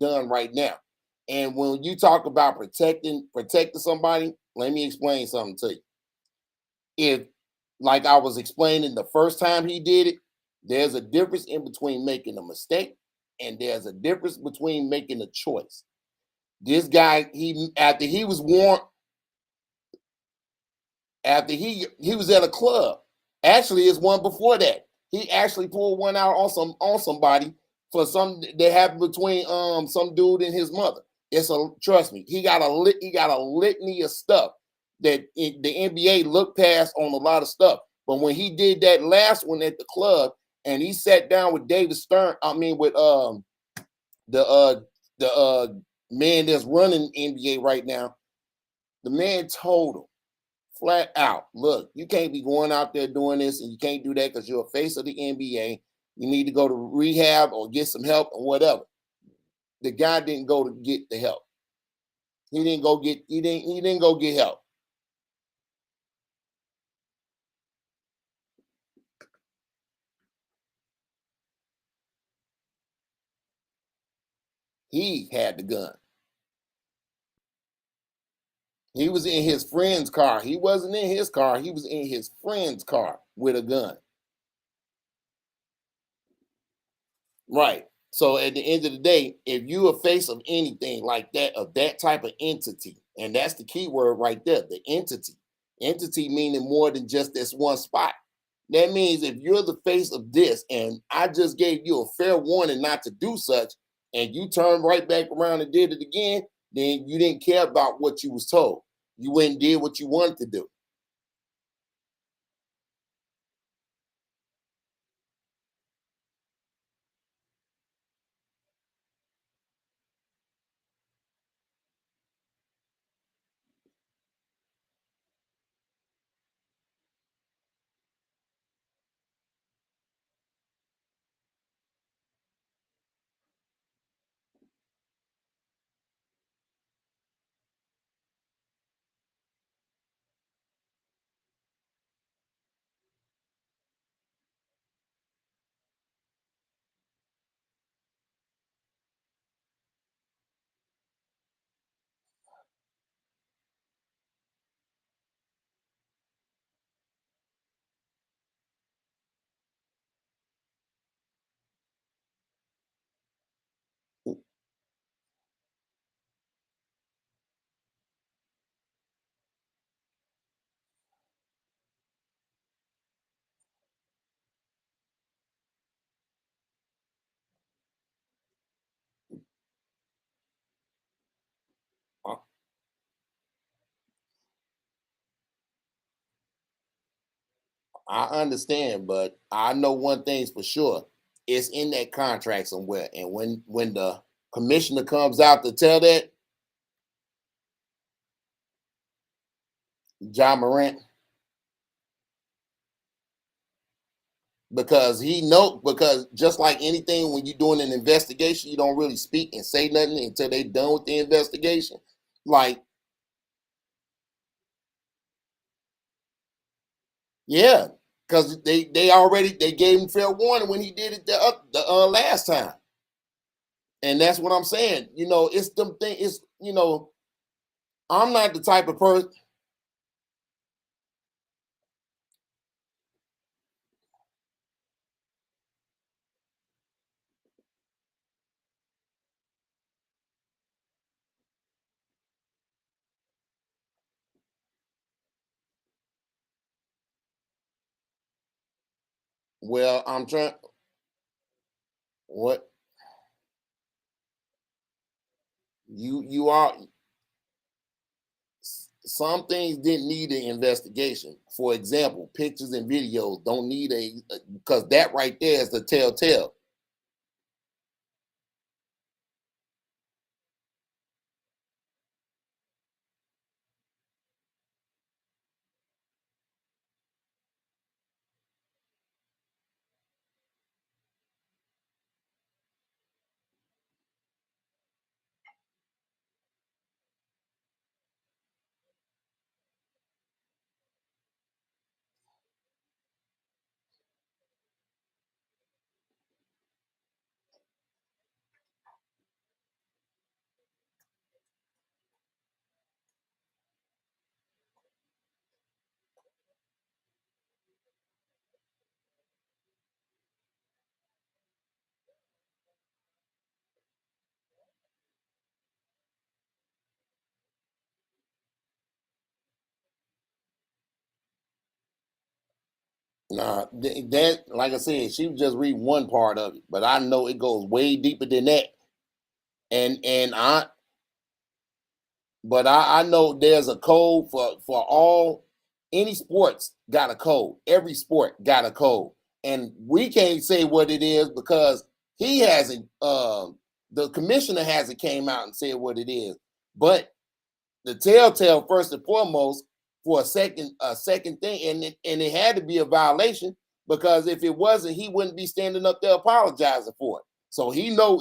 done right now. And when you talk about protecting somebody, let me explain something to you. If, like I was explaining the first time he did it, there's a difference in between making a mistake and there's a difference between making a choice. This guy, after he was warned, after he was at a club. Actually, it's one before that. He actually pulled one out on somebody for some that happened between some dude and his mother. Trust me, he got a litany of stuff that the NBA looked past on a lot of stuff. But when he did that last one at the club and he sat down with David Stern, with the man that's running NBA right now, the man told him flat out, look, you can't be going out there doing this and you can't do that because you're a face of the NBA. You need to go to rehab or get some help or whatever. The guy didn't go to get the help. He didn't go get help. He had the gun. He was in his friend's car. He wasn't in his car. He was in his friend's car with a gun. Right. So at the end of the day, if you are face of anything like that, of that type of entity, and that's the key word right there, the entity. Entity meaning more than just this one spot. That means if you're the face of this, and I just gave you a fair warning not to do such, and you turned right back around and did it again, then you didn't care about what you was told. You went and did what you wanted to do. I understand, but I know one thing's for sure. It's in that contract somewhere. And when the commissioner comes out to tell that, John Morant, because just like anything, when you're doing an investigation, you don't really speak and say nothing until they're done with the investigation. Like, yeah, because they gave him fair warning when he did it the last time. And that's what I'm saying. It's them thing. I'm not the type of person. Well, I'm trying. What you are. Some things didn't need an investigation. For example, pictures and videos don't need because that right there is the telltale. Nah, that, like I said, she was just reading one part of it, but I know it goes way deeper than that. But I know there's a code for all, any sports got a code. Every sport got a code, and we can't say what it is because he hasn't. The commissioner hasn't came out and said what it is. But the telltale, first and foremost, for a second thing, and it had to be a violation, because if it wasn't, he wouldn't be standing up there apologizing for it. So he know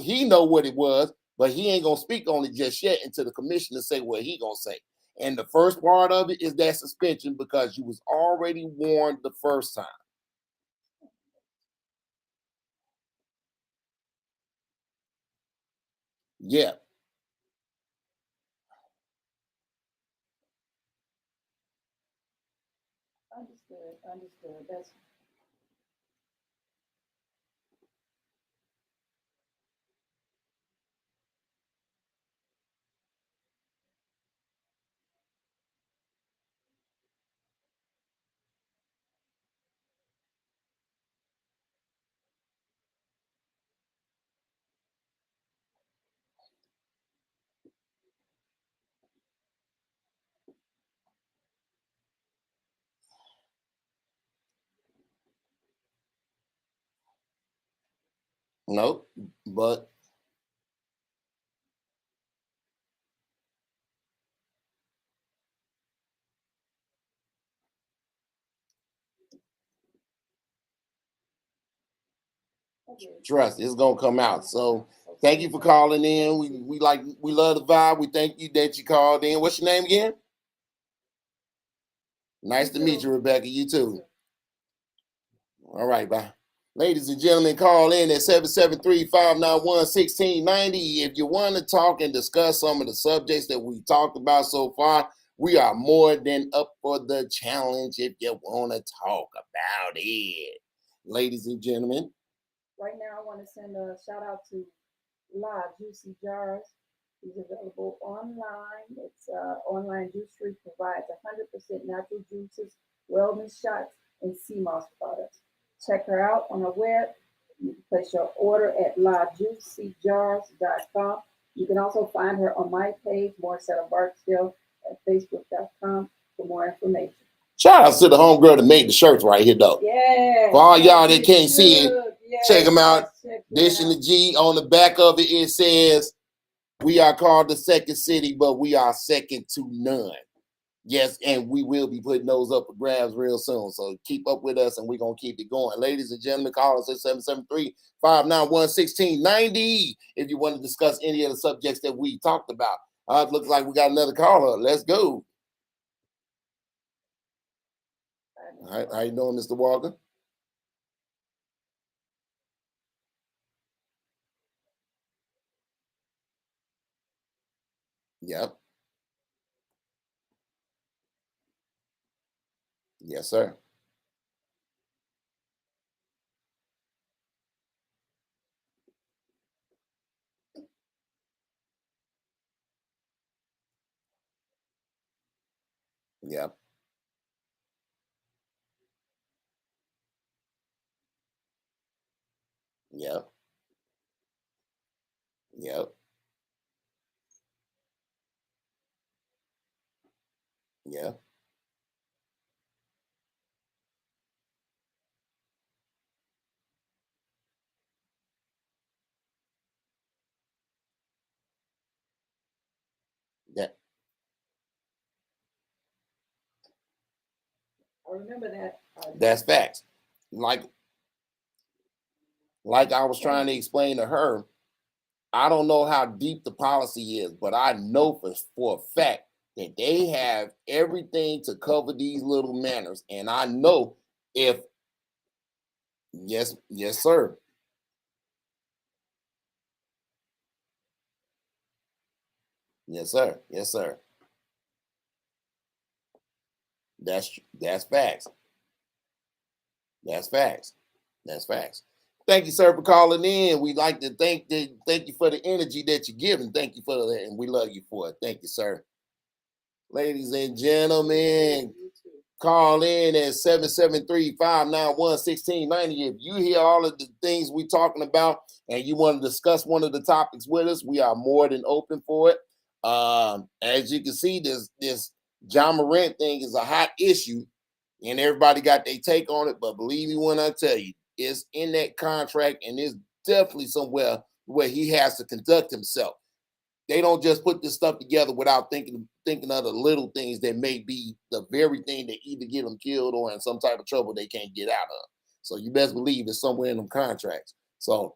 what it was, but he ain't gonna speak on it just yet until the commissioner say what he gonna say. And the first part of it is that suspension, because you was already warned the first time. Yeah. Understood. That's No, but trust, it's gonna come out. So thank you for calling in. We love the vibe. We thank you that you called in. What's your name again? Nice to meet you, Rebecca. You too. All right, bye. Ladies and gentlemen, call in at 773-591-1690. If you want to talk and discuss some of the subjects that we talked about so far, we are more than up for the challenge if you want to talk about it. Ladies and gentlemen. right now I want to send a shout out to La Juicy Jars. It's available online. It's online juicery, provides 100% natural juices, wellness shots, and sea moss products. Check her out on her web. You can place your order at lajuicyjars.com. You can also find her on my page, Morissetta Barksdale, at facebook.com for more information. Shout out to the homegirl that made the shirts right here, though. Yeah. For all y'all that can't see it, Yes, check them out. check This it and out. the G on the back of it, it says, "We are called the second city, but we are second to none." Yes, and we will be putting those up for grabs real soon. So keep up with us, and we're going to keep it going. Ladies and gentlemen, call us at 773-591-1690 if you want to discuss any of the subjects that we talked about. It looks like we got another caller. Let's go. All right, how you doing, Mr. Walker? Yep. Yes, sir. Yep. Yep. Yep. Yep. That, I remember that. that's facts. Like I was trying to explain to her, I don't know how deep the policy is, but I know for a fact that they have everything to cover these little manners. And I know if, yes, sir. Yes, sir. Yes, sir. That's facts. That's facts. That's facts. Thank you, sir, for calling in. We'd like to thank you for the energy that you're giving. Thank you for that, and we love you for it. Thank you, sir. Ladies and gentlemen, call in at 773-591-1690. If you hear all of the things we're talking about and you want to discuss one of the topics with us, we are more than open for it. As you can see, this John Morant thing is a hot issue, and everybody got their take on it. But believe me when I tell you, it's in that contract, and it's definitely somewhere where he has to conduct himself. They don't just put this stuff together without thinking of the little things that may be the very thing that either get them killed or in some type of trouble they can't get out of. So you best believe it's somewhere in them contracts. So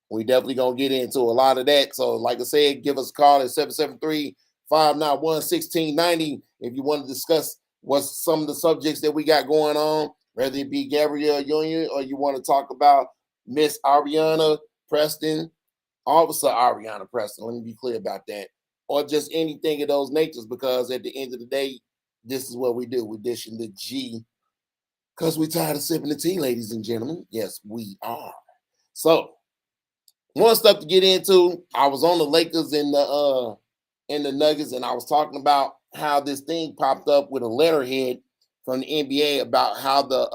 we definitely gonna get into a lot of that. So like I said, give us a call at 773-591-1690 if you want to discuss what's some of the subjects that we got going on, whether it be Gabrielle Union or you want to talk about Miss Ariana Preston, Officer Ariana Preston, let me be clear about that, or just anything of those natures, because at the end of the day, this is what we do. We're dishing the G because we're tired of sipping the tea, ladies and gentlemen. Yes, we are. So, more stuff to get into. I was on the Lakers and the Nuggets, and I was talking about how this thing popped up with a letterhead from the NBA about how the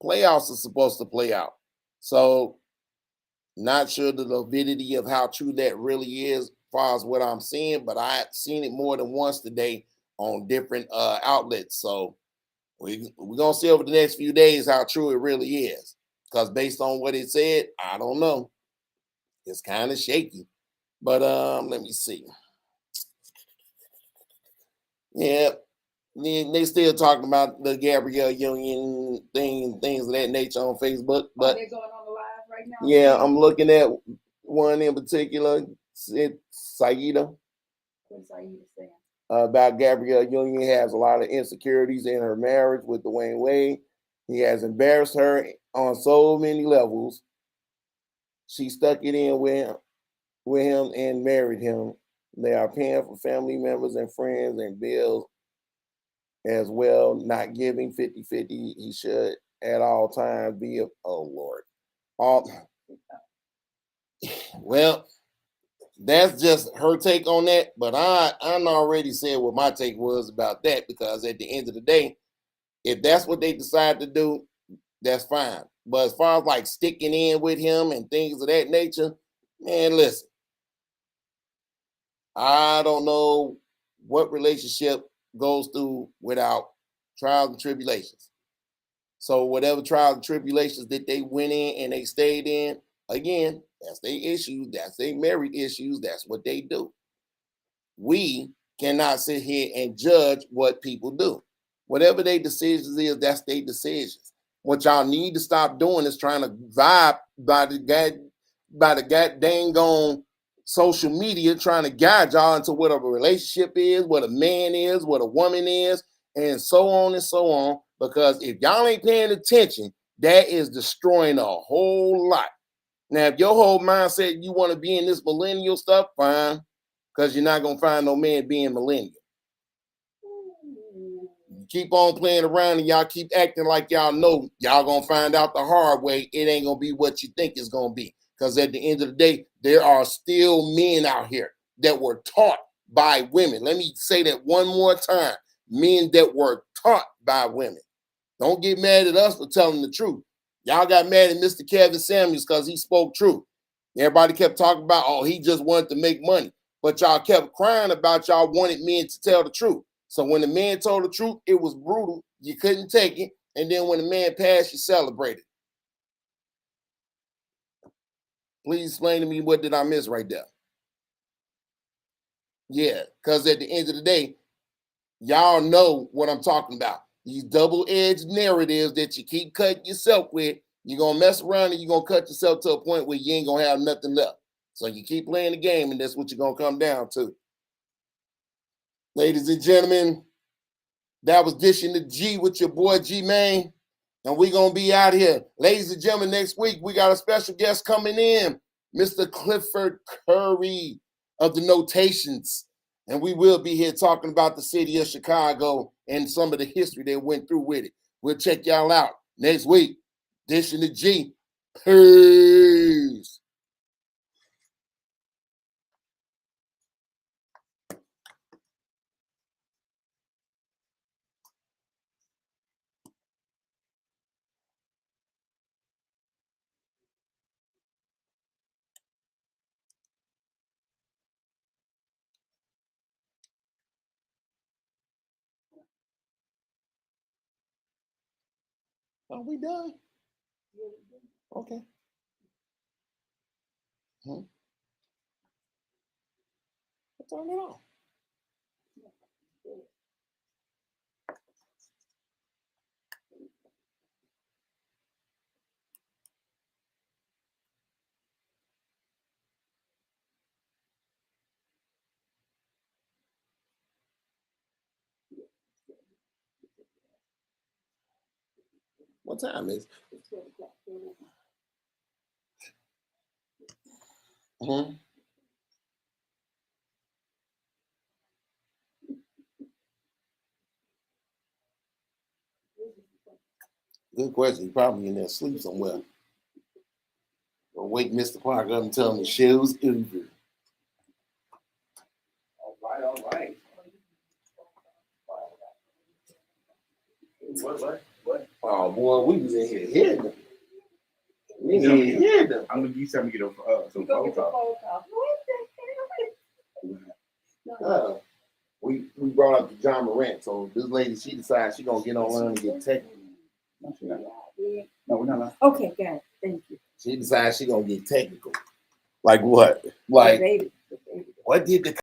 playoffs are supposed to play out. So, not sure the validity of how true that really is as far as what I'm seeing, but I had seen it more than once today on different outlets. So we're going to see over the next few days how true it really is. Because based on what it said, I don't know. It's kind of shaky. But let me see. Yeah, they still talking about the Gabrielle Union thing, things of that nature on Facebook. But they're going on the live right now. yeah, I'm looking at one in particular. It's Saida. What's Saida saying? About Gabrielle Union has a lot of insecurities in her marriage with Dwayne Wade. He has embarrassed her on so many levels. She stuck it in with him and married him. They are paying for family members and friends and bills as well, not giving 50-50. He should at all times be oh Lord. Well, that's just her take on that. But I already said what my take was about that, because at the end of the day, if that's what they decide to do, that's fine. But as far as like sticking in with him and things of that nature, man, listen, I don't know what relationship goes through without trials and tribulations. So whatever trials and tribulations that they went in and they stayed in, again, that's their issues. That's their married issues. That's what they do. We cannot sit here and judge what people do. Whatever their decisions is, that's their decisions. What y'all need to stop doing is trying to vibe by the dang on social media, trying to guide y'all into what a relationship is, what a man is, what a woman is, and so on and so on. Because if y'all ain't paying attention, that is destroying a whole lot. Now, if your whole mindset you want to be in this millennial stuff, fine, because you're not gonna find no man being millennial. You keep on playing around and y'all keep acting like y'all know, y'all gonna find out the hard way. It ain't gonna be what you think it's gonna be. Because at the end of the day, there are still men out here that were taught by women. Let me say that one more time. Men that were taught by women. Don't get mad at us for telling the truth. Y'all got mad at Mr. Kevin Samuels because he spoke truth. Everybody kept talking about, oh, he just wanted to make money. But y'all kept crying about y'all wanted men to tell the truth. So when the man told the truth, it was brutal. You couldn't take it. And then when the man passed, you celebrated. Please explain to me, what did I miss right there? Yeah, because at the end of the day, y'all know what I'm talking about. These double-edged narratives that you keep cutting yourself with, you're going to mess around and you're going to cut yourself to a point where you ain't going to have nothing left. So you keep playing the game, and that's what you're going to come down to. Ladies and gentlemen, that was Dishing the G with your boy G-Main, and we're going to be out here. Ladies and gentlemen, next week, we got a special guest coming in, Mr. Clifford Curry of the Notations. And we will be here talking about the city of Chicago and some of the history that went through with it. We'll check y'all out next week. Dishing the G. Peace. Are we done? Okay. Turn it on. What time is it? Good question. He probably in there asleep somewhere. Or wake Mr. Parker up and tell him the show's over. All right. What? Oh boy, we was in here hitting them. We was in here hitting them. I'm gonna give you something to get some phone call. We brought up to John Morant, so this lady, she decides she gonna get online and get technical. No, she's not. No, we're not. Okay, got it. Thank you. She decides she gonna get technical. Like what? Like, The baby. what did the